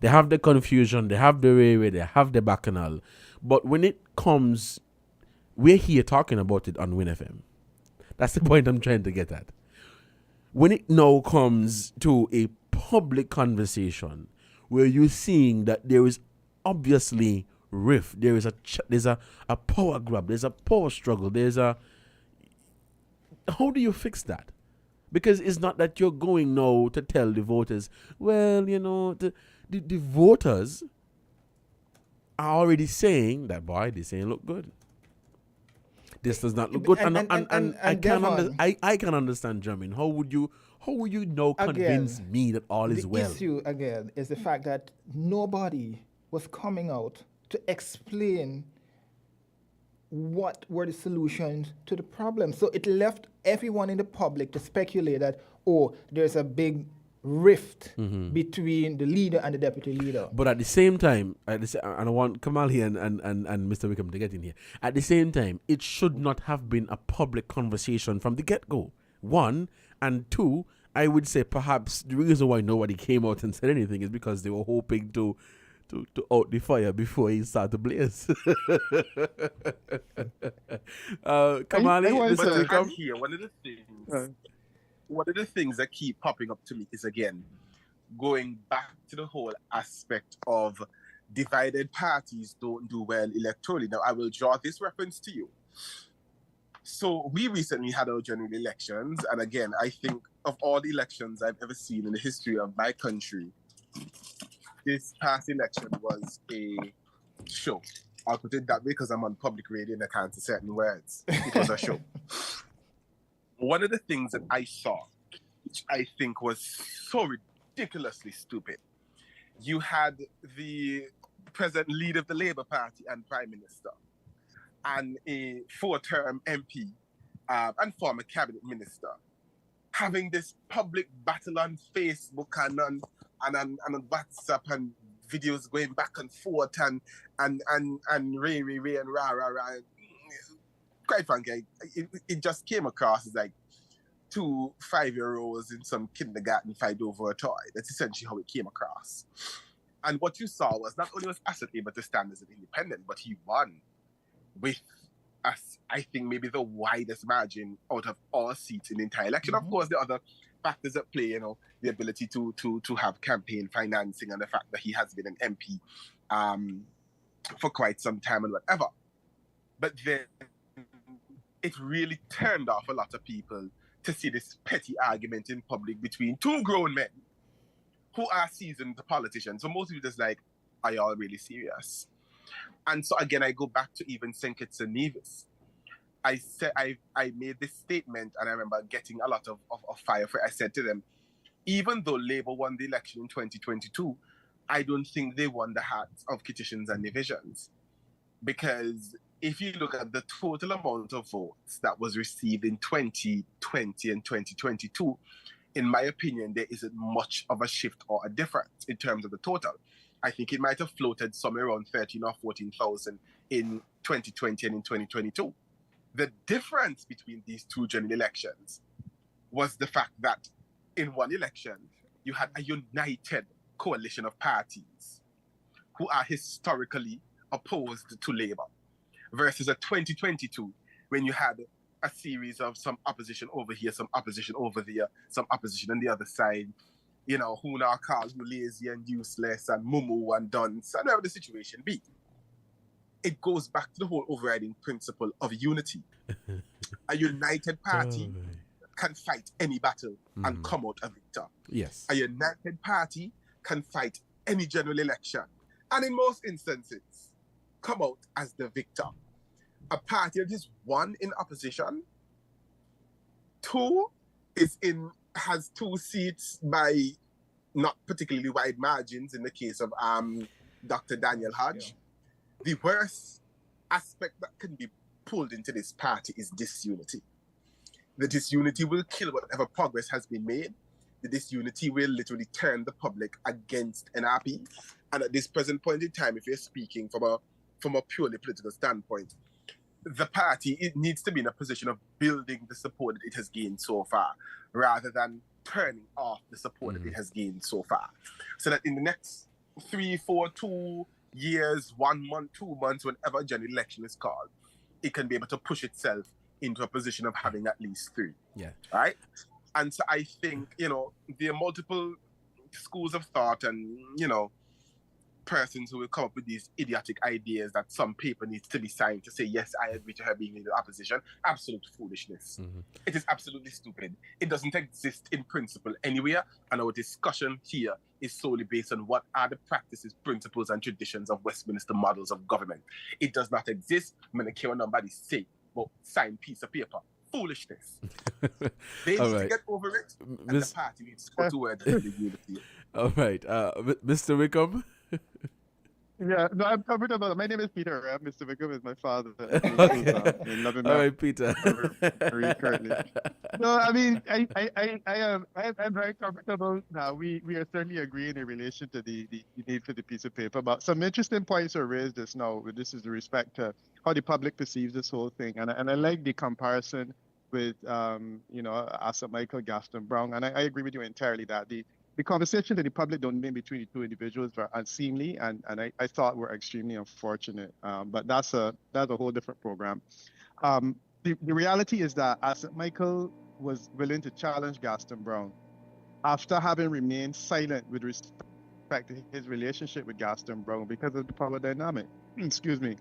They have the confusion, they have the railway, they have the bacchanal. But when it comes, we're here talking about it on Win FM. That's the point I'm trying to get at. When it now comes to a public conversation where you're seeing that there is obviously rift, there's a power grab, there's a power struggle, how do you fix that? Because it's not that you're going now to tell the voters, well, the voters are already saying that, boy, this ain't look good. This does not look good. And I can understand, Jermaine. How would you now convince me that all is well? The issue, again, is the fact that nobody was coming out to explain what were the solutions to the problem. So it left everyone in the public to speculate that, there's a big rift between the leader and the deputy leader. But at the same time, and I want Kamali and Mr. Wickham to get in here, at the same time, it should not have been a public conversation from the get-go. One, and two, I would say perhaps the reason why nobody came out and said anything is because they were hoping to out the fire before he started to blaze. Kamali, Mr. Wickham? Here, one of the things that keep popping up to me is, again, going back to the whole aspect of divided parties don't do well electorally. Now, I will draw this reference to you. So we recently had our general elections, and again, I think of all the elections I've ever seen in the history of my country, this past election was a show. I'll put it that way because I'm on public radio and I can't say certain words. It was a show. One of the things that I saw, which I think was so ridiculously stupid, you had the present leader of the Labour Party and Prime Minister, and a 4-term MP and former cabinet minister having this public battle on Facebook and on WhatsApp and videos going back and forth and Ray and rah. Quite frankly, it just came across as like 2 5-year-olds in some kindergarten fight over a toy. That's essentially how it came across. And what you saw was not only was Asset able to stand as an independent, but he won with us, I think, maybe the widest margin out of all seats in the entire election. Of course, the other factors at play, the ability to have campaign financing and the fact that he has been an MP for quite some time and whatever. But then it really turned off a lot of people to see this petty argument in public between 2 grown men who are seasoned politicians. So most people just like, are y'all really serious? And so again, I go back to even Senketsa Nevis. I said I made this statement, and I remember getting a lot of fire for it. I said to them, even though Labour won the election in 2022, I don't think they won the hearts of Kittitians and Divisions. Because if you look at the total amount of votes that was received in 2020 and 2022, in my opinion, there isn't much of a shift or a difference in terms of the total. I think it might have floated somewhere around 13 or 14,000 in 2020 and in 2022. The difference between these 2 general elections was the fact that in one election, you had a united coalition of parties who are historically opposed to Labour, versus a 2022 when you had a series of some opposition over here, some opposition over there, some opposition on the other side, who now call you lazy and useless and mumu and dunce, and whatever the situation be. It goes back to the whole overriding principle of unity. A united party can fight any battle and come out a victor. Yes. A united party can fight any general election, and in most instances, come out as the victor. A party that is 1 in opposition, 2 has 2 seats by not particularly wide margins in the case of Dr. Daniel Hodge. The worst aspect that can be pulled into this party is disunity. The disunity will kill whatever progress has been made. The disunity will literally turn the public against NRP. And at this present point in time, if you're speaking from a purely political standpoint, the party, it needs to be in a position of building the support that it has gained so far, rather than turning off the support that it has gained so far. So that in the next 3, 4, 2 years, 1 month, 2 months, whenever a general election is called, it can be able to push itself into a position of having at least 3. Yeah. Right? And so I think, there are multiple schools of thought and, persons who will come up with these idiotic ideas that some paper needs to be signed to say, yes, I agree to her being in the opposition. Absolute foolishness. It is absolutely stupid. It doesn't exist in principle anywhere, and our discussion here is solely based on what are the practices, principles, and traditions of Westminster models of government. It does not exist. I'm going to care what nobody say, but sign piece of paper. Foolishness. They need to get over it, and the party needs to go towards the unity. All right. Mr. Wickham? Yeah, no, I'm comfortable. My name is Peter. Mr. Wickham is my father. All right, Peter. No, I mean, I'm very comfortable now. We are certainly agreeing in relation to the need for the piece of paper, but some interesting points are raised just now. This is with respect to how the public perceives this whole thing, and I like the comparison with Asa Michael, Gaston Brown, and I agree with you entirely that the conversation that the public domain between the 2 individuals were unseemly, and I thought were extremely unfortunate. But that's a whole different program. The reality is that Asa Michael was willing to challenge Gaston Brown after having remained silent with respect to his relationship with Gaston Brown because of the power dynamic. Excuse me.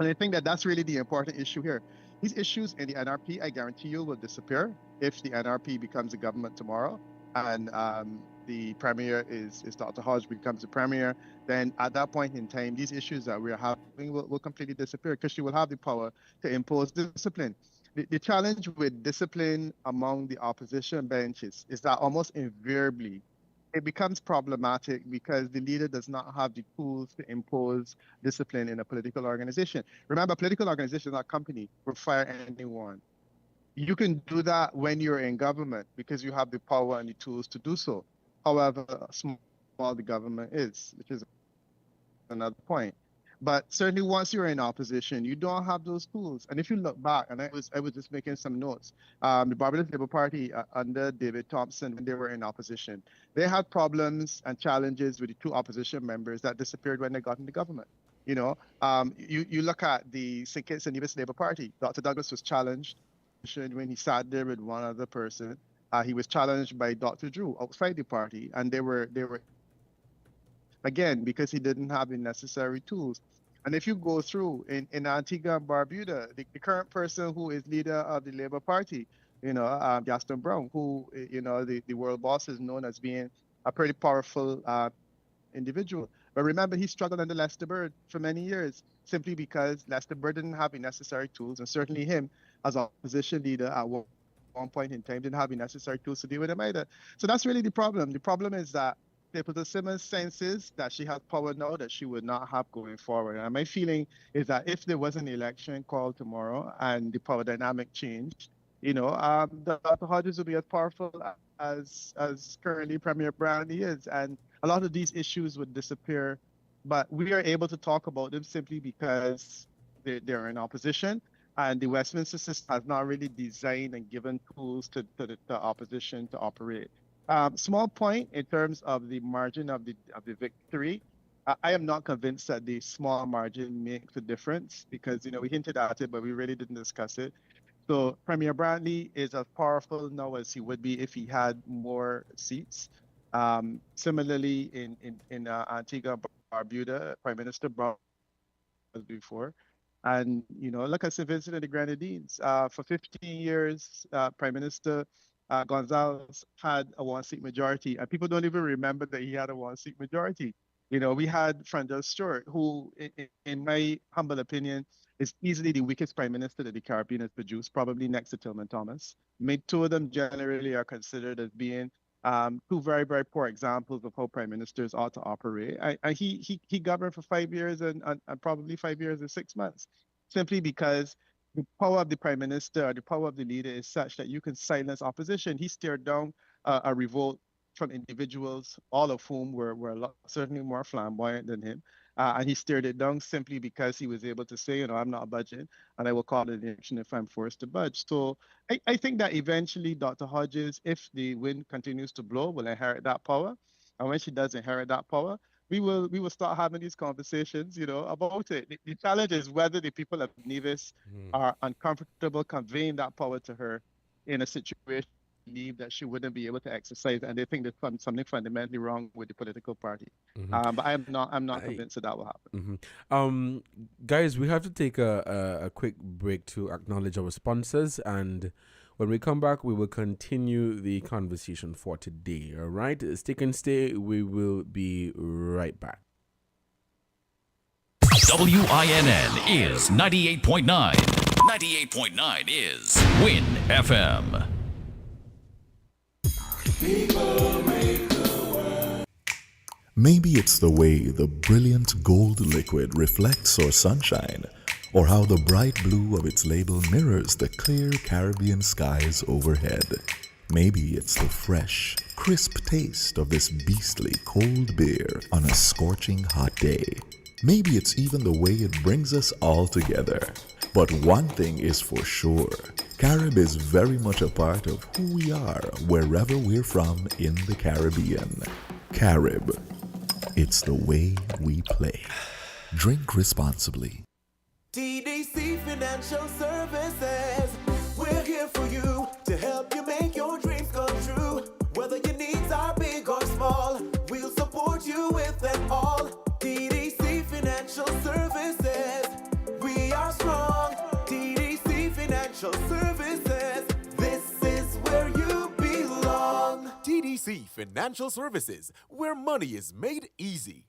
And I think that that's really the important issue here. These issues in the NRP, I guarantee you, will disappear if the NRP becomes the government tomorrow. And the premier is Dr. Hodge becomes the premier, then at that point in time, these issues that we're having will completely disappear because she will have the power to impose discipline. The challenge with discipline among the opposition benches is that almost invariably it becomes problematic because the leader does not have the tools to impose discipline in a political organization. Remember, a political organization, not company, will fire anyone. You can do that when you're in government because you have the power and the tools to do so. however small the government is, which is another point. But certainly once you're in opposition, you don't have those tools. And if you look back, and I was just making some notes, the Barbados Labour Party under David Thompson, when they were in opposition, they had problems and challenges with the two opposition members that disappeared when they got in the government. You know, you look at the St. Kitts and Nevis Labour Party. Dr. Douglas was challenged when he sat there with one other person. He was challenged by Dr. Drew outside the party, and they were again, because he didn't have the necessary tools. And if you go through in Antigua and Barbuda, the current person who is leader of the Labour Party, you know, Gaston Brown, who, you know, the world boss is known as being a pretty powerful individual. But remember, he struggled under Lester Bird for many years, simply because Lester Bird didn't have the necessary tools, and certainly him as opposition leader at one point in time didn't have the necessary tools to deal with him either. So that's really the problem. The problem is that Stapleton Simmons senses that she has power now that she would not have going forward. And my feeling is that if there was an election called tomorrow and the power dynamic changed, you know, Dr. Hodges will be as powerful as currently Premier Brandy is. And a lot of these issues would disappear. But we are able to talk about them simply because they're in opposition. And the Westminster system has not really designed and given tools to the opposition to operate. Small point in terms of the margin of the victory. I am not convinced that the small margin makes a difference because, you know, we hinted at it, but we really didn't discuss it. So Premier Brantley is as powerful now as he would be if he had more seats. Similarly, in Antigua and Barbuda, Prime Minister Brown was before. And, you know, look at St. Vincent and the Grenadines. For 15 years, Prime Minister Gonzalez had a one-seat majority, and people don't even remember that he had a one-seat majority. You know, we had Frangel Stewart, who, in my humble opinion, is easily the weakest prime minister that the Caribbean has produced, probably next to Tillman Thomas. Two of them generally are considered as being two very, very poor examples of how prime ministers ought to operate. He governed for 5 years and probably 5 years and 6 months, simply because the power of the prime minister or the power of the leader is such that you can silence opposition. He stared down a revolt from individuals, all of whom were certainly more flamboyant than him. And he stared it down simply because he was able to say, you know, I'm not budging and I will call an election if I'm forced to budge. So I think that eventually Dr. Hodges, if the wind continues to blow, will inherit that power. And when she does inherit that power, we will start having these conversations, you know, about it. The challenge is whether the people of Nevis are uncomfortable conveying that power to her in a situation believe that she wouldn't be able to exercise, and they think there's something fundamentally wrong with the political party. But I'm not convinced that will happen. Guys, we have to take a quick break to acknowledge our sponsors, and when we come back, we will continue the conversation for today. All right, stick and stay. We will be right back. WINN is 98.9. 98.9 is WIN FM. Maybe it's the way the brilliant gold liquid reflects our sunshine, or how the bright blue of its label mirrors the clear Caribbean skies overhead. Maybe it's the fresh, crisp taste of this beastly cold beer on a scorching hot day. Maybe it's even the way it brings us all together. But one thing is for sure, Carib is very much a part of who we are wherever we're from in the Caribbean. Carib, it's the way we play. Drink responsibly. TDC Financial Services, we're here for you to help you make your dreams come true. Whether your needs are big or small, we'll support you with it all. TDC Financial Services, we are strong. TDC Financial Services, this is where you belong. TDC Financial Services, where money is made easy.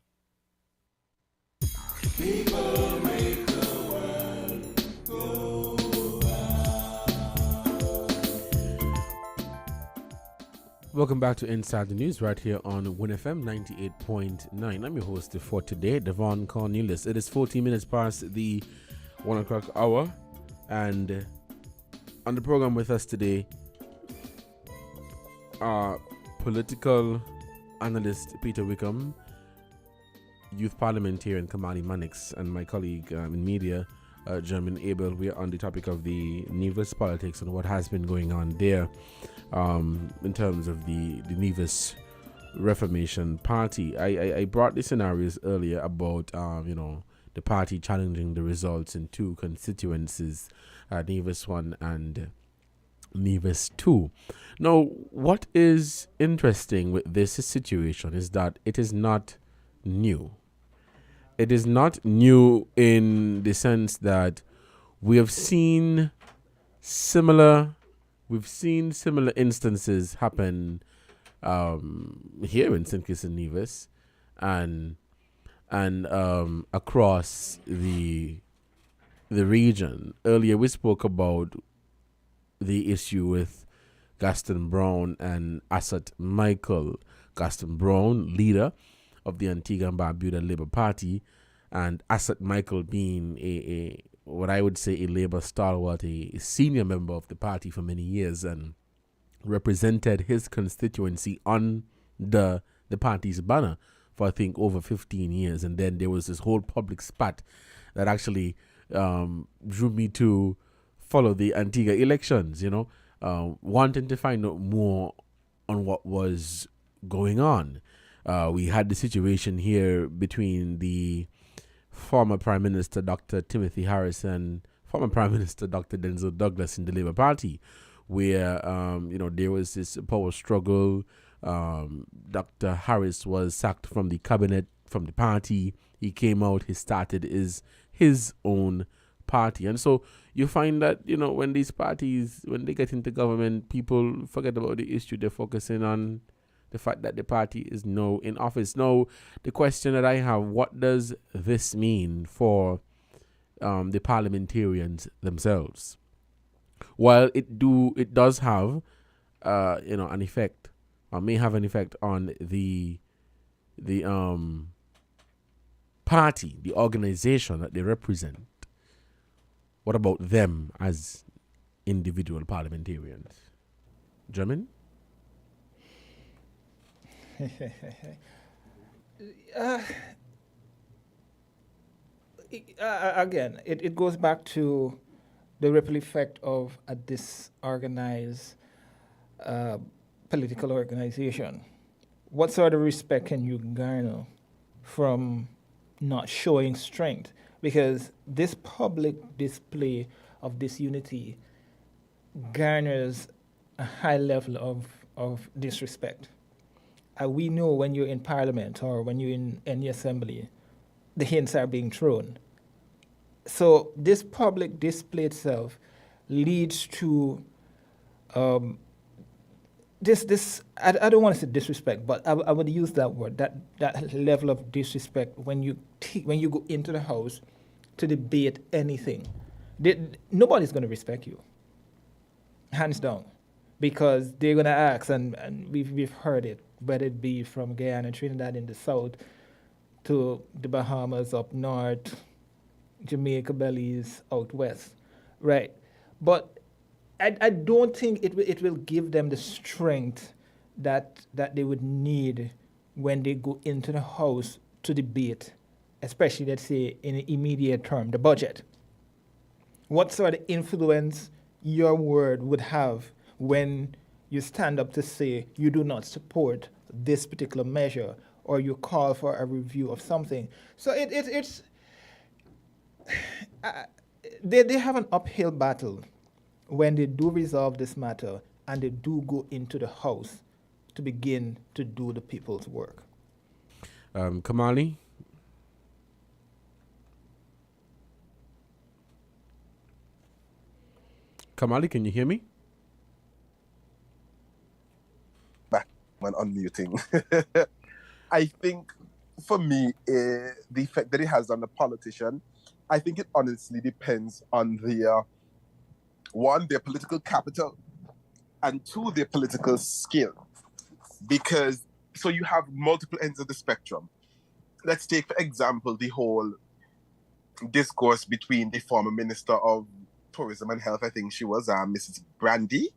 People make the world go Welcome back to Inside the News right here on WIN FM 98.9. I'm your host for today, Devon Cornelius. It is 14 minutes past the 1 o'clock hour, and on the program with us today are political analyst Peter Wickham, youth parliamentarian Kamali Mannix, and my colleague in media, German Abel. We are on the topic of the Nevis politics and what has been going on there in terms of the Nevis Reformation Party. I brought the scenarios earlier about the party challenging the results in two constituencies, Nevis 1 and Nevis 2. Now, what is interesting with this situation is that it is not new. It is not new in the sense that we have seen similar instances happen here in St. Kitts and Nevis and across the region. Earlier we spoke about the issue with Gaston Brown and Asset Michael. Gaston Brown, leader of the Antigua and Barbuda Labour Party, and Asset Michael being a what I would say a Labour stalwart, a senior member of the party for many years, and represented his constituency on the party's banner for I think over 15 years. And then there was this whole public spat that actually drew me to follow the Antigua elections, wanting to find out more on what was going on. We had the situation here between the former Prime Minister Dr. Timothy Harris and former Prime Minister Dr. Denzel Douglas in the Labour Party, where there was this power struggle. Dr. Harris was sacked from the cabinet, from the party. He came out, he started his own party. And so you find that, when these parties, when they get into government, people forget about the issue. They're focusing on the fact that the party is now in office. Now, the question that I have, what does this mean for the parliamentarians themselves? While it does have, an effect, or may have an effect on the party, the organization that they represent. What about them as individual parliamentarians? German? Again, it goes back to the ripple effect of a disorganized political organization. What sort of respect can you garner from not showing strength? Because this public display of disunity garners a high level of disrespect. We know when you're in Parliament or when you're in any assembly, the hints are being thrown. So this public display itself leads to I don't want to say disrespect, but I would use that word, that level of disrespect when you go into the House to debate anything. Nobody's going to respect you, hands down, because they're going to ask, and we've heard it, whether it be from Guyana and Trinidad in the south to the Bahamas up north, Jamaica, Belize out west, right? But I don't think it will give them the strength that they would need when they go into the House to debate, especially, let's say, in an immediate term, the budget. What sort of influence your word would have when you stand up to say you do not support this particular measure or you call for a review of something. So they have an uphill battle when they do resolve this matter and they do go into the House to begin to do the people's work. Kamali? Kamali, can you hear me? Back when unmuting. I think for me, the effect that it has on the politician, I think it honestly depends on their political capital, and two, their political skill. Because, so you have multiple ends of the spectrum. Let's take, for example, the whole discourse between the former Minister of Tourism and Health, I think she was Mrs. Brandy.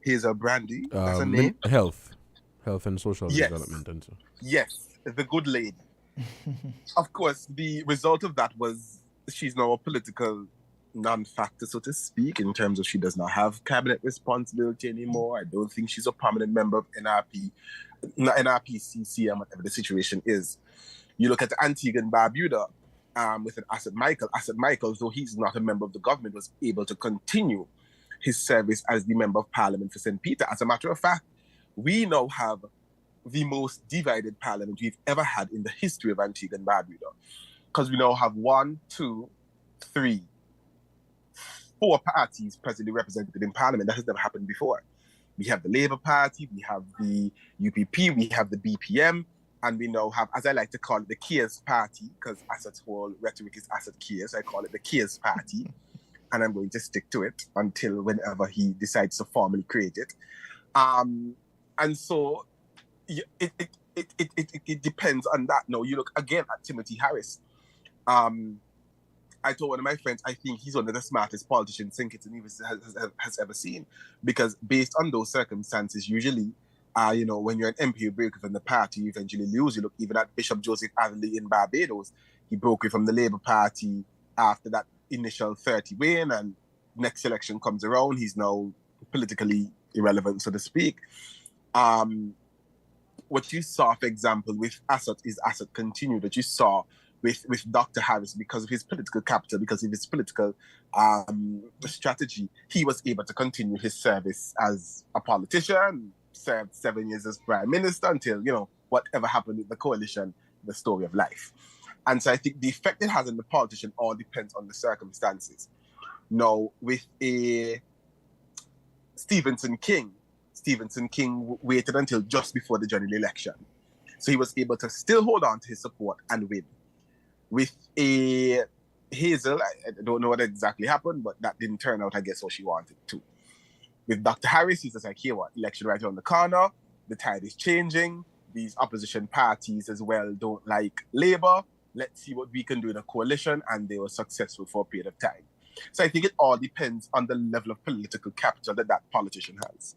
Here's a Brandy, that's her name. Health Health and Social Yes. Development and so. Yes, the good lady. Of course, the result of that was she's now a political non-factor, so to speak, in terms of she does not have cabinet responsibility anymore. I don't think she's a prominent member of NRP, CCM, whatever the situation is. You look at Antigua and Barbuda with an Asset Michael. Asset Michael, though he's not a member of the government, was able to continue his service as the Member of Parliament for St. Peter. As a matter of fact, we now have the most divided parliament we've ever had in the history of Antigua and Barbuda. Because we now have 1, 2, 3, 4 parties presently represented in parliament. That has never happened before. We have the Labour Party, we have the UPP, we have the BPM, and we now have, as I like to call it, the Kears Party, because Asset's whole rhetoric is Asset Kears. I call it the Kears Party, and I'm going to stick to it until whenever he decides to formally create it. And so it depends on that. Now, you look again at Timothy Harris. I told one of my friends, I think he's one of the smartest politicians St. Kitts and Nevis has ever seen, because based on those circumstances, usually, when you're an MP, you break from the party, you eventually lose. You look even at Bishop Joseph Adderley in Barbados. He broke away from the Labour Party after that initial 30 win, and next election comes around, he's now politically irrelevant, so to speak. What you saw, for example, with Asset is Asset continued. That you saw with Dr. Harris, because of his political capital, because of his political strategy, he was able to continue his service as a politician, served 7 years as prime minister until, whatever happened with the coalition, the story of life. And so I think the effect it has on the politician all depends on the circumstances. Now, with a Stephenson King waited until just before the general election. So he was able to still hold on to his support and win. With a Hazel, I don't know what exactly happened, but that didn't turn out, I guess, what she wanted to. With Dr. Harris, he's just like, here, what? Election right around the corner. The tide is changing. These opposition parties as well don't like Labour. Let's see what we can do in a coalition. And they were successful for a period of time. So I think it all depends on the level of political capital that politician has.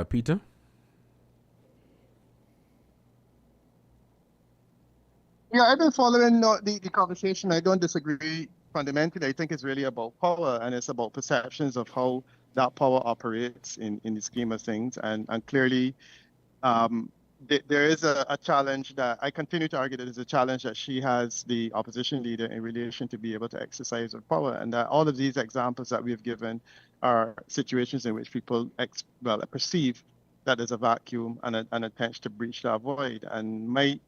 Peter? Yeah, I've been following the conversation. I don't disagree fundamentally. I think it's really about power, and it's about perceptions of how that power operates in the scheme of things. And clearly, there is a challenge that I continue to argue that there's a challenge that she has, the opposition leader, in relation to be able to exercise her power. And that all of these examples that we've given are situations in which people perceive that there's a vacuum and an attempt to breach that void. And my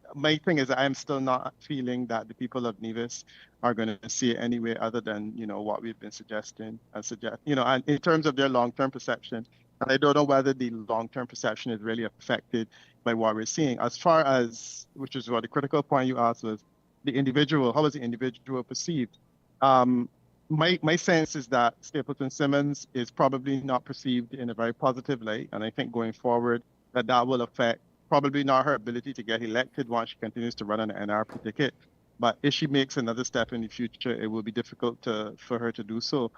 thing is that I'm still not feeling that the people of Nevis are going to see it anyway other than, what we've been suggesting. And in terms of their long-term perception, and I don't know whether the long-term perception is really affected by what we're seeing. As far as, which is what the critical point you asked was, the individual, how is the individual perceived? My sense is that Stapleton Simmons is probably not perceived in a very positive light, and I think going forward that will affect probably not her ability to get elected once she continues to run on an NRP ticket. But if she makes another step in the future, it will be difficult for her to do so.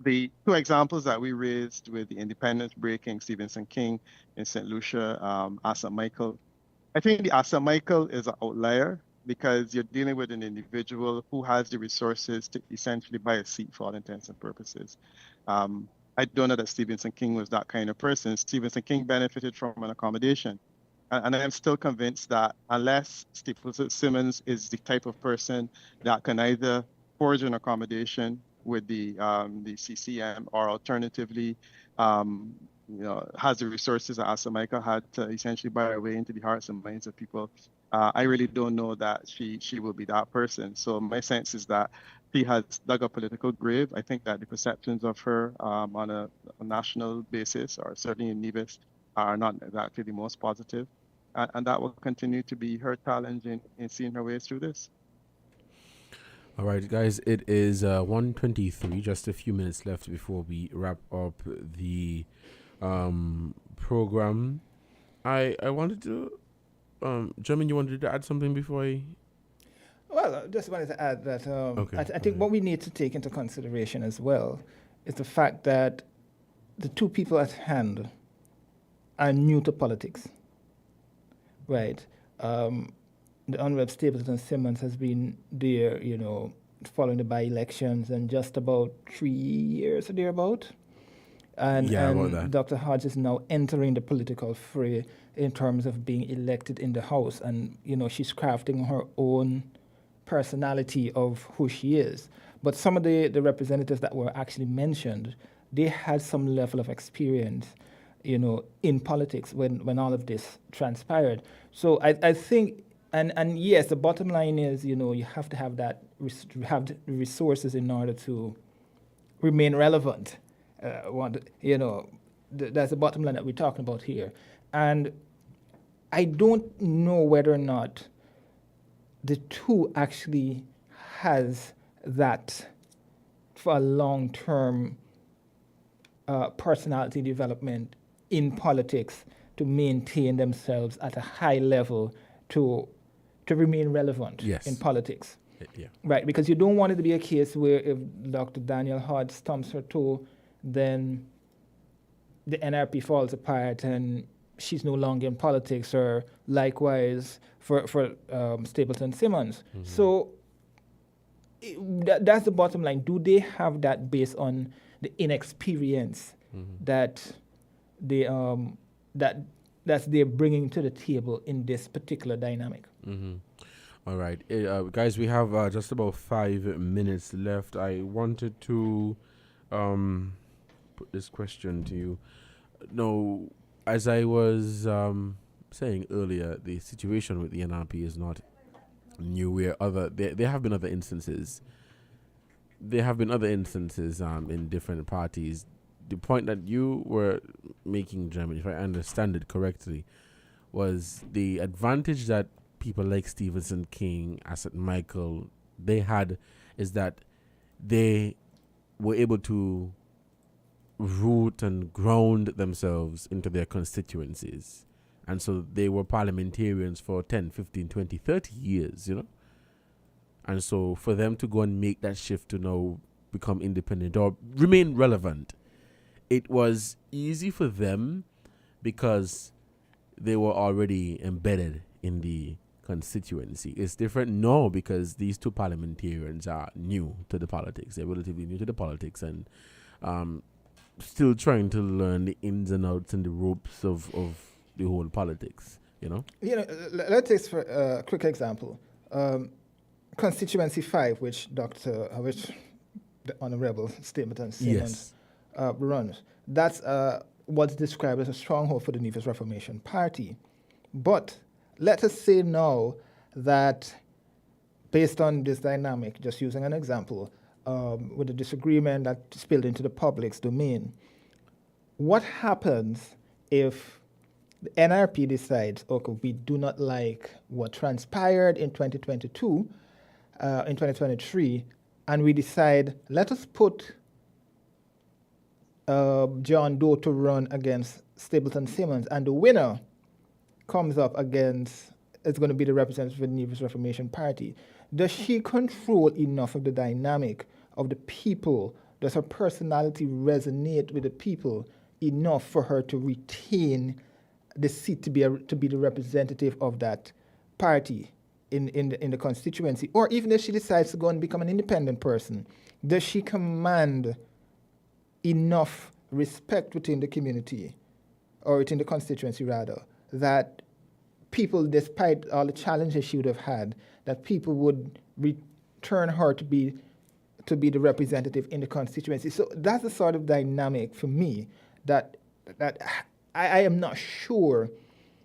The two examples that we raised with the independence breaking, Stephenson King in St. Lucia, Asa Michael, I think the Asa Michael is an outlier, because you're dealing with an individual who has the resources to essentially buy a seat for all intents and purposes. I don't know that Stephenson King was that kind of person. Stephenson King benefited from an accommodation. And I'm still convinced that unless Stapleton Simmons is the type of person that can either forge an accommodation with the CCM, or alternatively, has the resources that Asa Michael had to essentially buy her way into the hearts and minds of people, I really don't know that she will be that person. So my sense is that she has dug a political grave. I think that the perceptions of her on a national basis, or certainly in Nevis, are not exactly the most positive. And that will continue to be her challenge in seeing her way through this. All right, guys, it is 1:23, just a few minutes left before we wrap up the program. I wanted to... German, you wanted to add something before I... Well, I just wanted to add that I think what we need to take into consideration as well is the fact that the two people at hand are new to politics, right? The Honorable Stapleton Simmons has been there, following the by-elections, and just about 3 years or thereabout. And about that. Dr. Hodge is now entering the political fray in terms of being elected in the House. And, she's crafting her own personality of who she is. But some of the representatives that were actually mentioned, they had some level of experience, in politics when all of this transpired. So I think, and yes, the bottom line is, you have to have that, have the resources in order to remain relevant. That's the bottom line that we're talking about here. And I don't know whether or not the two actually has that for a long-term personality development in politics to maintain themselves at a high level to remain relevant in politics. Yeah. Right, because you don't want it to be a case where if Dr. Daniel Hodge stumps her toe, then the NRP falls apart and she's no longer in politics, or likewise for Stapleton Simmons. Mm-hmm. So that's the bottom line. Do they have that based on the inexperience that they're bringing to the table in this particular dynamic? Mm-hmm. All right, guys, we have just about 5 minutes left. I wanted to put this question to you. No, as I was saying earlier, the situation with the NRP is not new. Where there have been other instances. There have been other instances in different parties. The point that you were making, Jeremy, if I understand it correctly, was the advantage that people like Stephenson King, Asset Michael, they had, is that they were able to root and ground themselves into their constituencies. And so they were parliamentarians for 10, 15, 20, 30 years, And so for them to go and make that shift to now become independent or remain relevant, it was easy for them because they were already embedded in the constituency. It's different now because these two parliamentarians are new to the politics. They're relatively new to the politics and still trying to learn the ins and outs and the ropes of the whole politics, Let's take for a quick example. Constituency 5, which the Honorable Stapleton Simmons runs, that's what's described as a stronghold for the Nevis Reformation Party. But let us say now that based on this dynamic, just using an example, with a disagreement that spilled into the public's domain, what happens if the NRP decides, okay, we do not like what transpired in 2022, in 2023, and we decide, let us put John Doe to run against Stapleton Simmons, and the winner comes up against, it's going to be the representative of the Nevis Reformation Party. Does she control enough of the dynamic of the people? Does her personality resonate with the people enough for her to retain the seat to be the representative of that party in the constituency? Or even if she decides to go and become an independent person, does she command enough respect within the community, or within the constituency rather, that people, despite all the challenges she would have had, that people would return her to be the representative in the constituency? So that's the sort of dynamic for me that I am not sure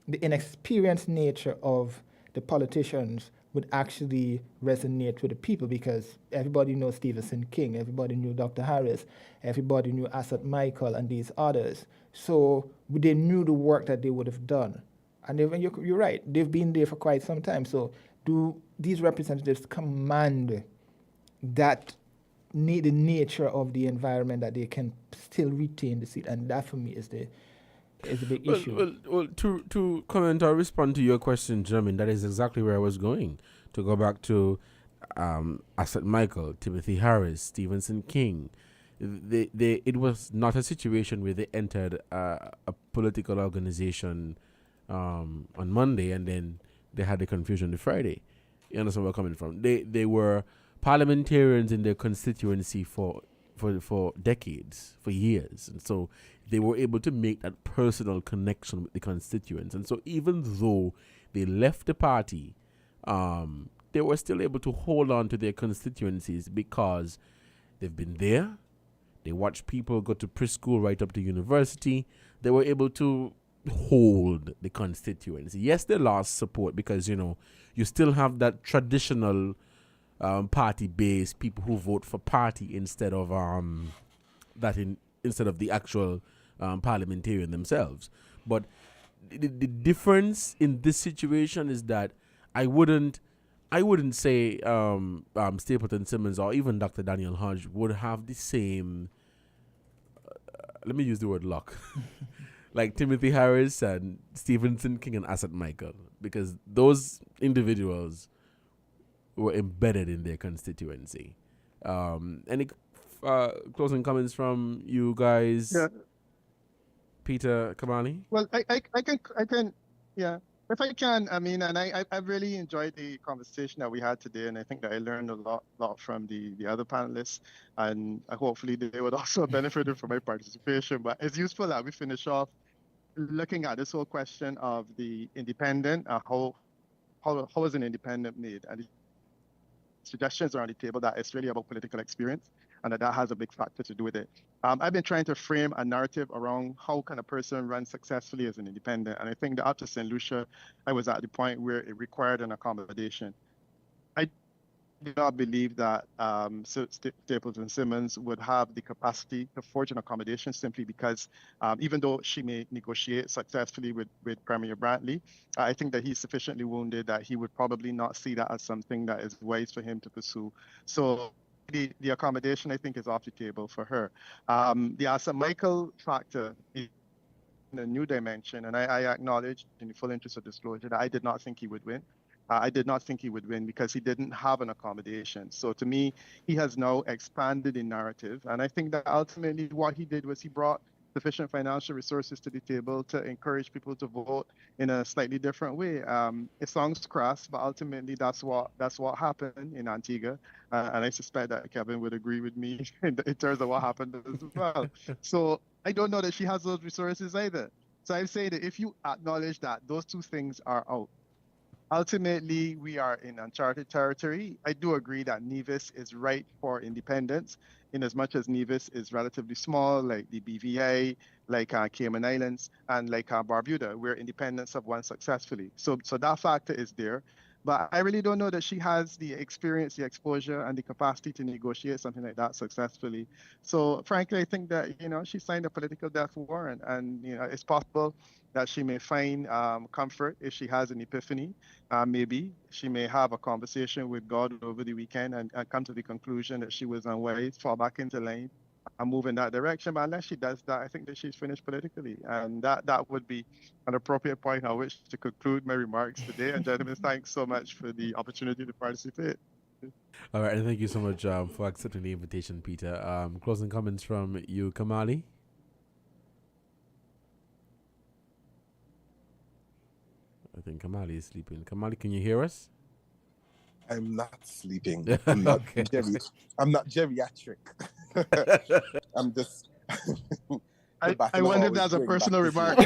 the inexperienced nature of the politicians would actually resonate with the people, because everybody knows Stephenson King, everybody knew Dr. Harris, everybody knew Asset Michael and these others. So they knew the work that they would have done. And you're right, they've been there for quite some time. So do these representatives command that the nature of the environment that they can still retain the seat? And that for me is the big issue. Well, to comment or respond to your question, Jermaine, that is exactly where I was going. To go back to Asset Michael, Timothy Harris, Stephenson King, it was not a situation where they entered a political organization on Monday, and then they had the confusion the Friday. You understand where I'm coming from? They were parliamentarians in their constituency for decades, for years, and so they were able to make that personal connection with the constituents. And so even though they left the party, they were still able to hold on to their constituencies because they've been there. They watched people go to preschool right up to university. They were able to hold the constituency. Yes, they lost support because, you still have that traditional party base, people who vote for party instead of instead of the actual parliamentarian themselves. But the difference in this situation is that I wouldn't say Stapleton Simmons or even Dr. Daniel Hodge would have the same, let me use the word luck, like Timothy Harris and Stephenson King and Asset Michael, because those individuals were embedded in their constituency. Any closing comments from you guys? Yeah. Peter Kamali? Well, I can, yeah. If I can, I mean, and I've really enjoyed the conversation that we had today, and I think that I learned a lot from the other panelists, and hopefully they would also benefit from my participation. But it's useful that we finish off looking at this whole question of the independent, how is an independent made, and the suggestions are on the table that it's really about political experience, and that has a big factor to do with it. I've been trying to frame a narrative around how can a person run successfully as an independent, and I think that after St. Lucia, I was at the point where it required an accommodation. I do not believe that Stapleton Simmons would have the capacity to forge an accommodation simply because even though she may negotiate successfully with Premier Brantley, I think that he's sufficiently wounded that he would probably not see that as something that is wise for him to pursue. So the accommodation, I think, is off the table for her. The Asset Michael factor is in a new dimension, and I acknowledge, in the full interest of disclosure, that I did not think he would win. I did not think he would win because he didn't have an accommodation. So to me, he has now expanded the narrative, and I think that ultimately what he did was he brought sufficient financial resources to the table to encourage people to vote in a slightly different way. It sounds crass, but ultimately that's what happened in Antigua, and I suspect that Kevin would agree with me in terms of what happened as well. So I don't know that she has those resources either. So I'm saying that if you acknowledge that those two things are out, ultimately we are in uncharted territory. I do agree that Nevis is right for independence, in as much as Nevis is relatively small, like the BVI, like Cayman Islands, and like Barbuda, where independents have won successfully. So that factor is there. But I really don't know that she has the experience, the exposure, and the capacity to negotiate something like that successfully. So frankly, I think that, she signed a political death warrant, and, it's possible that she may find comfort if she has an epiphany. Maybe she may have a conversation with God over the weekend and come to the conclusion that she was unwise, fall back into line, and move in that direction. But unless she does that, I think that she's finished politically. And that would be an appropriate point at which to conclude my remarks today. And gentlemen, thanks so much for the opportunity to participate. All right, and thank you so much for accepting the invitation, Peter. Closing comments from you, Kamali? I think Kamali is sleeping. Kamali, can you hear us? I'm not sleeping. I'm not I'm not geriatric. I'm just. I wonder if that's a personal remark.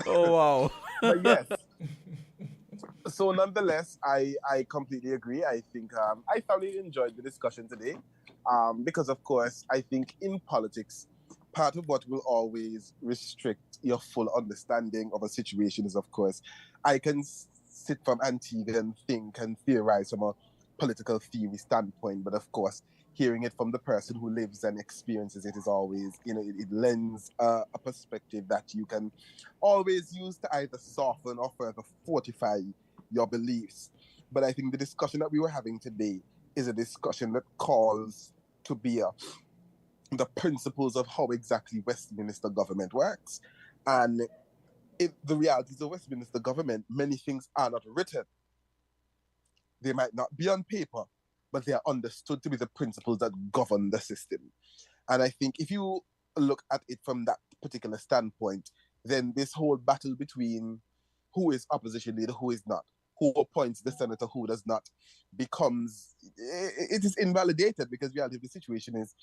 Oh wow! But yes. So nonetheless, I completely agree. I think I thoroughly enjoyed the discussion today, because of course I think in politics, part of what will always restrict your full understanding of a situation is, of course, I can sit from Antigua and think and theorize from a political theory standpoint, but of course, hearing it from the person who lives and experiences it is always, it lends a perspective that you can always use to either soften or further fortify your beliefs. But I think the discussion that we were having today is a discussion that calls to bear the principles of how exactly Westminster government works. And the realities of Westminster government, many things are not written. They might not be on paper, but they are understood to be the principles that govern the system. And I think if you look at it from that particular standpoint, then this whole battle between who is opposition leader, who is not, who appoints the senator, who does not, becomes, it is invalidated, because reality of the situation is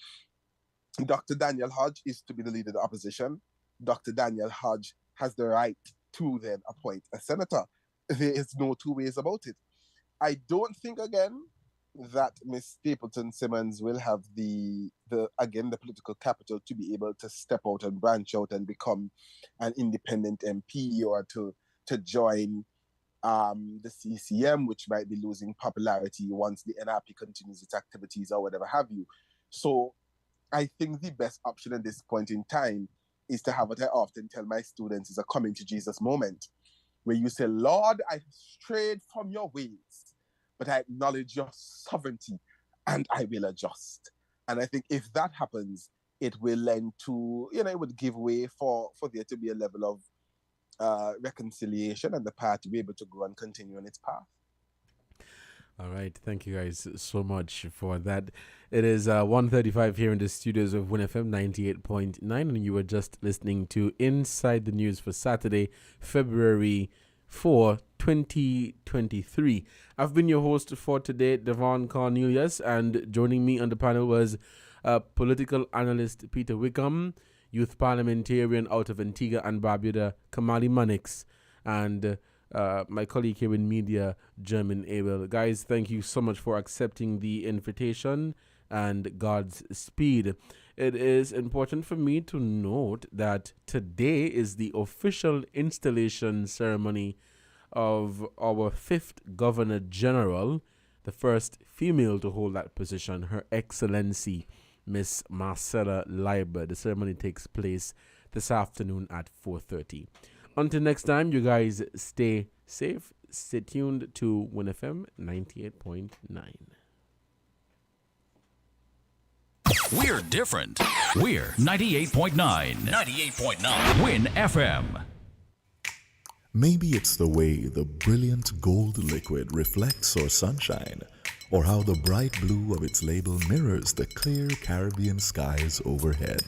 Dr. Daniel Hodge is to be the leader of the opposition. Dr. Daniel Hodge has the right to then appoint a senator. There is no two ways about it. I don't think, again, that Ms. Stapleton Simmons will have the political capital to be able to step out and branch out and become an independent MP, or to join the CCM, which might be losing popularity once the NRP continues its activities or whatever have you. So I think the best option at this point in time is to have what I often tell my students is a coming to Jesus moment, where you say, Lord, I strayed from your ways, but I acknowledge your sovereignty and I will adjust. And I think if that happens, it will lend to, it would give way for there to be a level of reconciliation, and the party be able to go and continue on its path. All right. Thank you guys so much for that. It is 1:35 here in the studios of WinFM 98.9, and you were just listening to Inside the News for Saturday, February 4, 2023. I've been your host for today, Devon Cornelius, and joining me on the panel was political analyst Peter Wickham, youth parliamentarian out of Antigua and Barbuda, Kamali Mannix, and my colleague here in media, German Abel. Guys, thank you so much for accepting the invitation, and God's speed. It is important for me to note that today is the official installation ceremony of our 5th Governor General, the first female to hold that position, Her Excellency Miss Marcella Leiber. The ceremony takes place this afternoon at 4:30. Until next time, you guys stay safe. Stay tuned to WinFM 98.9. We're different. We're 98.9. 98.9. Win FM. Maybe it's the way the brilliant gold liquid reflects our sunshine, or how the bright blue of its label mirrors the clear Caribbean skies overhead.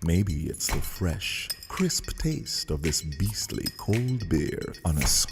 Maybe it's the fresh, crisp taste of this beastly cold beer on a square